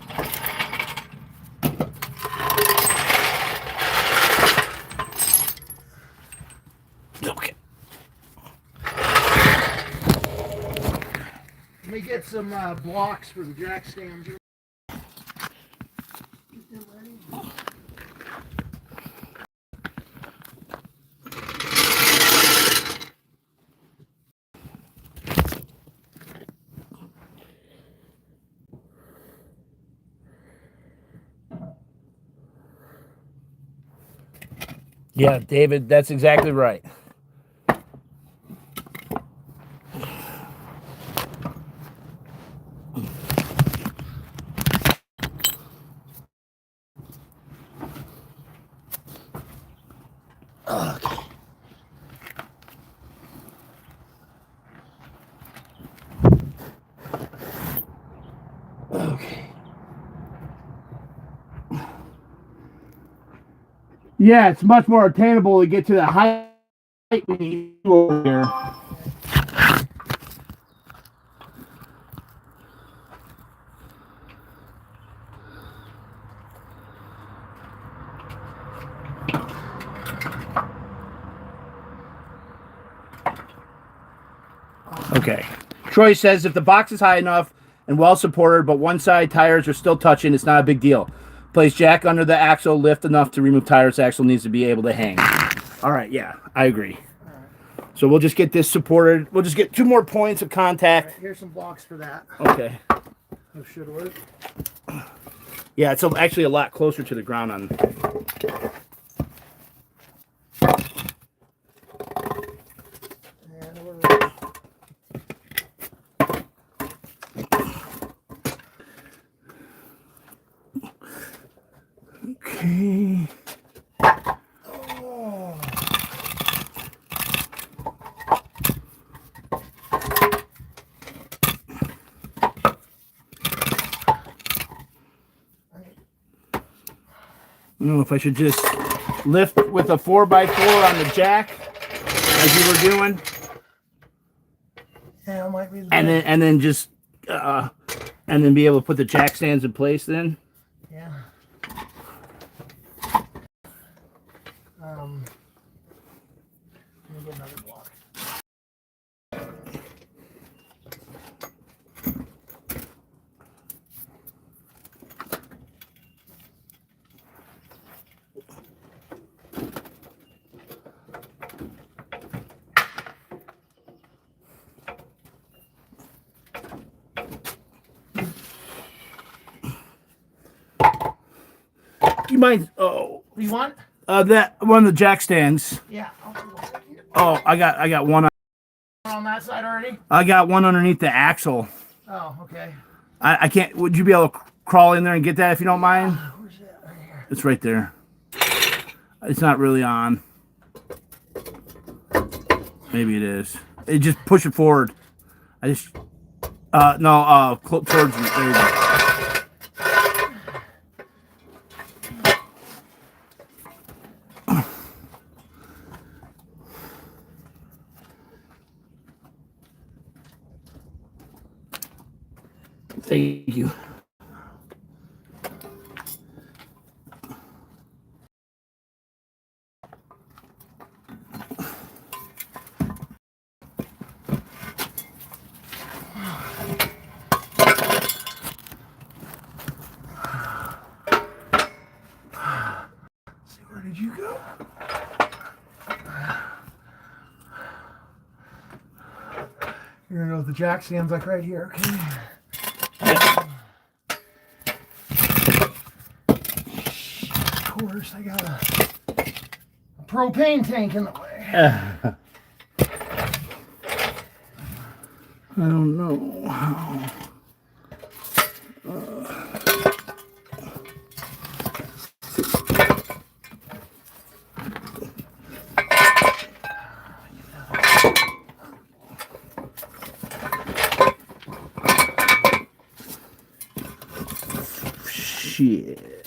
Okay. Let me get some blocks for the jack stands. Yeah, David, that's exactly right. Yeah, it's much more attainable to get to the height we need over here. Okay. Troy says if the box is high enough and well supported, but one side tires are still touching, it's not a big deal. Place jack under the axle, lift enough to remove tires. Axle needs to be able to hang. All right, yeah, I agree. So we'll just get this supported. We'll just get 2 more points of contact. Right, here's some blocks for that. Okay. That should work. Yeah, it's actually a lot closer to the ground on. And we're ready. Okay. Oh. I don't know if I should just lift with a 4x4 on the jack, as you were doing, Yeah, it might be the and then just and then be able to put the jack stands in place. Then. Yeah. Let me get another block. You mind? Oh, You want? that one of the jack stands. Yeah. I'll put one right here. Oh, I got one. On that side already? I got one underneath the axle. Oh, okay. I can't. Would you be able to crawl in there and get that if you don't mind? Where's that? Right here. It's right there. It's not really on. Maybe it is. It just push it forward. I just no towards you. There you go. Thank you. See, where did you go? You're gonna know what the jack stands like right here, okay? Of course, I got a propane tank in the way. I don't know how. Shit.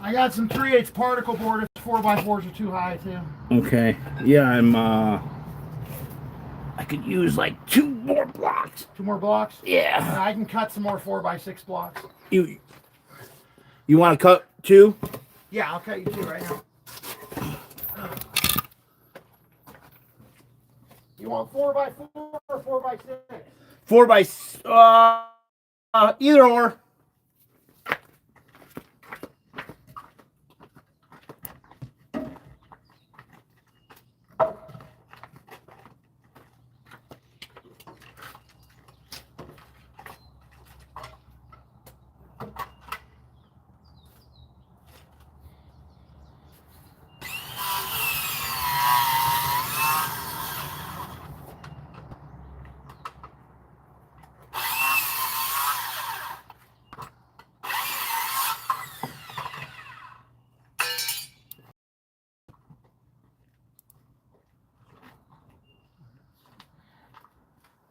I got some 3/8 particle board if 4x4s are too high too. Okay. Yeah, I'm I could use like 2 more blocks. 2 more blocks? Yeah. I can cut some more 4x6 blocks. You want to cut 2? Yeah, I'll cut you 2 right now. You want 4x4 or 4x6? 4 by either or.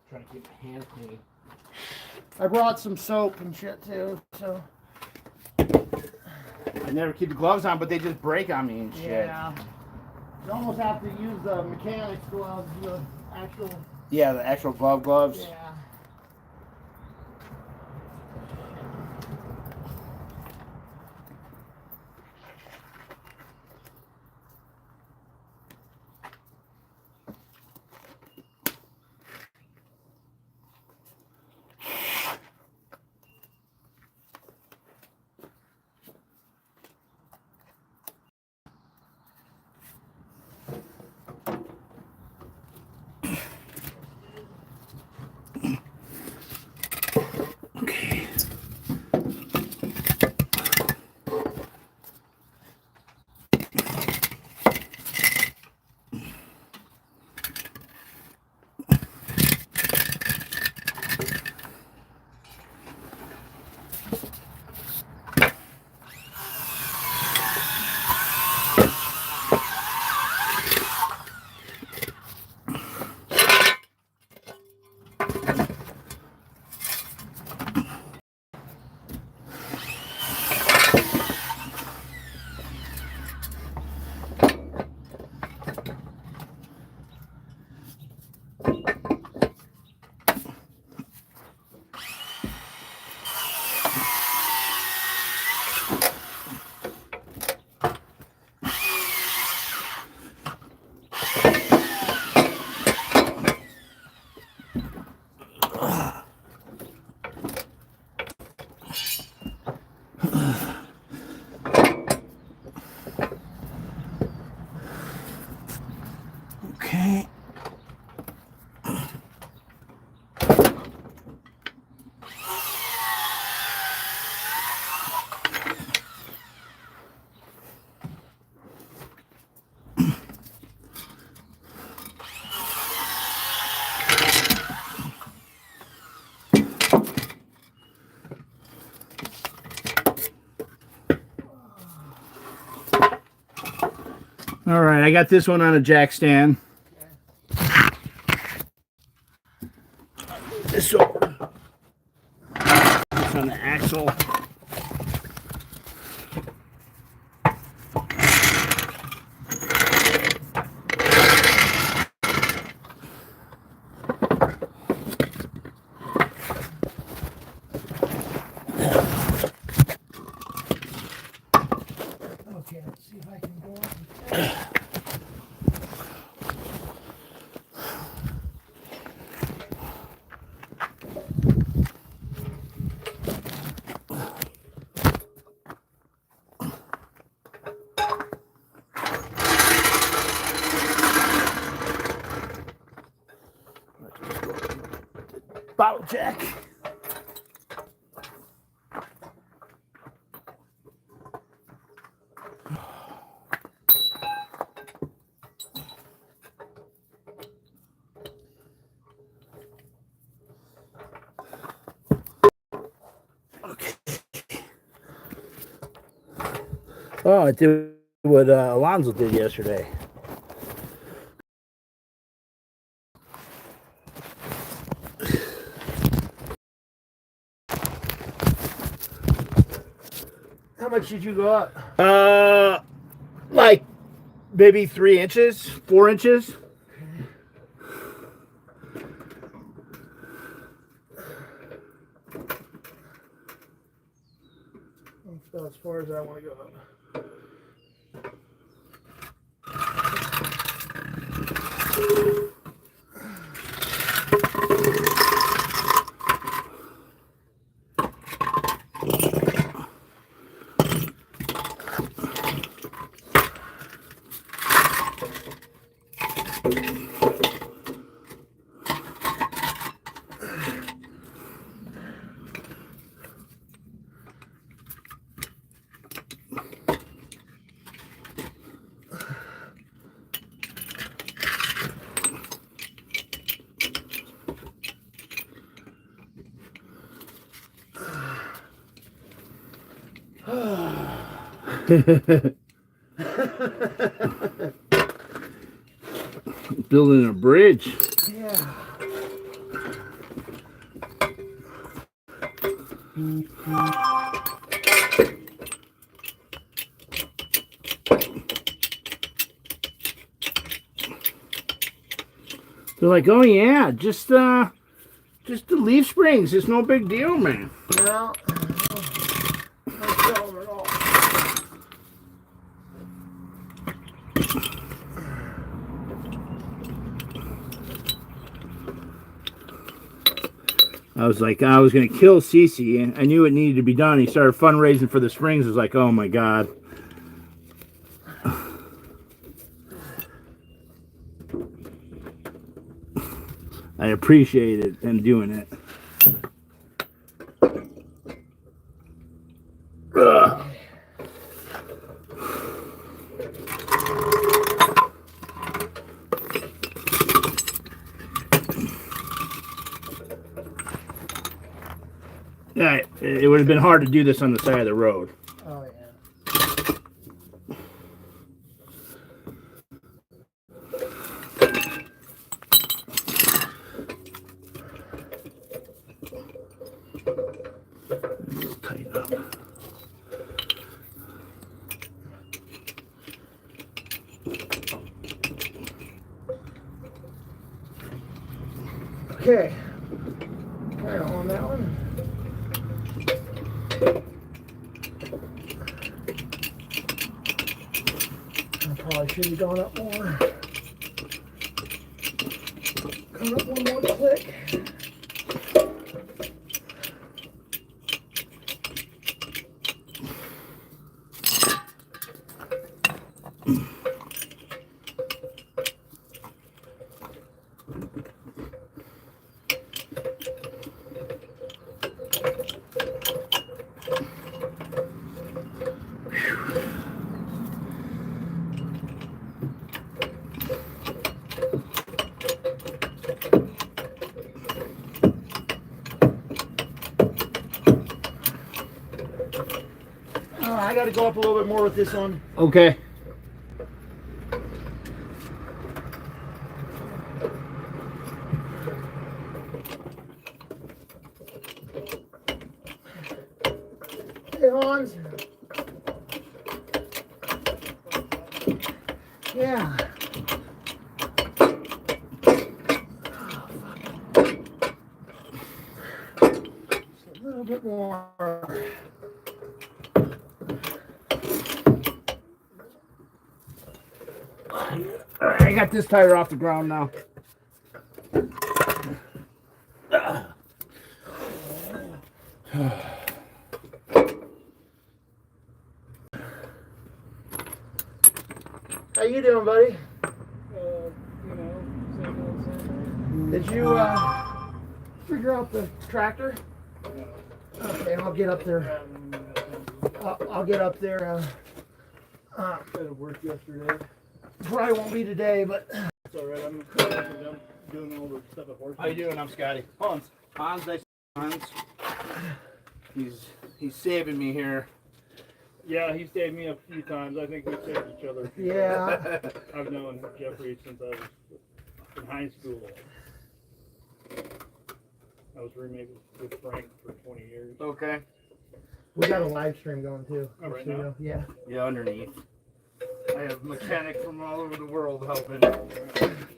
Trying to keep my hands clean. I brought some soap and shit too, so. I never keep the gloves on, but they just break on me and shit. Yeah. You almost have to use the mechanics gloves, the actual. Yeah, the actual gloves. Yeah. All right, I got this one on a jack stand. This over. This on the axle. Okay, let's see if I can go up. Bottle jack. Okay. Oh, I did what Alonzo did yesterday. How much did you go up? Like maybe 3 inches, 4 inches. That's about as far as I want to go up. Building a bridge. Yeah. They're like, oh yeah, just the leaf springs. It's no big deal, man. No. Not telling at all. I was like, I was gonna kill Cece, and I knew it needed to be done. He started fundraising for the springs. I was like, oh my god. I appreciated him doing it. Ugh. Yeah, it would have been hard to do this on the side of the road. Oh, yeah. Tighten up. Okay. Right on that one. I probably should have gone up more. Gone up one more click. I got to go up a little bit more with this one. Okay. Hans? Yeah. Just a little bit more. Alright, I got this tire off the ground now. How you doing, buddy? You know, same old, same Did you figure out the tractor? Okay, I'll get up there. I'll get up there. It worked yesterday. Probably won't be today, but It's alright, I'm doing all the stuff at horse. How you doing? I'm Scotty. Hans. Hans, Hans. He's saving me here. Yeah, he saved me a few times. I think we saved each other. yeah. I've known Jeffrey since I was in high school. I was roommates with Frank for 20 years. Okay. We got a live stream going too. Oh, right So, now? yeah. Yeah, underneath. I have mechanics from all over the world helping,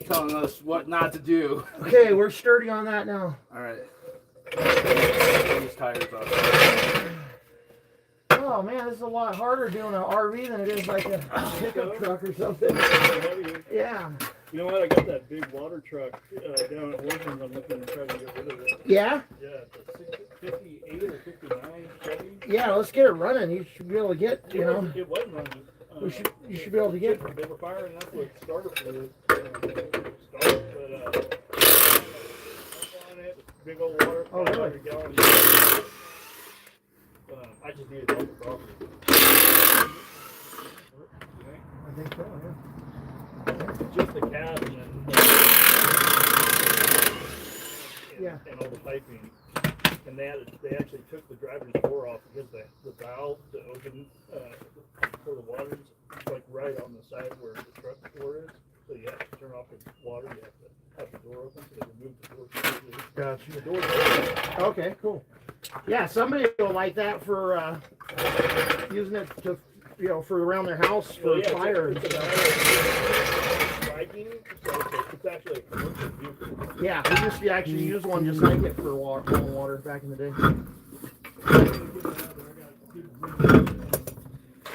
telling us what not to do. Okay, we're sturdy on that now. All right. These tires off. Oh man, this is a lot harder doing an RV than it is like a pickup truck or something. Yeah. You know what? I got that big water truck down at Orphan's. I'm looking to try to get rid of it. Yeah? Yeah, it's a 58 or 59 Chevy. Yeah, let's get it running. You should be able to get, you know. It was running. You should be able to get. They were firing up with starter fluid. Start, but on it, big old water. Oh, really? 500 gallons. I just needed help with property. I think so, yeah. Just the cab and Yeah. and all the piping. And they actually took the driver's door off because the valve to open for the water is like right on the side where the truck door is. So you have to turn off the water. You have the door open. So they removed the door completely. Gotcha. The door's open. Okay, cool. Yeah, somebody will like that for using it to, you know, for around their house for Well, yeah, fire and it's stuff. biking, so it's actually a commercial vehicle. Yeah, we used to actually use one just like it for water back in the day.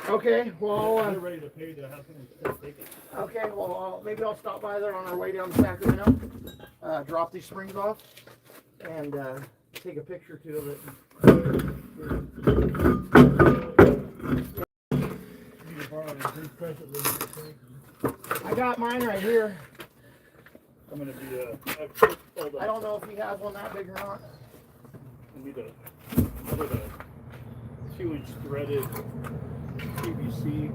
Okay, well, They're ready to pay to have someone take it. okay, well, maybe I'll stop by there on our way down to Sacramento, drop these springs off, and take a picture too of it. I got mine right here. I'm gonna be hold I don't know if he has one that big or not. I need a put a 2-inch threaded PVC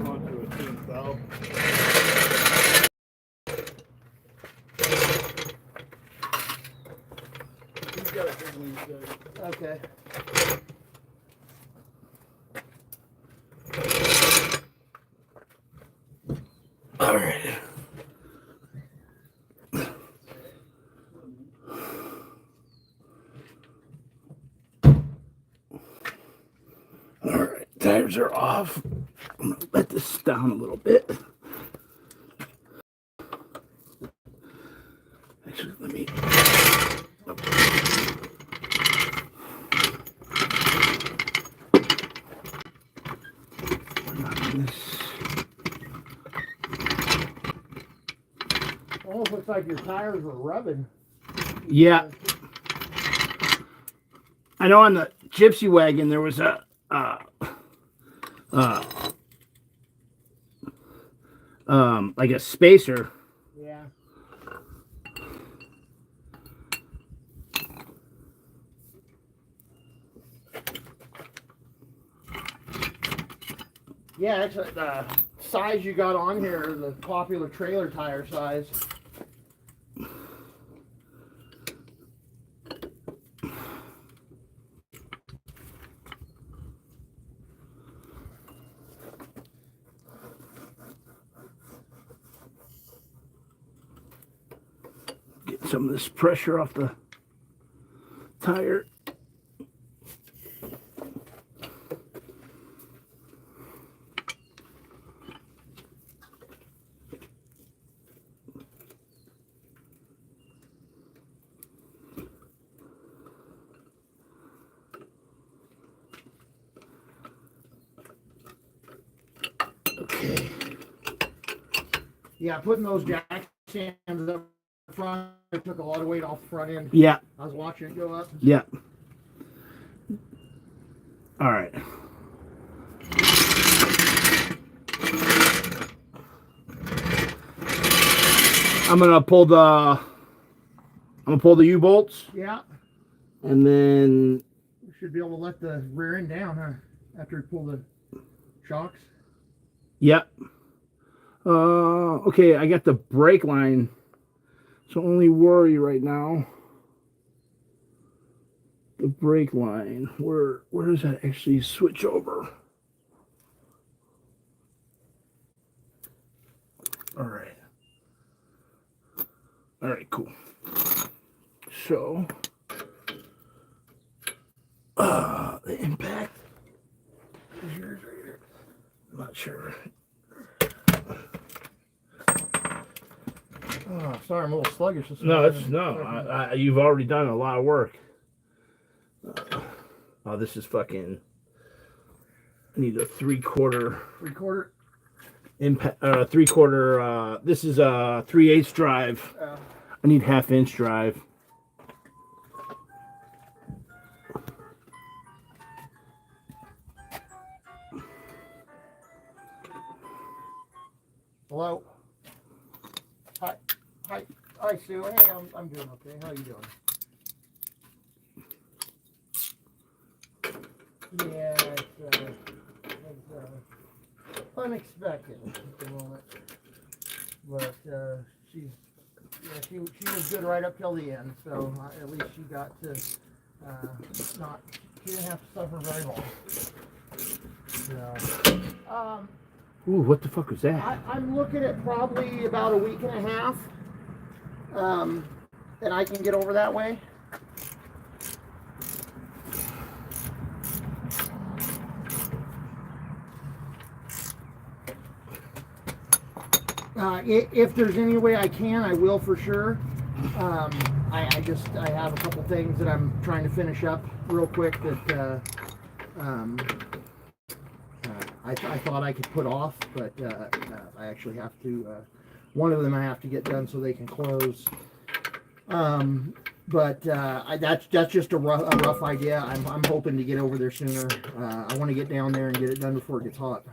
onto a 2-inch valve. He's got a big one, so Okay. All right. All right, tires are off. I'm gonna let this down a little bit. Actually, let me. Almost looks like your tires were rubbing. Yeah. I know on the Gypsy wagon there was a like a spacer. Yeah. Yeah, actually, the size you got on here, the popular trailer tire size. Get some of this pressure off the tire. Yeah, putting those jack stands up front, it took a lot of weight off the front end. Yeah. I was watching it go up. Yeah. All right. I'm gonna pull the U-bolts, Yeah. and then We should be able to let the rear end down, huh? After we pull the shocks. yep. Okay, I got the brake line. So only worry right now. The brake line. Where does that actually switch over? All right. All right, cool. So, the impact is yours right here. I'm not sure. Oh, sorry, I'm a little sluggish. No, you've already done a lot of work. Oh, this is fucking. I need a 3/4. 3/4. Impact. 3/4. This is a 3/8 drive. I need 1/2 inch drive. Hello. Hi. Hi, Sue. Hey, I'm doing okay. How you doing? Yeah, it's unexpected at the moment, but she was good right up till the end. So at least she got to she didn't have to suffer very long. So, Ooh, what the fuck was that? I'm looking at probably about a week and a half, and I can get over that way. If there's any way I can, I will for sure. I have a couple things that I'm trying to finish up real quick that I thought I could put off, but I actually have to. One of them I have to get done so they can close. But that's just a rough idea. I'm hoping to get over there sooner. I want to get down there and get it done before it gets hot.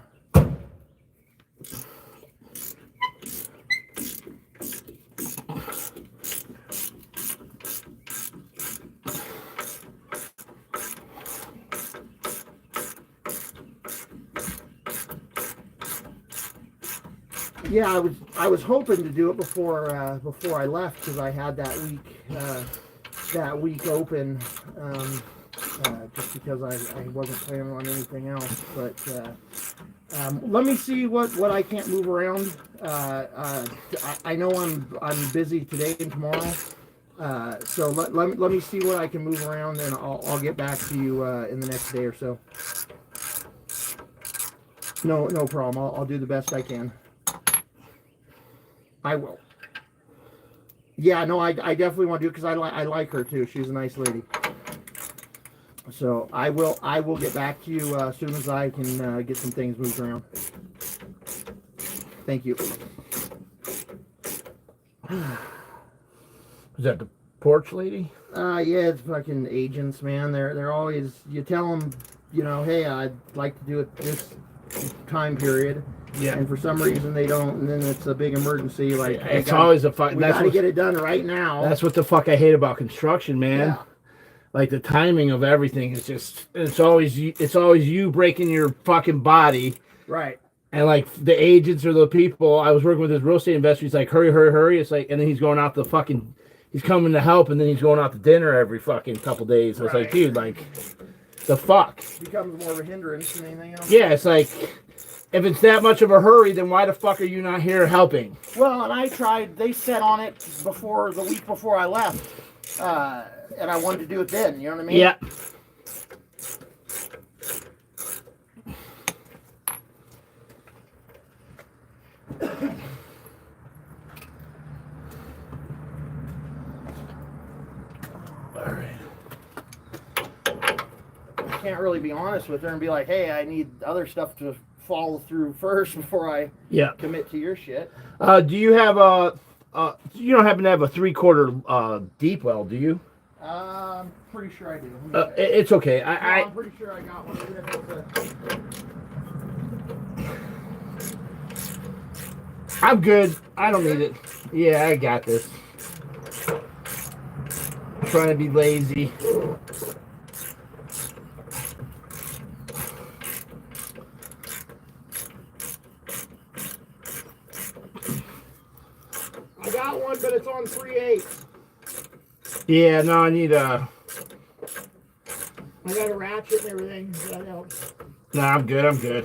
Yeah, I was hoping to do it before I left because I had that week open just because I wasn't planning on anything else. But let me see what I can't move around. I know I'm busy today and tomorrow, so let me see what I can move around, and I'll get back to you in the next day or so. No problem. I'll do the best I can. I will. Yeah, no, I definitely want to do it because I like her too. She's a nice lady. So I will get back to you as soon as I can get some things moved around. Thank you. Is that the porch lady? Yeah, it's fucking agents, man. They're always, you tell them, hey, I'd like to do it this time period. Yeah. And for some reason they don't, and then it's a big emergency. Like it's always a fuck. We gotta get it done right now. That's what the fuck I hate about construction, man. Yeah. Like the timing of everything is just. It's always you breaking your fucking body. Right. And like the agents or the people, I was working with this real estate investor. He's like, hurry. It's like, and then he's going out he's coming to help, and then he's going out to dinner every fucking couple days. It's like, dude, like, the fuck. Becomes more of a hindrance than anything else. Yeah, it's like. If it's that much of a hurry, then why the fuck are you not here helping? Well, and I tried, they set on it the week before I left, and I wanted to do it then, you know what I mean? Yeah. All right. I can't really be honest with her and be like, hey, I need other stuff to follow through first before I Yeah. commit to your shit. Do you have a? You don't happen to have a 3/4 deep well, do you? I'm pretty sure I do. Let me check. It's okay. I'm pretty sure I got one. Even if it's I'm good. I don't need it. Yeah, I got this. I'm trying to be lazy. I got one, but it's on 3/8. Yeah, no, I need a. I got a ratchet and everything. That helps. No, I'm good. I'm good.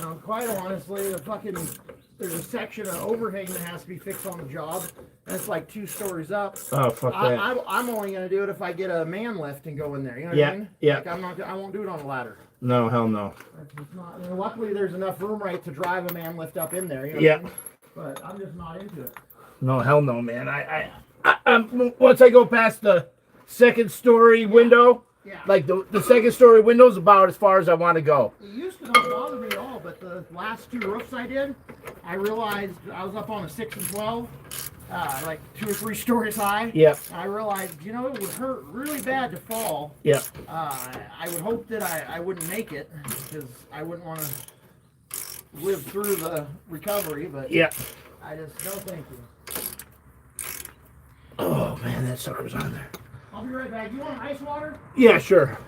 Now, quite honestly, there's a section of overhang that has to be fixed on the job, and it's like 2 stories up. Oh, fuck that. I'm only gonna do it if I get a man lift and go in there. You know what I mean? Yeah. Like I won't do it on a ladder. No, hell no. It's not, and luckily, there's enough room right to drive a man lift up in there. You know Yeah. what I mean? But I'm just not into it. No, hell no, man. Once I go past the second story window, Yeah. like the second story window is about as far as I want to go. It used to not bother me at all, but the last 2 roofs I did, I realized I was up on a 6 and 12, like 2 or 3 stories high. Yep. And I realized, it would hurt really bad to fall. Yep. I would hope that I wouldn't make it, because I wouldn't want to live through the recovery, but Yep. I just, no thank you. Oh man, that sucker's on there. I'll be right back. You want ice water? Yeah, sure.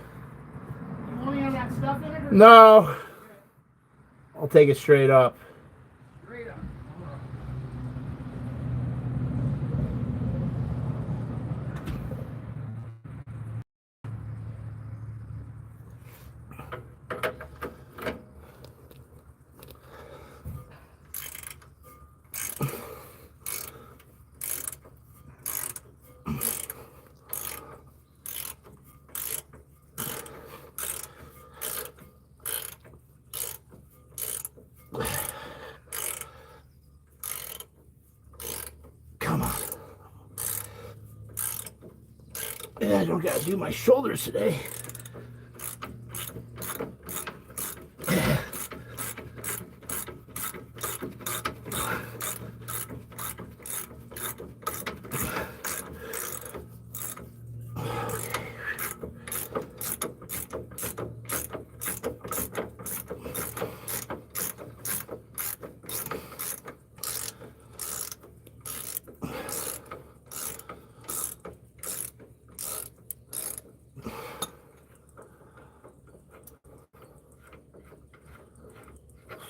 You want any of that stuff in it? Or No. I'll take it straight up. Straight up. Come on. Yeah, I don't gotta do my shoulders today.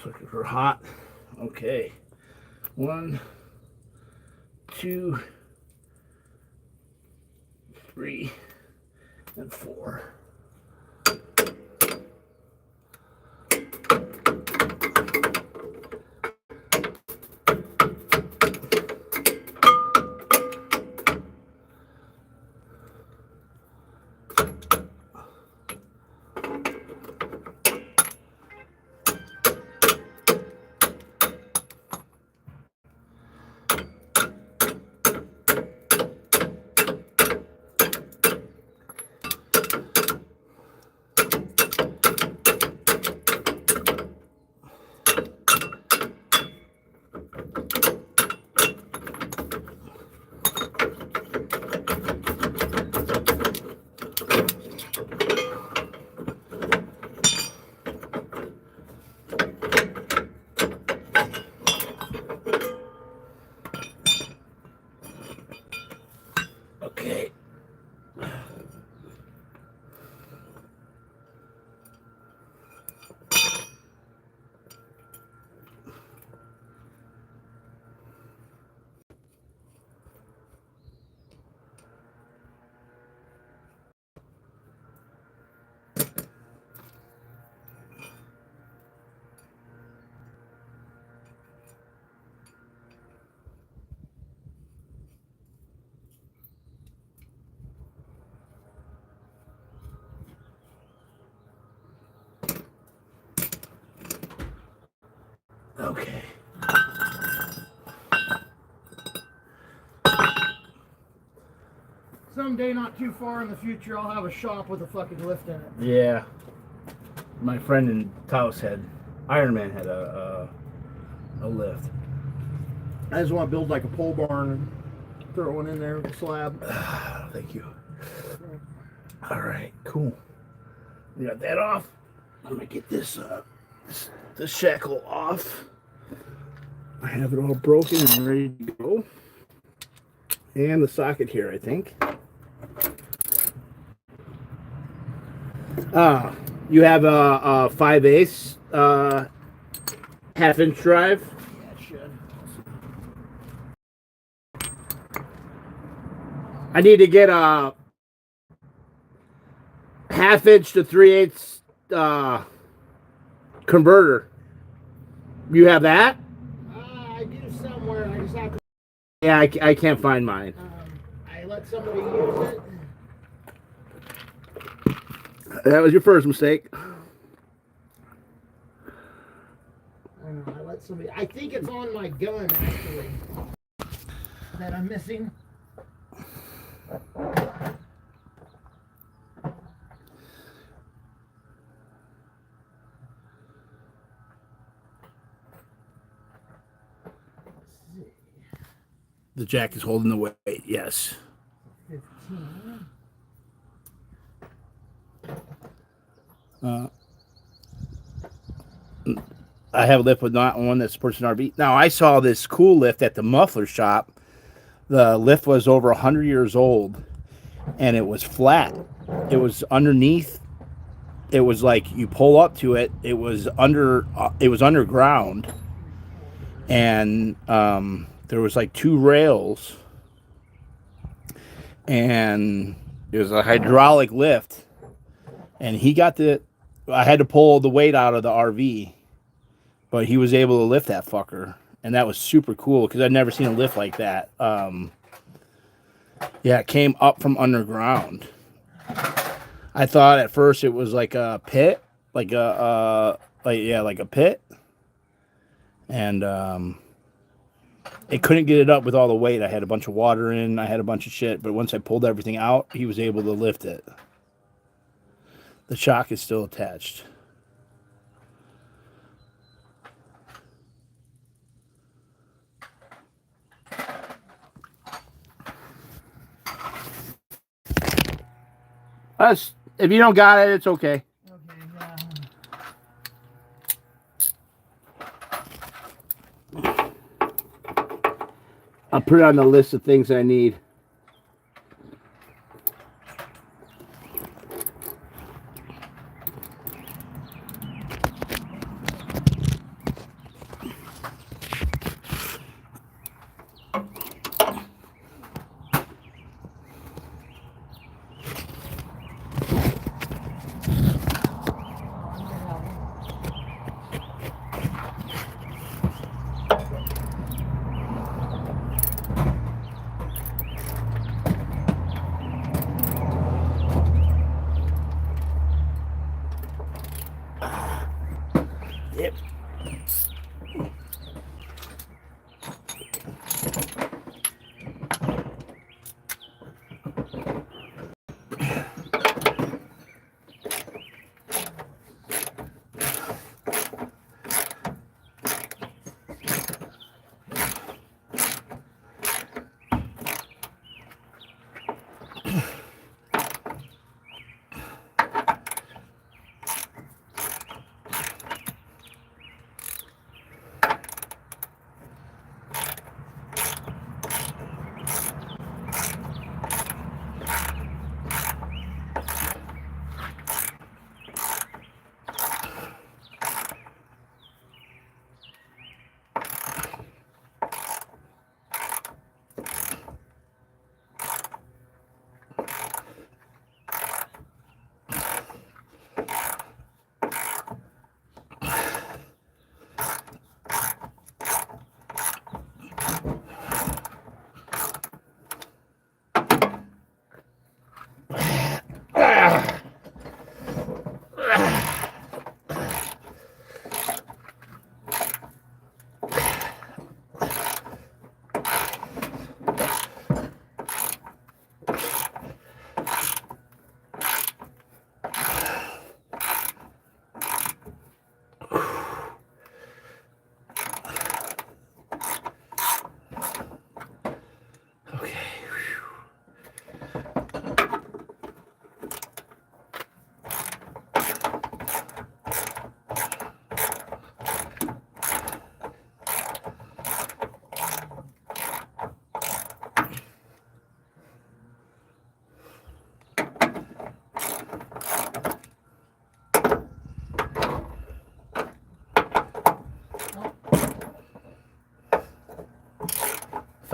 Looking for hot. Okay. 1, 2, 3, and 4. Okay. Someday, not too far in the future, I'll have a shop with a fucking lift in it. Yeah. My friend in Taos Iron Man had a lift. I just want to build like a pole barn and throw one in there with a slab. Thank you. All right, cool. We got that off. I'm gonna get this the shackle off. I have it all broken and ready to go. And the socket here, I think. You have a 5/8 half-inch drive. Yeah, it should. I need to get a 1/2 inch to 3/8 converter. You have that? I do somewhere. I just have to. Yeah, I can't find mine. I let somebody use it. That was your first mistake. I know. I let somebody. I think it's on my gun actually that I'm missing. The jack is holding the weight, yes. 15. I have a lift, but not one that supports an RV. Now, I saw this cool lift at the muffler shop. The lift was over 100 years old, and it was flat. It was underneath. It was like you pull up to it. It was underground, and there was like 2 rails, and it was a hydraulic lift. And he got I had to pull the weight out of the RV, but he was able to lift that fucker. And that was super cool because I'd never seen a lift like that. Yeah, it came up from underground. I thought at first it was like a pit, like a pit. And it couldn't get it up with all the weight. I had a bunch of water in, I had a bunch of shit, but once I pulled everything out, he was able to lift it. The shock is still attached. If you don't got it, it's okay. Okay, I'll put it on the list of things I need. Yep.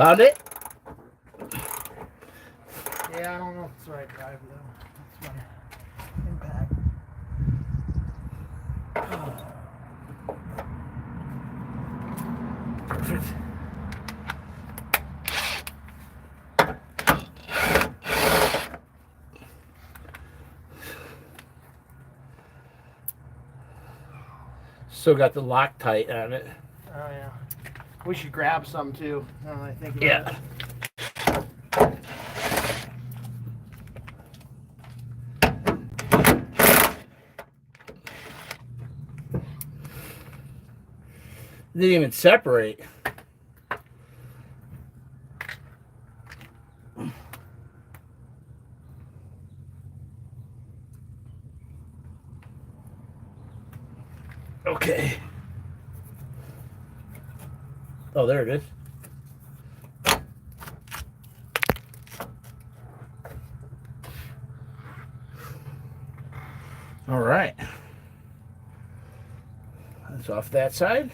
Found it? Yeah, I don't know if it's the right drive though. That's my impact. Perfect. Still got the Loctite on it. Oh yeah. We should grab some too. Now that I think about Yeah. it. Didn't even separate. Okay. Oh, there it is. All right. That's off that side.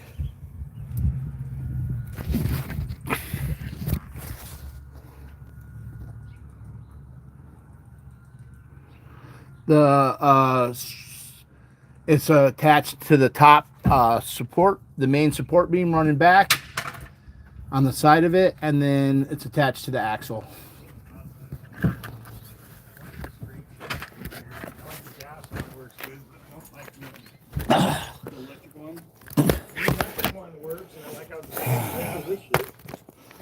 It's attached to the top support, the main support beam running back on the side of it, and then it's attached to the axle.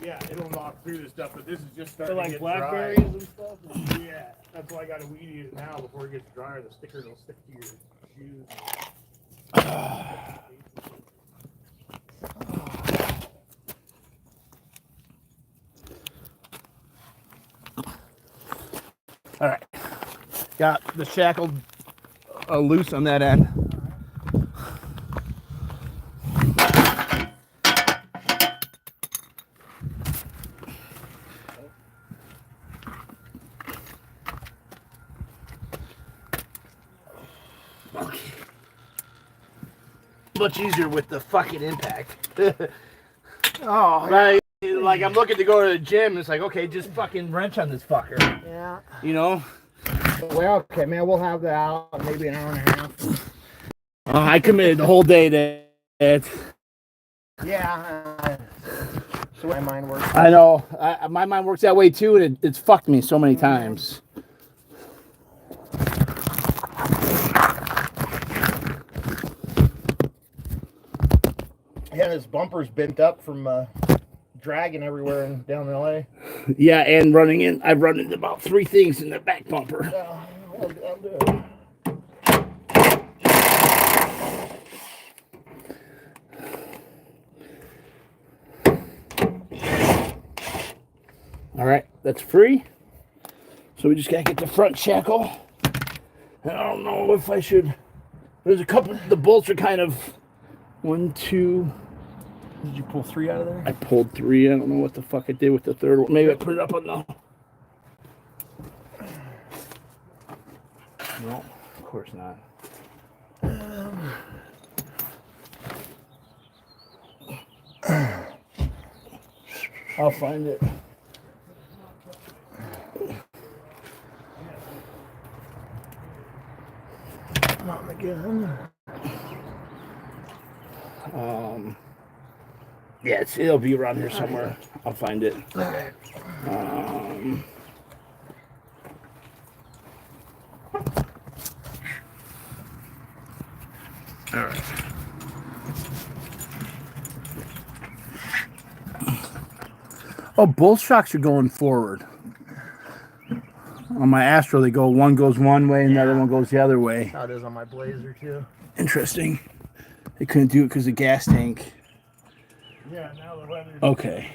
Yeah, it'll knock through this stuff, but this is just So starting like to get blackberries dry. and stuff. Yeah, that's why I got to weed eat it now before it gets drier. The sticker will stick to your shoes. All right, got the shackle loose on that end. Okay. Much easier with the fucking impact. Oh Right, like I'm looking to go to the gym. It's like, okay, just fucking wrench on this fucker. yeah. You know? Well, okay, man. We'll have that out in maybe an hour and a half. I committed the whole day to it. Yeah. So my mind works. I know. My mind works that way too, and it's fucked me so many times. Yeah, this bumper's bent up from dragging everywhere and down LA. Yeah, and running in, I've run into about 3 things in the back bumper. I'll do it. All right, that's free. So we just gotta get the front shackle. I don't know if I should. There's a couple. The bolts are kind of 1, 2. Did you pull 3 out of there? I pulled 3. I don't know what the fuck I did with the third one. Maybe I put it up on the. No, of course not. I'll find it. Not again. Yeah, it'll be around here somewhere. I'll find it. Okay. All right. Oh, both shocks are going forward. On my Astro, they go, one goes one way and the other one goes the other way. How it is on my Blazer too. Interesting. They couldn't do it because the gas tank. Yeah, now the weather. Okay.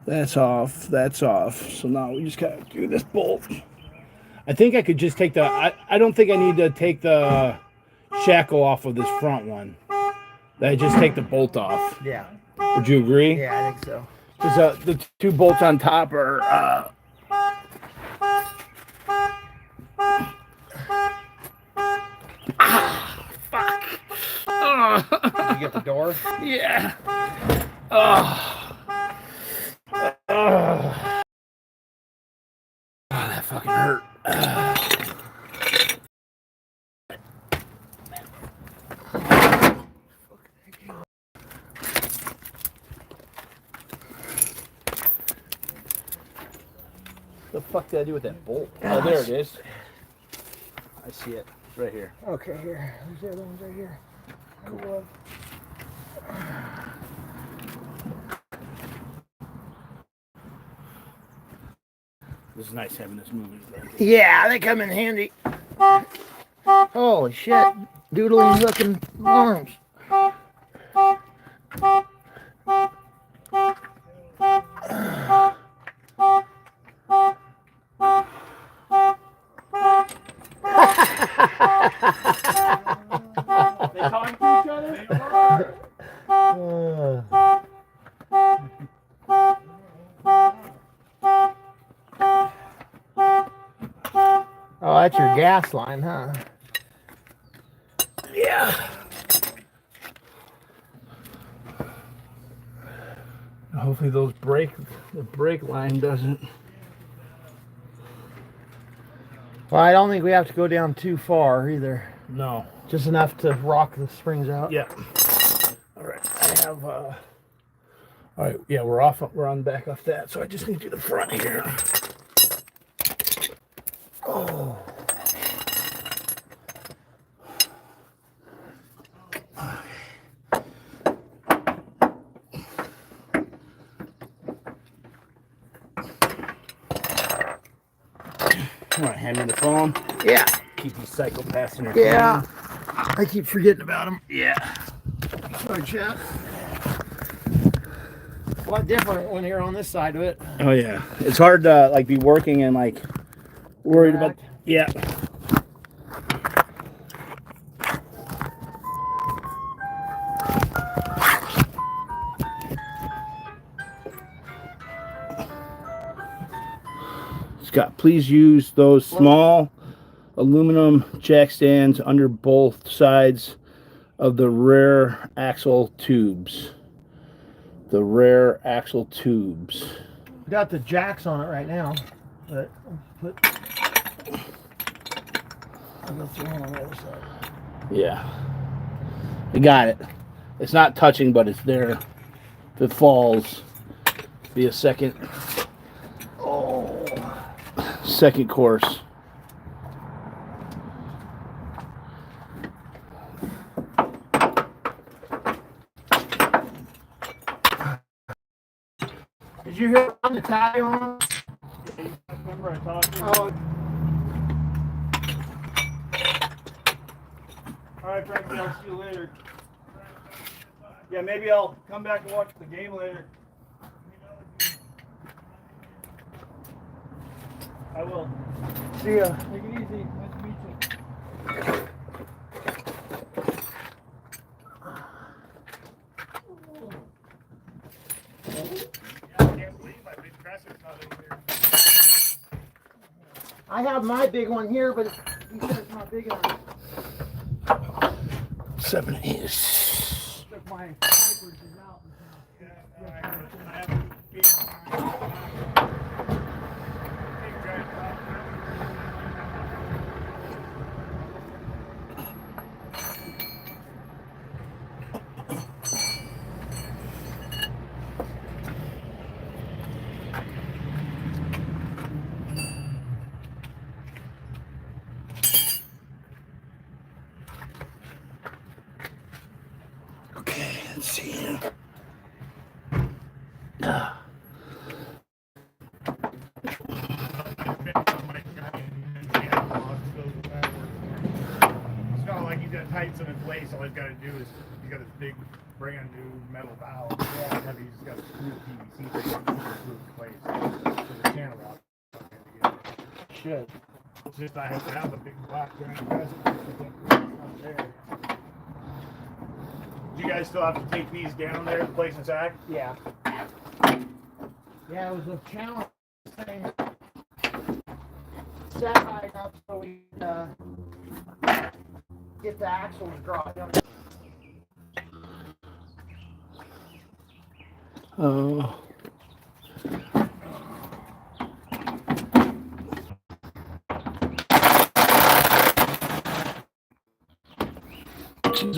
That's off. That's off. So now we just gotta do this bolt. I think I could just take the. I don't think I need to take the shackle off of this front one. That I just take the bolt off. Yeah. Would you agree? Yeah, I think so. Because the 2 bolts on top are. Did you get the door? Yeah. Oh, that fucking hurt. The fuck did I do with that bolt? Oh, there it is. I see it. It's right here. Okay, here. There's the other ones right here. Cool. This is nice having this movie. Yeah, they come in handy. Holy shit. Doodling looking arms. They talking to each other? They are. Oh, that's your gas line, huh? Yeah. Hopefully the brake line doesn't. Well, I don't think we have to go down too far either. No. Just enough to rock the springs out. Yeah. All right. I have. All right. Yeah, we're off. We're on back off that. So I just need to do the front here. Oh. All right, hand me the phone. Yeah. Keep these psychopaths entertained. Yeah. I keep forgetting about them. Yeah. Sorry, Chad. A lot different when you're on this side of it. Oh yeah. It's hard to like be working and like worried about. Yeah. Scott, please use those small aluminum jack stands under both sides of the rear axle tubes. The rear axle tubes. Got the jacks on it right now, but I'll go through one on the other side. Yeah. I got it. It's not touching, but it's there. If it falls, be a second course. Did you hear on the tire on? Remember I talked to you? Oh, All right, Frankie, I'll see you later. Yeah, maybe I'll come back and watch the game later. I will. see ya. Take it easy. Nice to meet you. I can't believe my big crescent's not in here. I have my big one here, but he said it's not big enough. 7/8. Took my wipers out. I have a big giant top. Okay, let's see here. It's not like he's got tights in his place. All he's got to do is he's got this big, brand new metal valve. Yeah, he's just got to screw PVC thing to screw it in place. So the channel out. Shit. It's just I have to have a big black giant crescent. Not there. Do you guys still have to take these down there to place in sack? Yeah. Yeah, it was a challenge thing. Set high enough so we get the axles dry. She's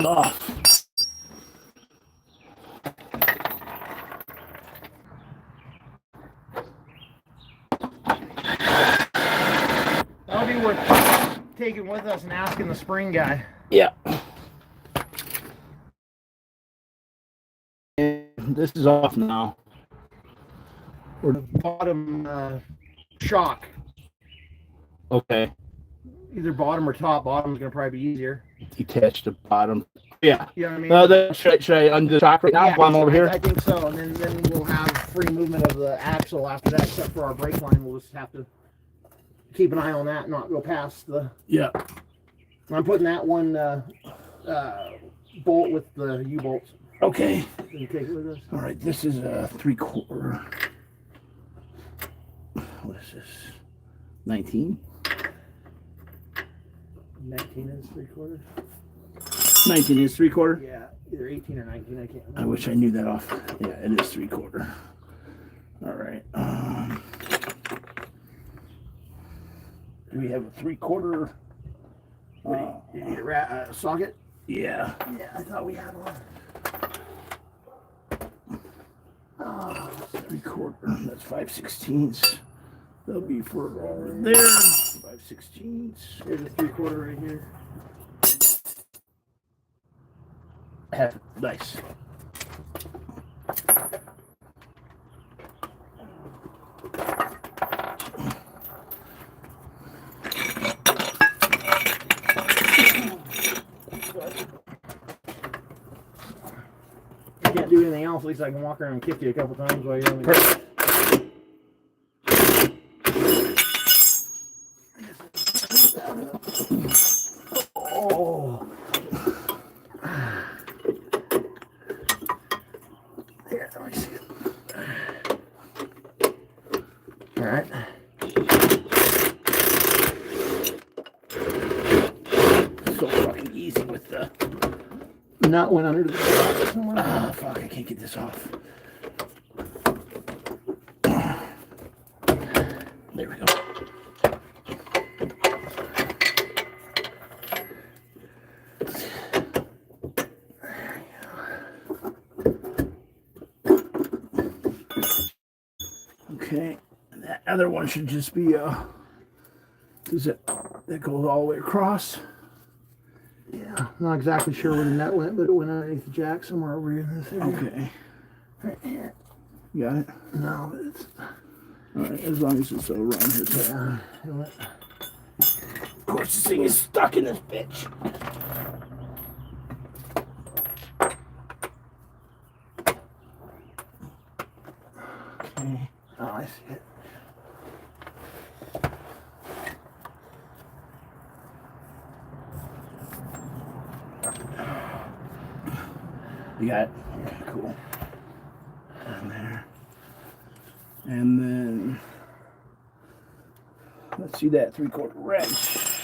off. That'll be worth taking with us and asking the spring guy. Yeah. And this is off now. Or the bottom shock. Okay. Either bottom or top. Bottom's gonna probably be easier. Detach the bottom. Yeah. You know what I mean? Should I undo the shock right now? Yeah, While I'm over here? I think so. And then we'll have free movement of the axle after that, except for our brake line. We'll just have to keep an eye on that, not go past the. Yeah. I'm putting that one bolt with the U-bolts. Okay. Can you take it with us? All right. This is a 3/4. What is this? 19? 19 is 3/4. 19 is 3/4? Yeah, either 18 or 19. I can't remember. I wish I knew that off. Yeah, it is 3/4. All right. Do we have a 3/4? You need a socket? Yeah. Yeah, I thought we had one. 3/4. That's 5/16. That'll be for over there. 5/16. Here's a 3/4 right here. Nice. Can't do anything else. At least I can walk around and kick you a couple times while you're on the. Perfect. Oh. Here, let me see it. All right. So fucking easy with the Nut went under the. Ah, fuck, I can't get this off. There we go. Okay, and that other one should just be does it that goes all the way across? Yeah, not exactly sure where the nut went, but it went underneath the jack somewhere over here in this area. Okay. Right here. You got it? No, but it's. Alright, as long as it's around here. Yeah. You know what? Of course, this thing is stuck in this bitch. Okay. Oh, I see it. You got it? Okay, cool. And there. And then, let's see that 3/4 wrench.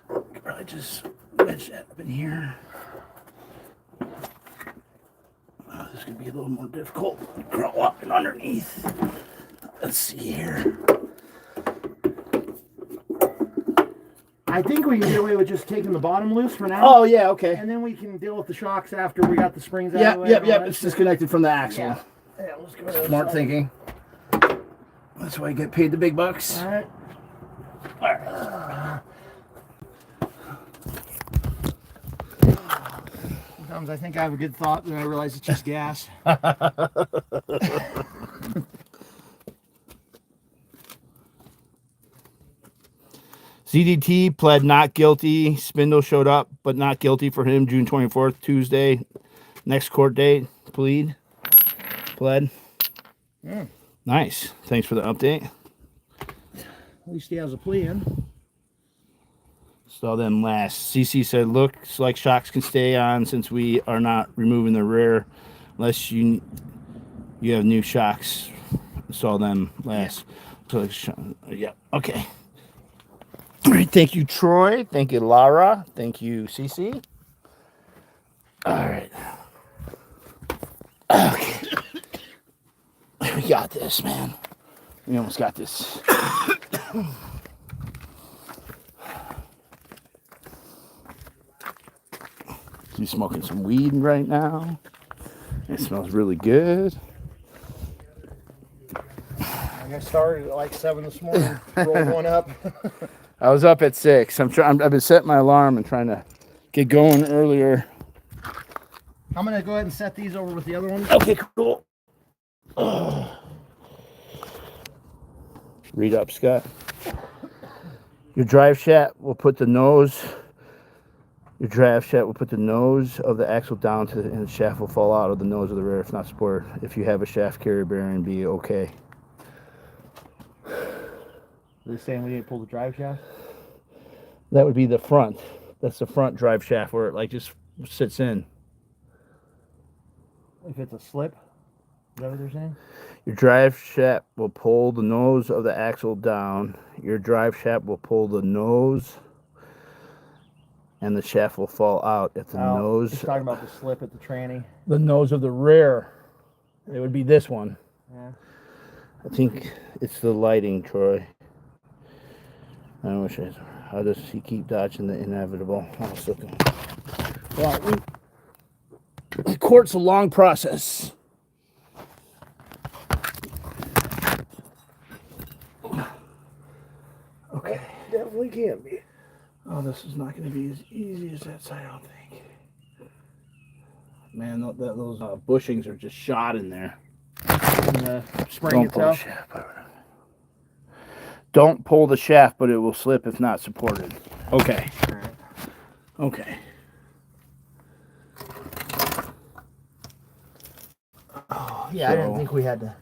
Could probably just wedge that up in here. Oh, this is going to be a little more difficult. Crawl up and underneath. Let's see here. I think we can get away with just taking the bottom loose for now. Oh, yeah, okay. And then we can deal with the shocks after we got the springs out of the way. Yep. It's disconnected from the axle. Yeah. Yeah, let's go to the Smart side. thinking. That's why I get paid the big bucks. All right. All right. Sometimes I think I have a good thought, then I realize it's just gas. CDT pled not guilty. Spindle showed up, but not guilty for him. June 24th, Tuesday. Next court date. Pled. Nice. Thanks for the update. At least he has a plea in. Saw them last. CC said, looks like shocks can stay on since we are not removing the rear unless you have new shocks. Saw them last. Yeah. Okay. All right. Thank you, Troy. Thank you, Lara. Thank you, CC. All right. Okay. We got this, man. We almost got this. He's smoking some weed right now. It smells really good. I started at like 7 this morning. Rolled one up. I was up at 6. I've been setting my alarm and trying to get going earlier. I'm gonna go ahead and set these over with the other ones. Okay, cool. Read up, Scott. Your drive shaft will put the nose. Your drive shaft will put the nose of the axle down to, and the shaft will fall out of the nose of the rear if not supported. If you have a shaft carrier bearing, be okay. Are they saying we didn't pull the drive shaft? That would be the front. That's the front drive shaft where it like just sits in. If it's a slip, is that what they're saying? Your drive shaft will pull the nose of the axle down. Your drive shaft will pull the nose, and the shaft will fall out at the nose. He's talking about the slip at the tranny. The nose of the rear. It would be this one. Yeah. I think it's the lighting, Troy. I wish I. How does he keep dodging the inevitable? Well, the court's a long process. Okay. Definitely can be. Oh, this is not going to be as easy as that side, I don't think. Man, those bushings are just shot in there. And the spring itself. Don't pull the shaft, but it will slip if not supported. Okay. Right. Okay. Oh, yeah, I didn't think we had to.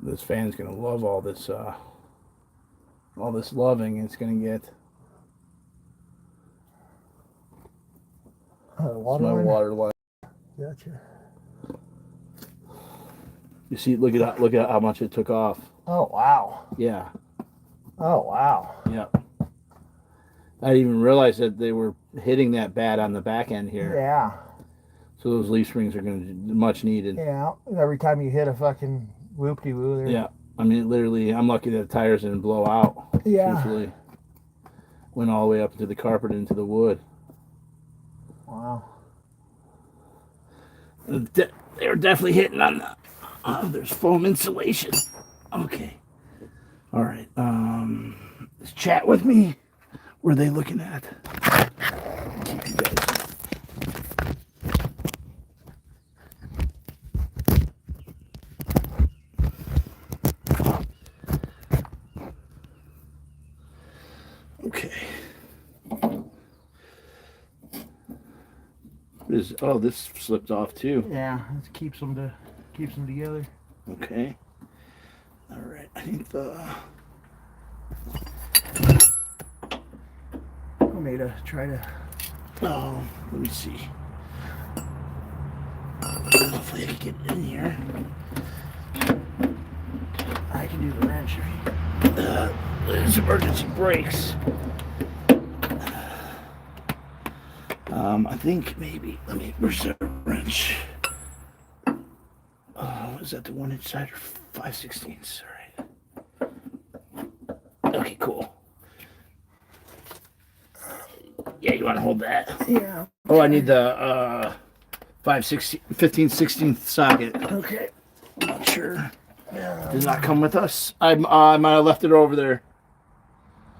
This fan's gonna love all this loving it's gonna get. Water my line? water line. Gotcha. You see, look at how much it took off. Oh, wow. Yeah. Oh, wow. Yeah. I didn't even realize that they were hitting that bad on the back end here. Yeah. So those leaf springs are going to be much needed. Yeah. Every time you hit a fucking whoop-de-woo there. Yeah. I mean, literally, I'm lucky that the tires didn't blow out. Yeah. Truthfully. Went all the way up into the carpet and into the wood. Wow. They were definitely hitting on the... there's foam insulation. Okay. All right. Let's chat with me. What are they looking at? Keep you guys. Okay. This slipped off too. Yeah, it keeps them together. Okay. All right. I think Want me to try to? Oh, let me see. Hopefully I can get it in here. I can do the wrench. There's emergency brakes. I think maybe. Where's the wrench? Is that the 1-inch side or 5/16? All right. Okay, cool. Yeah, you want to hold that? Yeah. Oh, I need the 15/16 socket. Okay. I'm not sure. Yeah. Did not come with us. I might have left it over there.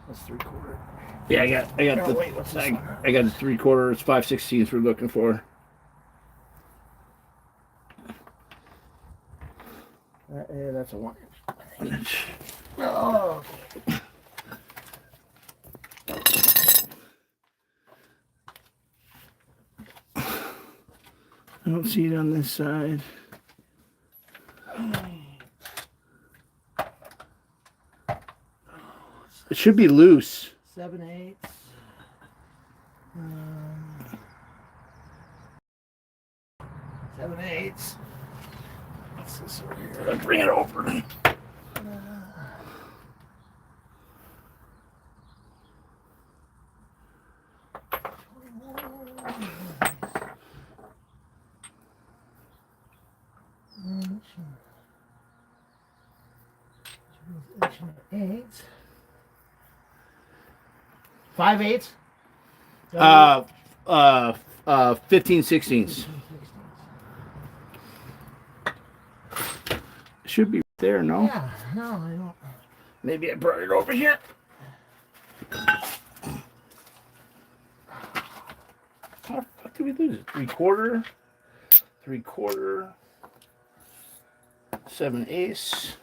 That's 3/4. Yeah, I got Oh, wait, what's this one? I got the 3/4. It's 5/16 we're looking for. Yeah, that's a 1-inch. 1-inch. Oh. I don't see it on this side. It should be loose. 7/8. 7/8. What's this over here? Bring it over. 8. 5/8. 15 16s. Should be there, no? Yeah, no, I don't. Maybe I brought it over here. How the fuck did we lose it? 3/4, 3/4, 7 ace.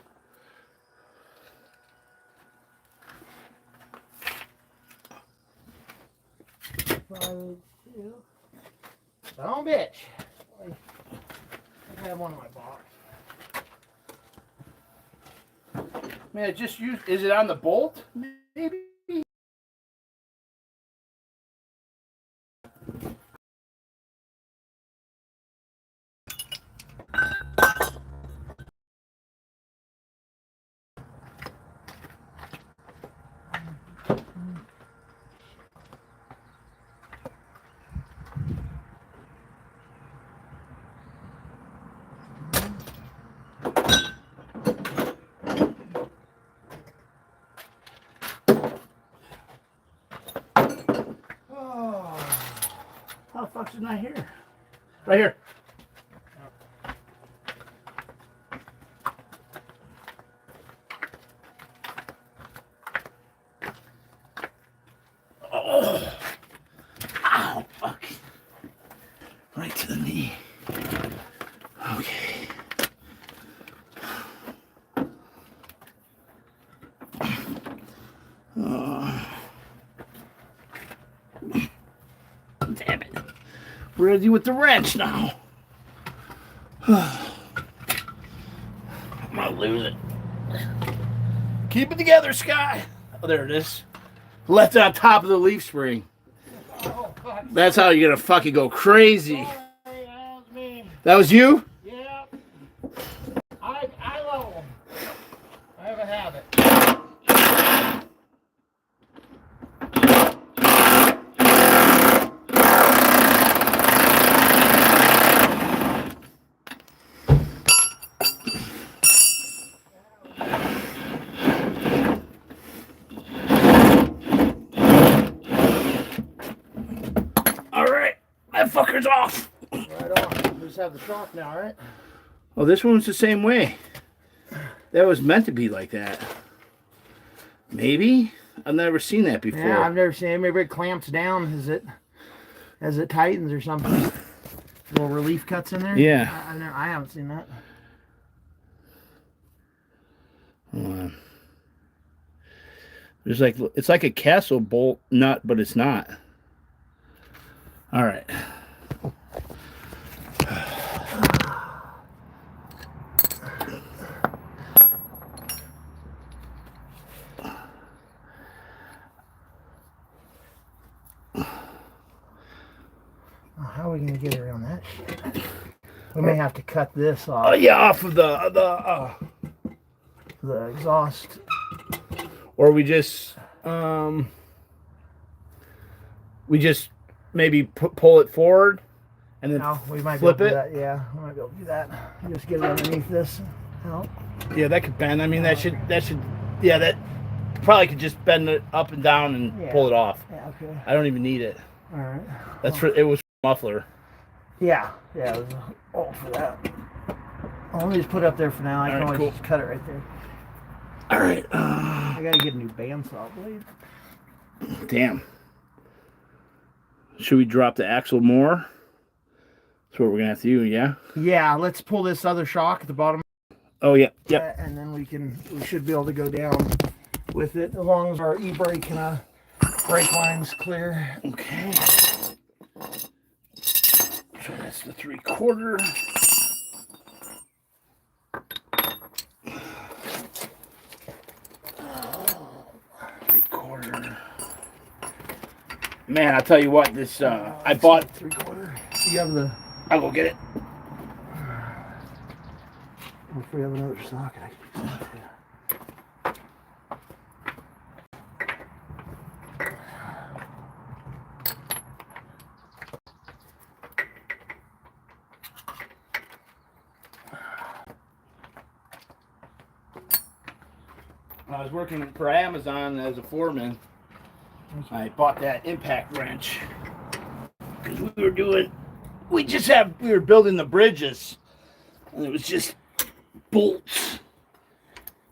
Son of a bitch. I have one in my box. Man, just use. Is it on the bolt? Maybe. How the fuck's it not here? Right here. Oh. Ow, fuck. Right to the knee. Okay. Damn it. We're gonna deal with the wrench now. I'm gonna lose it. Keep it together, Scott. Oh, there it is. Left on top of the leaf spring. Oh, fuck. That's how you're gonna fucking go crazy. Sorry, that was me. That was you? Yeah. I love them. I have a habit. Alright, that fucker's off. Right on. We just have the shock now, right? Oh, this one's the same way. That was meant to be like that. Maybe? I've never seen that before. Yeah, I've never seen it. Maybe it clamps down as it tightens or something. Little relief cuts in there. Yeah. I haven't seen that. Hold on. There's like, it's like a castle bolt nut, but it's not. All right. Oh, how are we gonna get around that shit? We may have to cut this off. Oh yeah, off of the exhaust. or we just maybe pull it forward and then No, we might flip be able it. to do that. Yeah, we might be able to do that. Just get it underneath this. Out. Yeah, that could bend. I mean, that should yeah, that probably could just bend it up and down and pull it off. Yeah. Okay. I don't even need it. All right. That's for it was for muffler. Yeah. Yeah. It was all for that. Let me just put it up there for now. I can All right, always cool. just cut it right there. All right. I gotta get a new bandsaw blade. Damn. Should we drop the axle more? That's what we're gonna have to do. Yeah. Yeah. Let's pull this other shock at the bottom. Oh yeah. Yep. And then we should be able to go down with it as long as our e-brake and brake line's clear. Okay. So that's the 3/4. Man, I'll tell you what, this I bought 3/4. You have the. I'll go get it. If we have another socket, I can use that too. I was working for Amazon as a foreman. I bought that impact wrench because we were building the bridges, and it was just bolts.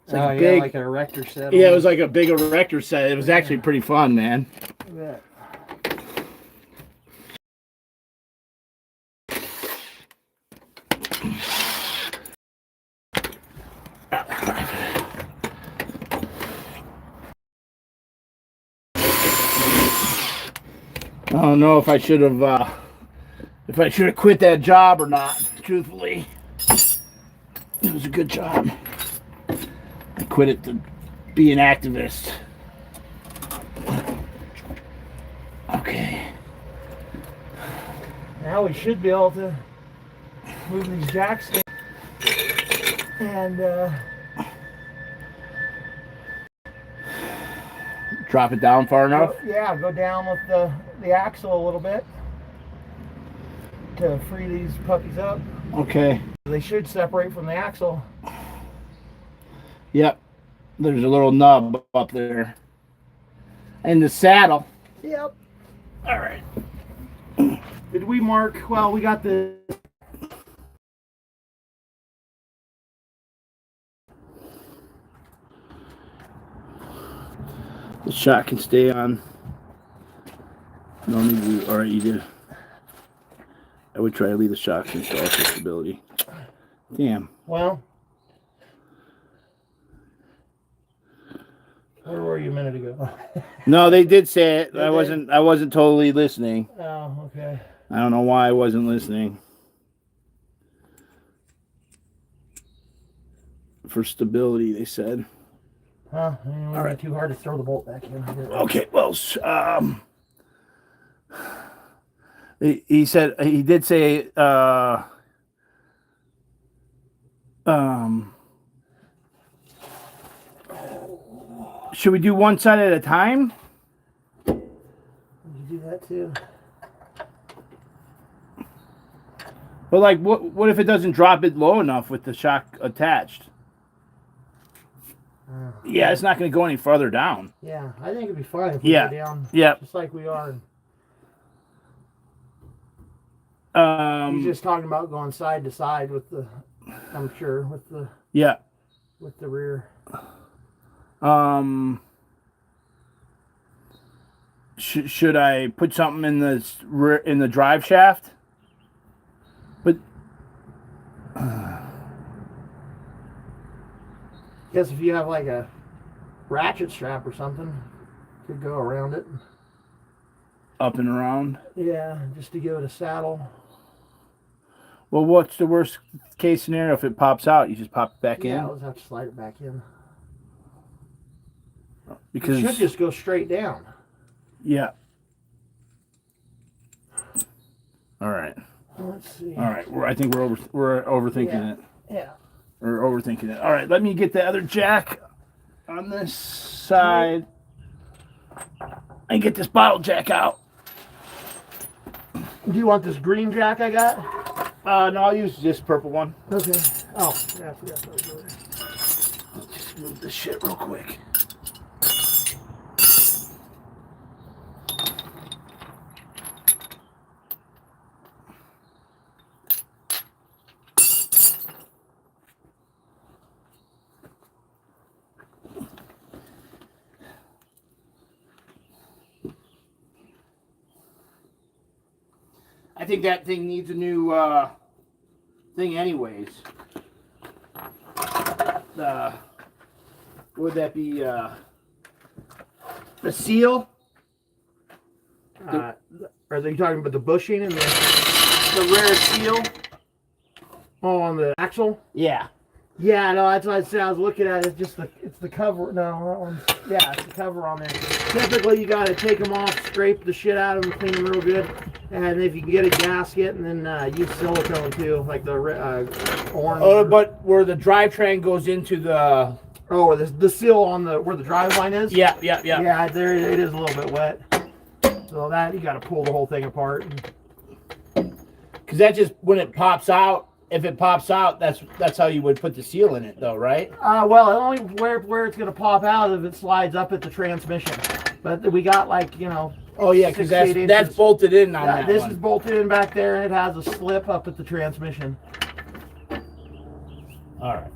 It's like like an erector set. Yeah, it was like a big erector set. It was actually pretty fun, man. Yeah. I don't know if I should have quit that job or not. Truthfully, it was a good job. I quit it to be an activist. Okay. Now we should be able to move these jacks and Drop it down far enough? go down with the axle a little bit to free these puppies up. Okay. They should separate from the axle. Yep. There's a little nub up there. And the saddle. Yep. All right. Did we mark? Well, we got the. The shot can stay on. No need to. All right, you do. I would try to leave the shocks installed for stability. Damn. Well, where were you a minute ago? No, they did say it. Did I they? wasn't totally listening. Oh, okay. I don't know why I wasn't listening. For stability, they said. Huh? It wouldn't All right. be too hard to throw the bolt back in. Okay, well, he said, he did say, should we do one side at a time? You do that too. But like, what if it doesn't drop it low enough with the shock attached? Yeah, it's not going to go any farther down. Yeah, I think it'd be fine if we Yeah. go down Yeah. just like we are. Um, He's just talking about going side to side with the, I'm sure, with the yeah. rear. Should I put something in the drive shaft? But Guess if you have like a ratchet strap or something, could go around it. up and around. Yeah, just to give it a saddle. Well, what's the worst case scenario if it pops out? You just pop it back Yeah, in? let's have to slide it back in. Because It should just go straight down. yeah. All right. Let's see. All right. I think we're overthinking Yeah. it. Yeah. We're overthinking it. All right. Let me get the other jack on this side and get this bottle jack out. Do you want this green jack I got? No, I'll use this purple one. Okay. Oh, yeah, I forgot that was over there. Let's just move this shit real quick. I think that thing needs a new thing anyways. What would that be? The seal? Are they talking about the bushing and The rear seal? on the axle? Yeah. Yeah, no, that's what I said. I was looking at it. It's the cover. No, that one's, yeah, it's the cover on there. Typically, you got to take them off, scrape the shit out of them, clean them real good, and if you can get a gasket, and then use silicone too, like the orange. But where the drivetrain goes into the... Oh, the seal on where the drive line is. Yeah. Yeah, there it is a little bit wet. So that you got to pull the whole thing apart. Because that just, when it pops out, if it pops out, that's how you would put the seal in it, though, right? Well, only where it's gonna pop out if it slides up at the transmission. But we got like, you know. Oh yeah, because 6 to 8 that's inches. bolted in on that This one. is bolted in back there, and it has a slip up at the transmission. All right.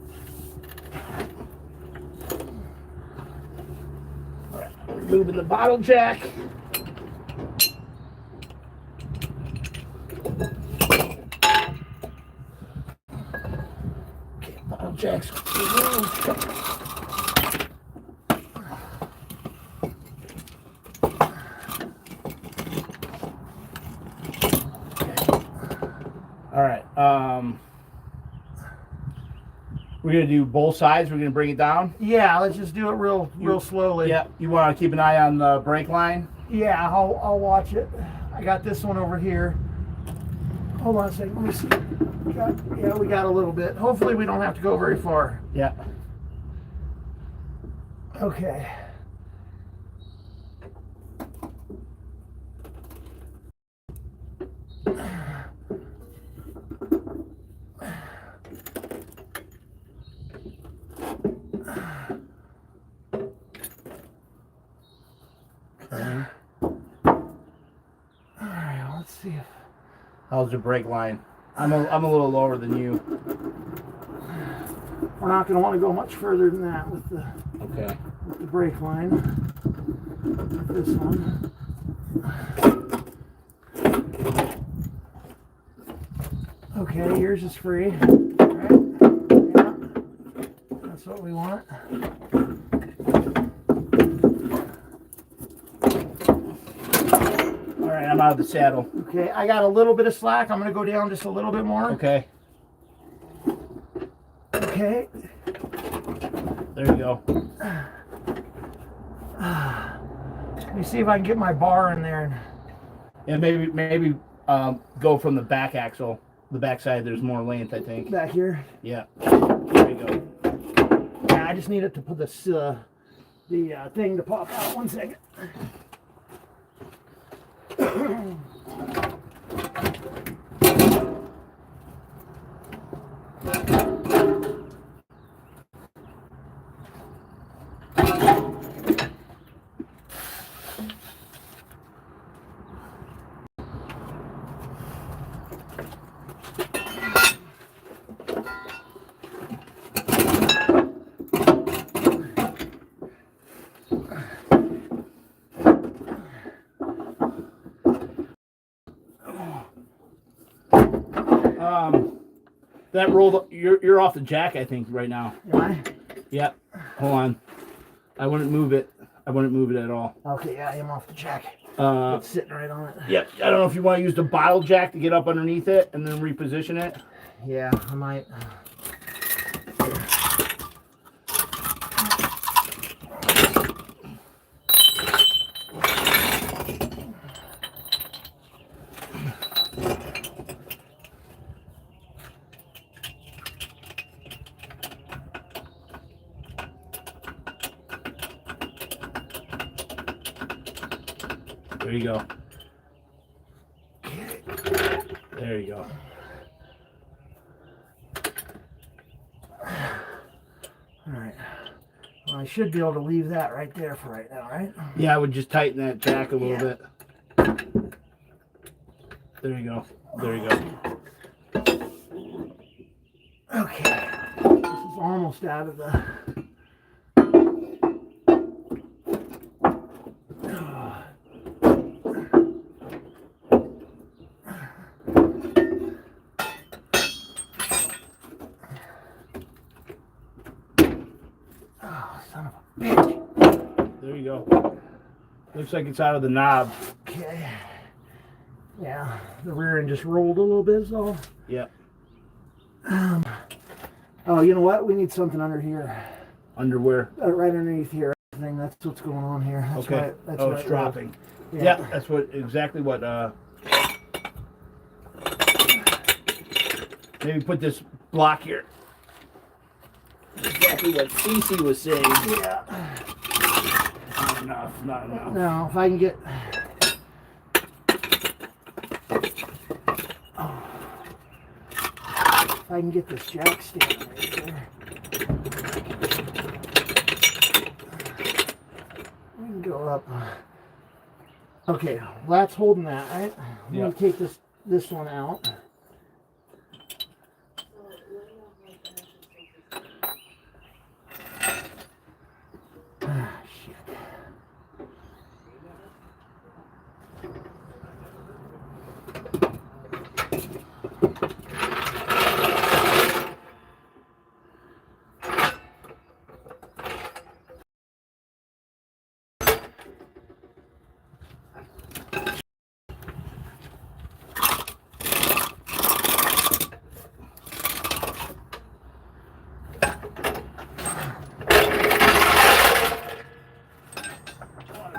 All right. Removing the bottle jack. Okay, bottle jack's removed. All right. We're gonna do both sides. We're gonna bring it down. Yeah, let's just do it real slowly. Yeah. You want to keep an eye on the brake line? Yeah, I'll watch it. I got this one over here. Hold on a second. Let me see. Yeah, we got a little bit. Hopefully, we don't have to go very far. Yeah. Okay. Alright, let's see if How's the brake line? I'm a little lower than you. we're not gonna want to go much further than that with the Okay. brake line. This one. Okay, yours is free. Right? Yeah. That's what we want. All right, I'm out of the saddle. Okay, I got a little bit of slack. I'm gonna go down just a little bit more. Okay. Okay. There you go. Let me see if I can get my bar in there. Yeah, maybe go from the back axle. The back side, there's more length, I think. Back here. Yeah. There you go. Yeah, I just needed to put this the thing to pop out. 1 second. That rolled. You're off the jack, I think, right now. Am I? Yep. Hold on. I wouldn't move it. I wouldn't move it at all. Okay, yeah, I am off the jack. Yep. It's sitting right on it. I don't know if you want to use the bottle jack to get up underneath it and then reposition it. Yeah, I might. There you go. There you go. All right. Well, I should be able to leave that right there for right now, right? Yeah, I would just tighten that jack a little bit. There you go. There you go. Okay. This is almost out of the... Oh, son of a bitch. There you go. Looks like it's out of the knob. Okay. Yeah, the rear end just rolled a little bit, so... Yep. Oh, you know what? We need something under here. Underwear. Right underneath here. I think that's what's going on here. That's Okay. Right, that's Oh, right, it's dropping. Yeah. Yeah, that's exactly what. Maybe put this block here. Exactly what Cece was saying. Yeah. Not enough. Not enough. Now, if I can get... If I can get this jack stand right there. We can go up. Okay, well, that's holding that, right? I'm Yeah. gonna take this one out. Ah, shit.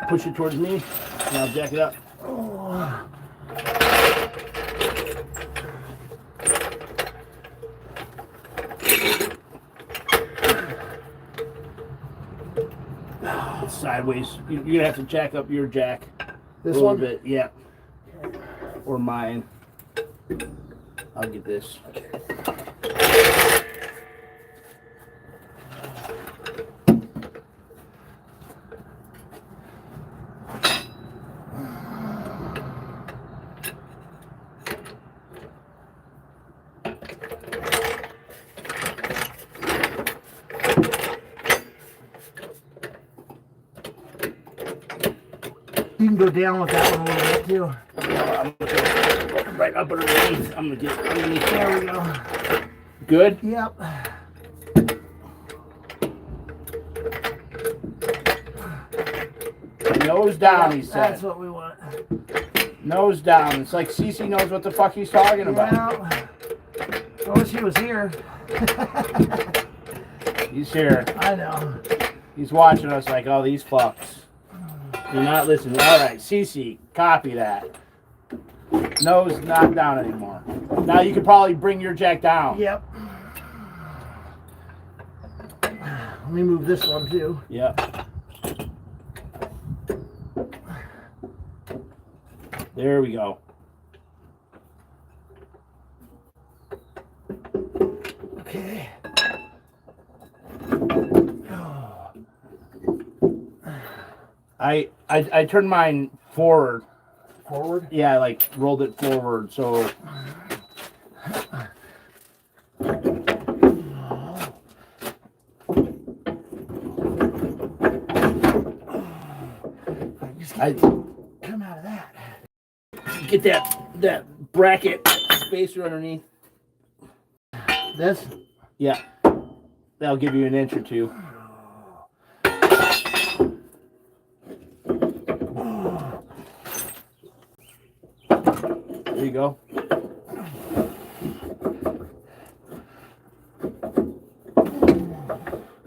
Push it towards me, and I'll jack it up. Oh. It's sideways. You're gonna have to jack up your jack This a little one? bit, yeah. Or mine. I'll get this. You can go down with that one a little bit too. I'm gonna go right up underneath. I'm gonna get underneath. There we go. Good? Yep. Nose down, he That's said. what we want. Nose down. It's like Cece knows what the fuck he's talking about. Yeah. I wish he was here. He's here. I know. He's watching us like, oh, these fucks. You're not listening. All right, Cece, copy that. Nose not down anymore. Now you can probably bring your jack down. Yep. Let me move this one too. Yep. There we go. Okay. I turned mine forward. Forward? Yeah, I like rolled it forward, so I Come out of that. get that bracket spacer underneath. This? Yeah. That'll give you an inch or two. There you go.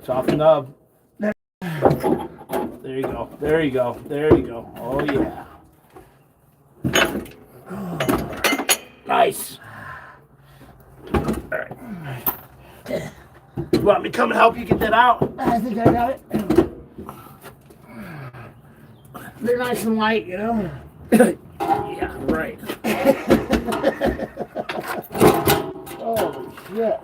Soften up. There you go. There you go. There you go. Oh yeah. Nice. All right. You want me to come and help you get that out? I think I got it. They're nice and light, you know? Yeah, right. Holy shit.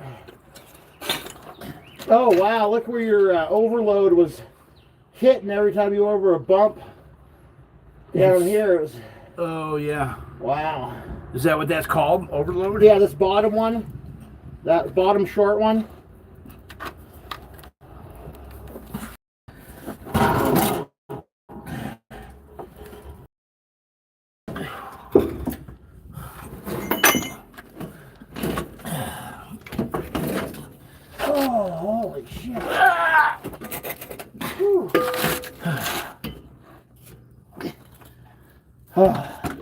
Oh, wow. Look where your overload was hitting every time you were over a bump. Down here it was... Oh yeah. Wow. Is that what that's called? Overload? Yeah, this bottom one. That bottom short one. Oh, holy shit. Whew.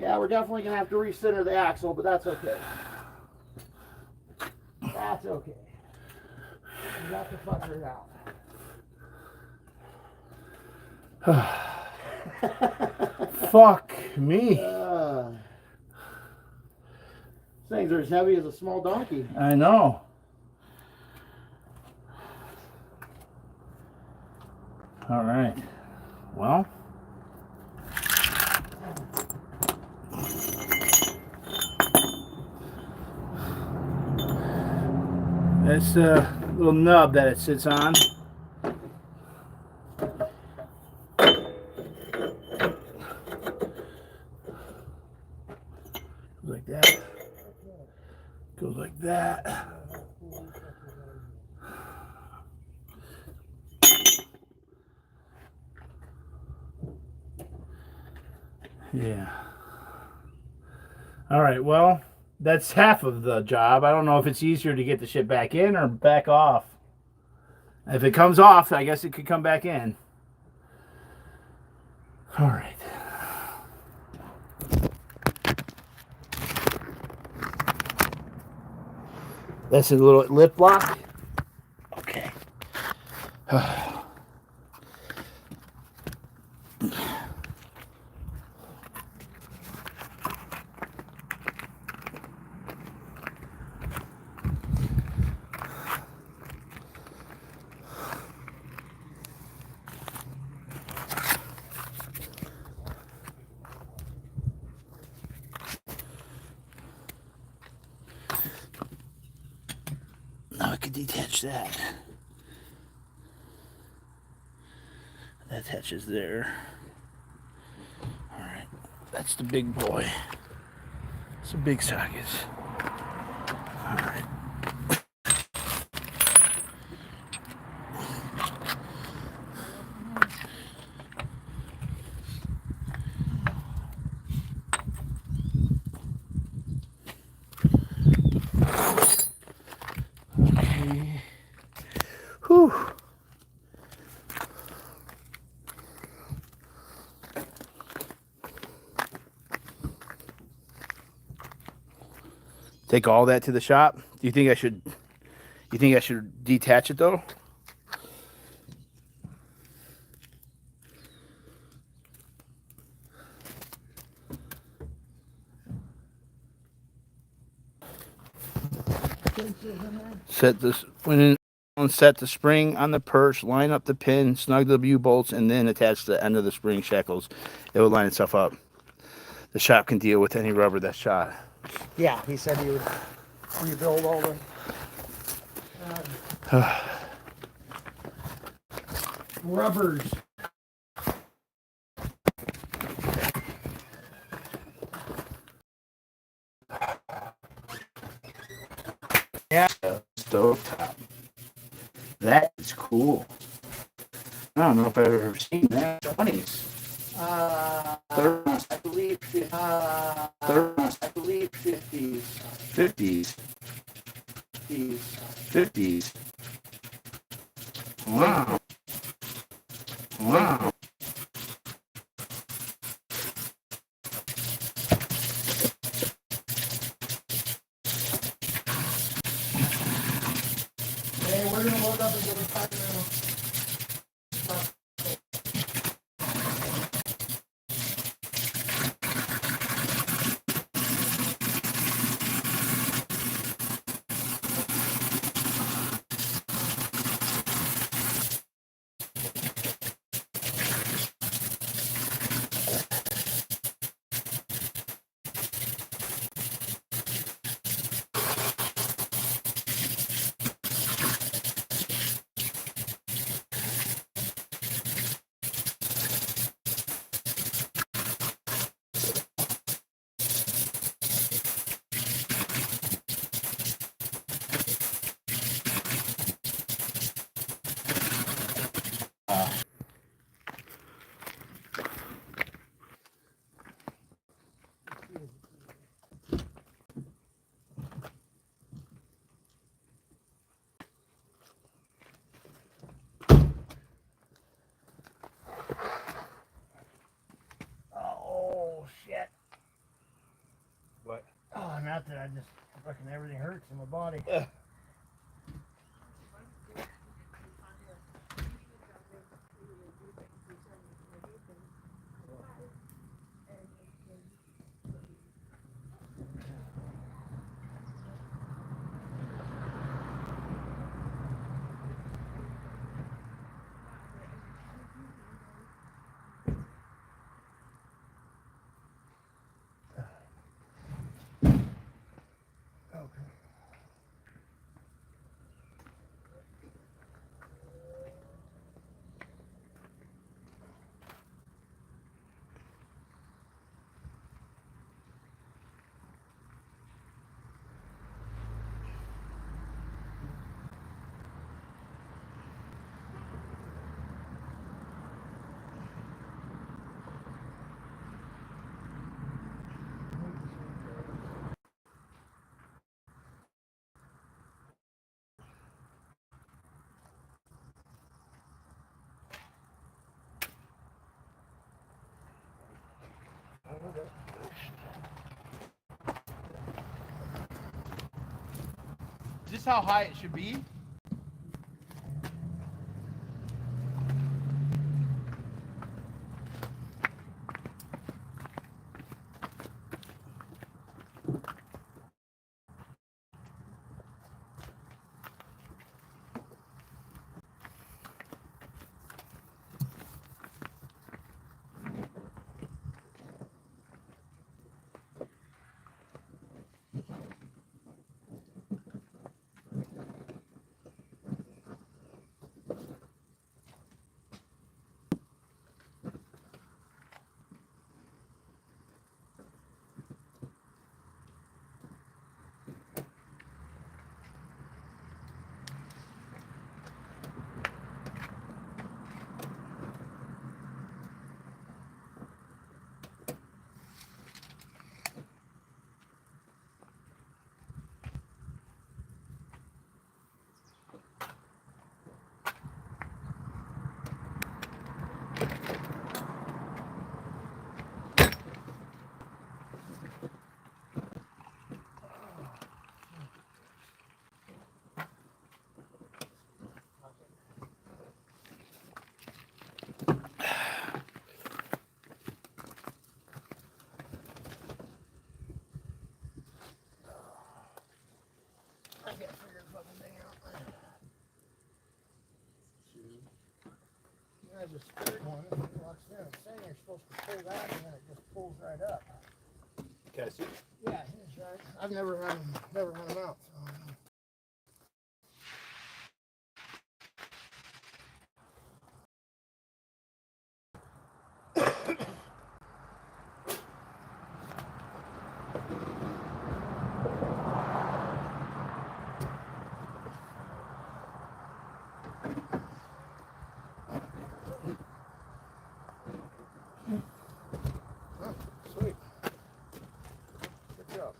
Yeah, we're definitely going to have to recenter the axle, but that's okay. That's okay. We got to fucker it out. Fuck me. These things are as heavy as a small donkey. I know. All right. Well. That's the little nub that it sits on. Like that. Goes like that. Yeah. All right, well, that's half of the job. I don't know if it's easier to get the shit back in or back off. If it comes off, I guess it could come back in. All right. That's a little lip lock. Okay. Now I can detach that. That attaches there. All right, that's the big boy. It's a big socket. All right. Okay. Whew. Take all that to the shop. Do you think I should? You think I should detach it though? Set this set the spring on the perch, line up the pin, snug the U-bolts, and then attach the end of the spring shackles. It will line itself up. The shop can deal with any rubber that's shot. Yeah, he said he would rebuild all the rubbers. Yeah, stovetop. That is cool. I don't know if I've ever seen that. 20s. I believe 50s. I believe 50s. 50s. 50s. 50s. Wow. Wow. Hey, we're gonna load up and go to Taco Bell. Oh shit. What? Oh, not that I just fucking everything hurts in my body. Is this how high it should be? I can't figure the fucking thing out. I just screwed one. Watch there. It's saying you're supposed to pull that and then it just pulls right up. Can I see? Yeah, it's right. I've never run them out. So I don't know. Oh, sweet. Good job.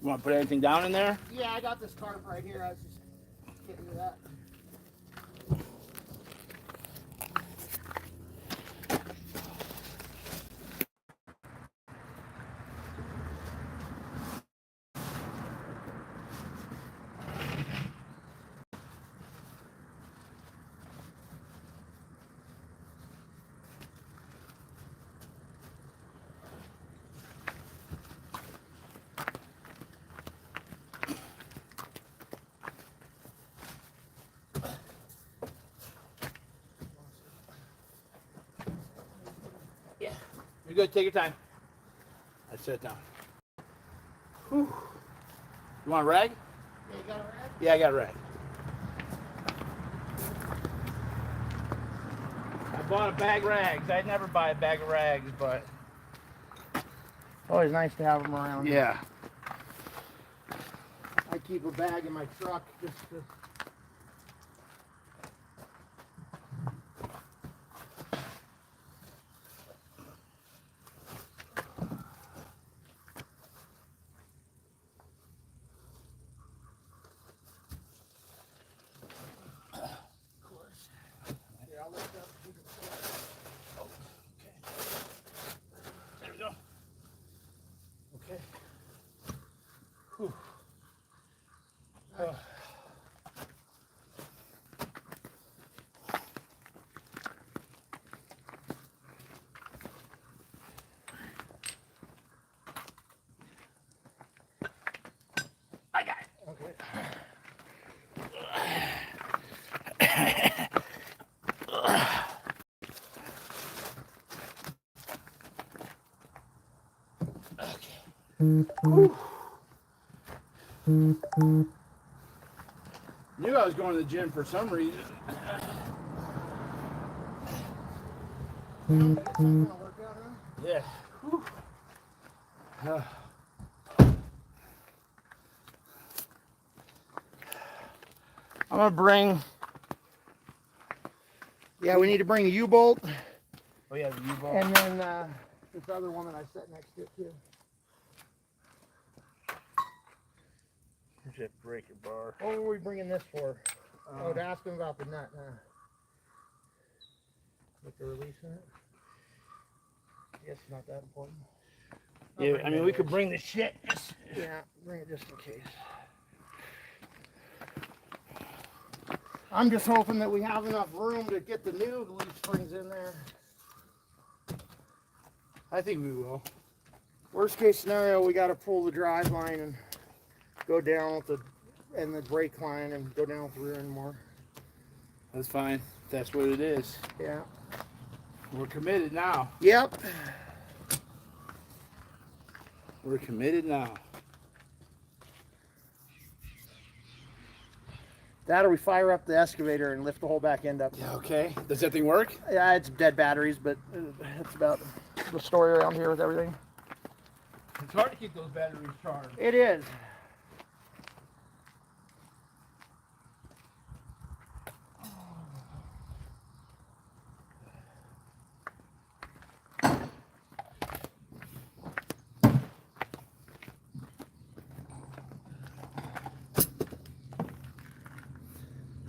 You want to put anything down in there? Yeah, I got this tarp right here. I was just getting to that. You're good. Take your time. I sit down. Whew. You want a rag? Yeah, you got a rag? Yeah, I got a rag. I bought a bag of rags. I'd never buy a bag of rags, but Always nice to have them around. yeah. I keep a bag in my truck just to. There we go. Okay. Whew. I got it. Okay. Knew I was going to the gym for some reason. Yeah. Whew. I'm gonna bring. Yeah, we need to bring a U-bolt. Oh yeah, the U-bolt. And then this other one that I set next to it too. Here's that breaker bar. What were we bringing this for? Oh, to ask him about the nut. With the release in it. I guess it's not that important. Yeah, I mean we could bring the shit. Yeah, bring it just in case. I'm just hoping that we have enough room to get the new leaf springs in there. I think we will. Worst case scenario, we got to pull the drive line and go down with the brake line and go down with the rear end more. That's fine. That's what it is. Yeah. We're committed now. Yep. We're committed now. That or we fire up the excavator and lift the whole back end up. Yeah, okay. Does that thing work? Yeah, it's dead batteries, but that's about the story around here with everything. It's hard to keep those batteries charged. It is.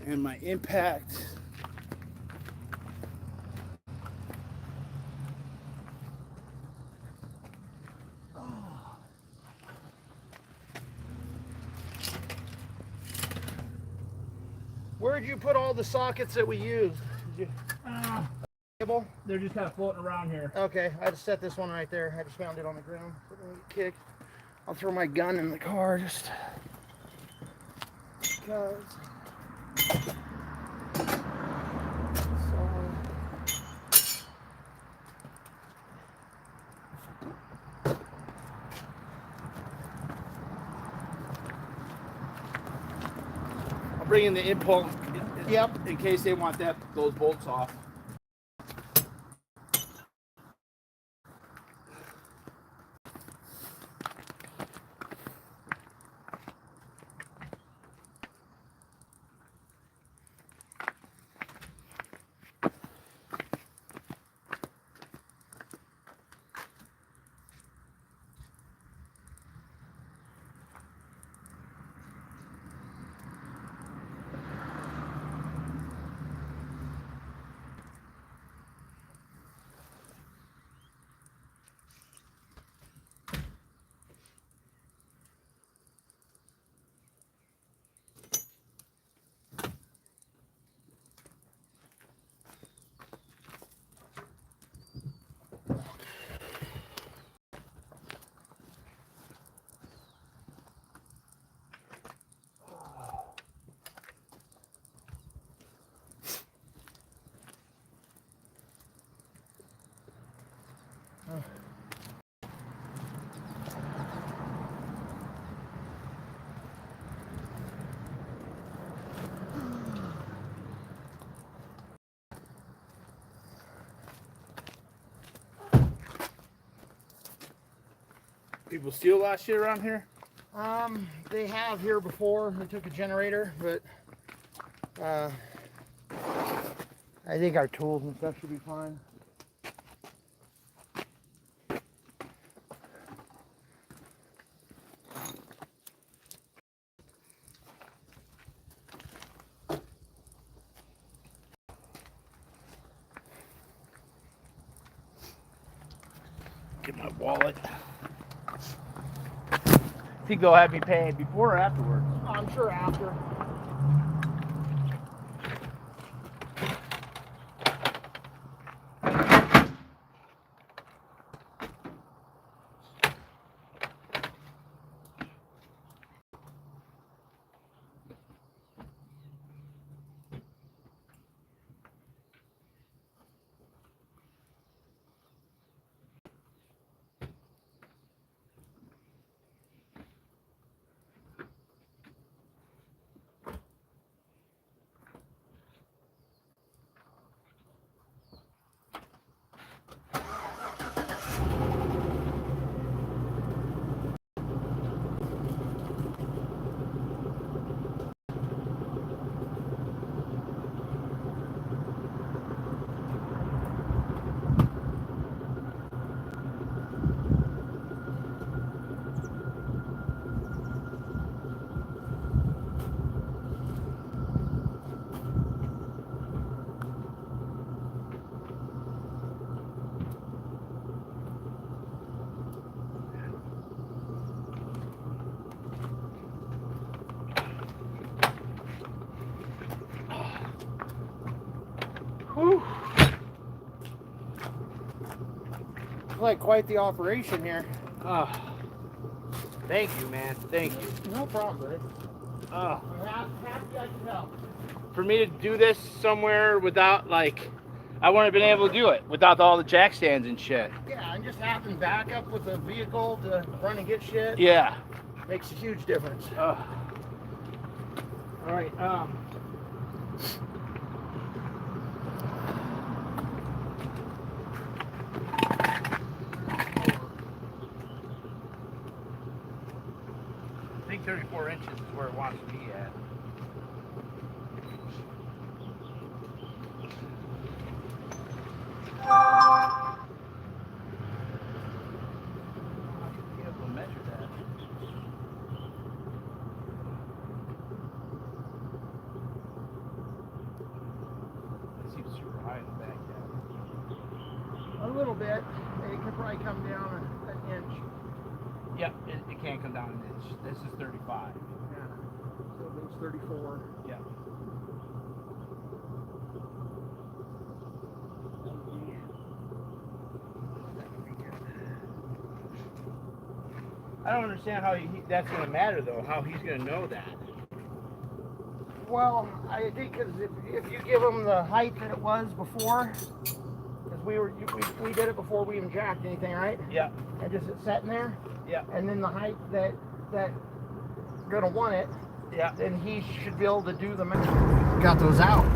And my impact. Where'd you put all the sockets that we used? Did you, They're just kind of floating around here. okay, I just set this one right there. I just found it on the ground. So let me kick. I'll throw my gun in the car just because. I'll bring in the impulse. Yep. In case they want those bolts off. People steal a lot of shit around here? They have here before. They took a generator, but I think our tools and stuff should be fine. Get my wallet. Think they'll have me pay before or afterwards? I'm sure after. like quite the operation here. Thank you, man. Thank you. No problem, buddy. Uh, I'm happy I can help. for me to do this somewhere without, like, I wouldn't have been able to do it without all the jack stands and shit. Yeah, and just having backup with a vehicle to run and get shit Yeah. makes a huge difference. All right. I think 34 inches is where it wants to be at. Be able to measure that. It seems super high in the back now. A little bit. It could probably come down an inch. Yep, it can't come down an inch. This is 35. Yeah. So it goes 34. Yeah. I don't understand how that's going to matter, though. How he's going to know that. Well, I think because if you give them the height that it was before, because we did it before we even jacked anything, right? Yeah. And just it sitting there. Yeah. And then the height that gonna want it. Yeah. Then he should be able to do the math. Got those out.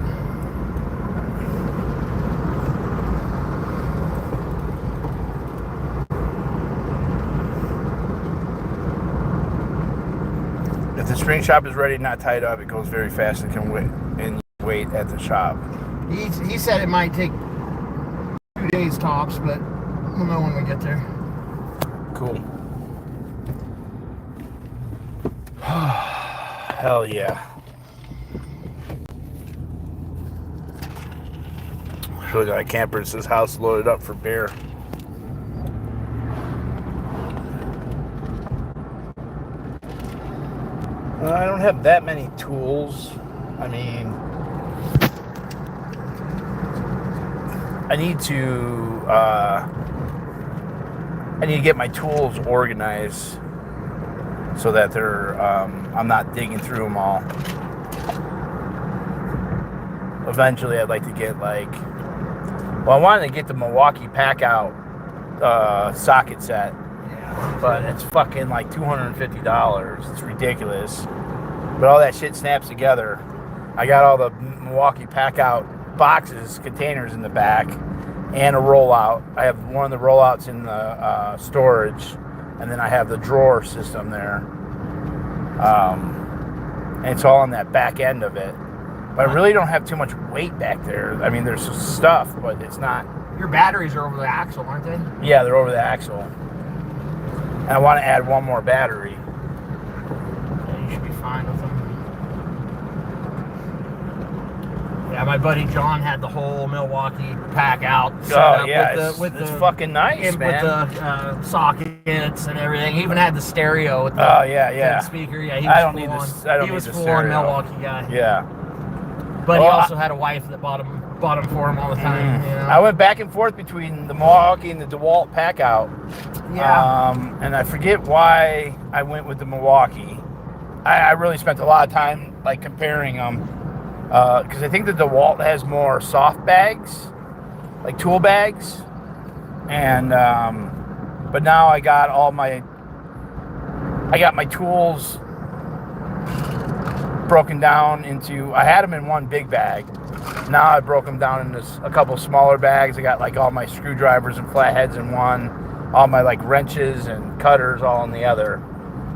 If the string shop is ready, not tied up, it goes very fast and can wait at the shop. He said it might take 2 days tops, but we'll know when we get there. Cool. Hell yeah. Really got a camper. It says house loaded up for bear. I don't have that many tools. I mean, I need to get my tools organized so that they're I'm not digging through them all. Eventually, I'd like to get I wanted to get the Milwaukee pack out socket set. But it's fucking like $250. It's ridiculous. But all that shit snaps together. I got all the Milwaukee pack-out boxes, containers in the back, and a rollout. I have one of the rollouts in the storage, and then I have the drawer system there. And it's all on that back end of it. But I really don't have too much weight back there. I mean, there's some stuff, but it's not. Your batteries are over the axle, aren't they? Yeah, they're over the axle. And I want to add one more battery. Yeah, you should be fine with them. Yeah, my buddy John had the whole Milwaukee pack out. Oh yeah, it's fucking nice, man. With the sockets and everything. He even had the stereo with the, the speaker. Yeah, he was I don't need this. I don't he need was the full stereo. on Milwaukee guy. Yeah. But he also had a wife that bought him for him all the time. You know? I went back and forth between the Milwaukee and the DeWalt pack out. Yeah. And I forget why I went with the Milwaukee. I really spent a lot of time like comparing them because I think the DeWalt has more soft bags, like tool bags, and but now I got my tools broken down into. I had them in one big bag. Now I broke them down into a couple smaller bags. I got like all my screwdrivers and flatheads in one, all my like wrenches and cutters all in the other.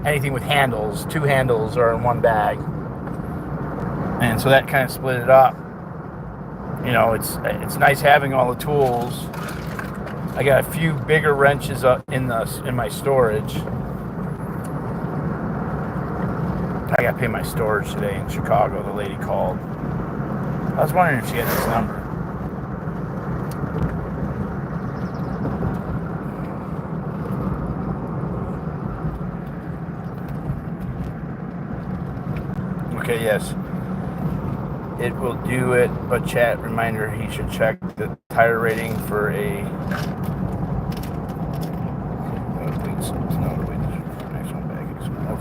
Anything with handles, 2 handles are in one bag. And so that kind of split it up. You know, it's nice having all the tools. I got a few bigger wrenches up in my storage. I got to pay my storage today in Chicago. The lady called. I was wondering if she had this number. Okay, yes. It will do it, but chat reminder, he should check the tire rating for a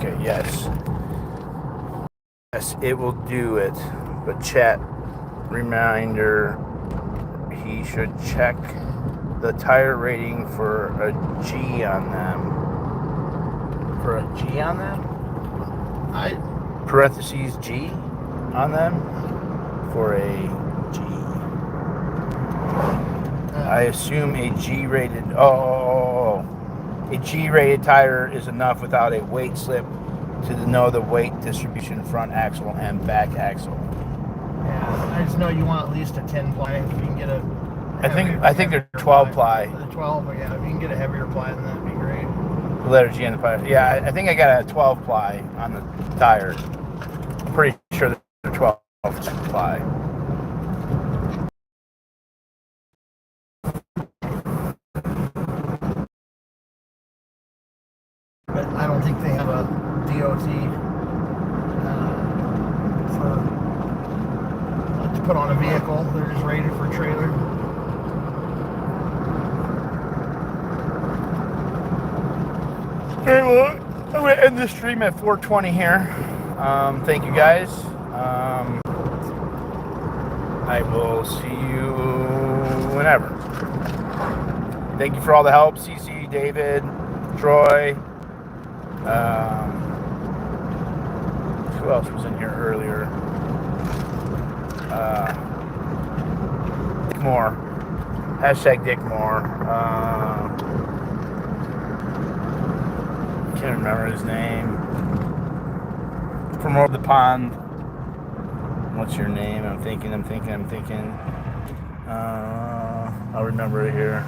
Okay, yes. Yes, it will do it. But chat, reminder, he should check the tire rating for a G on them. For a G on them? Parentheses G on them? For a G. I assume a G-rated... a G-rated tire is enough without a weight slip to know the weight distribution front axle and back axle. Yeah, I just know you want at least a 10 ply. If you can get a I think they're 12 ply. The 12, but yeah, if you can get a heavier ply, then that'd be great. The letter G on the tire. Yeah, I think I got a 12 ply on the tire. I'm pretty sure they're 12 ply. But I don't think they have a DOT to put on a vehicle. They're just rated for a trailer. Okay, well, I'm going to end this stream at 4:20 here. Thank you guys. I will see you whenever. Thank you for all the help, CC, David, Troy. Who else was in here earlier? Dick Moore. Hashtag Dick Moore. Can't remember his name. From over the pond. What's your name? I'm thinking. I'll remember it here.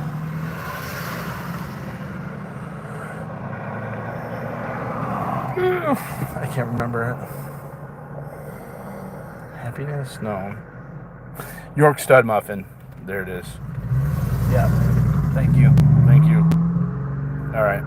I can't remember it. Happiness? No. York Stud Muffin. There it is. Yeah. Thank you. All right.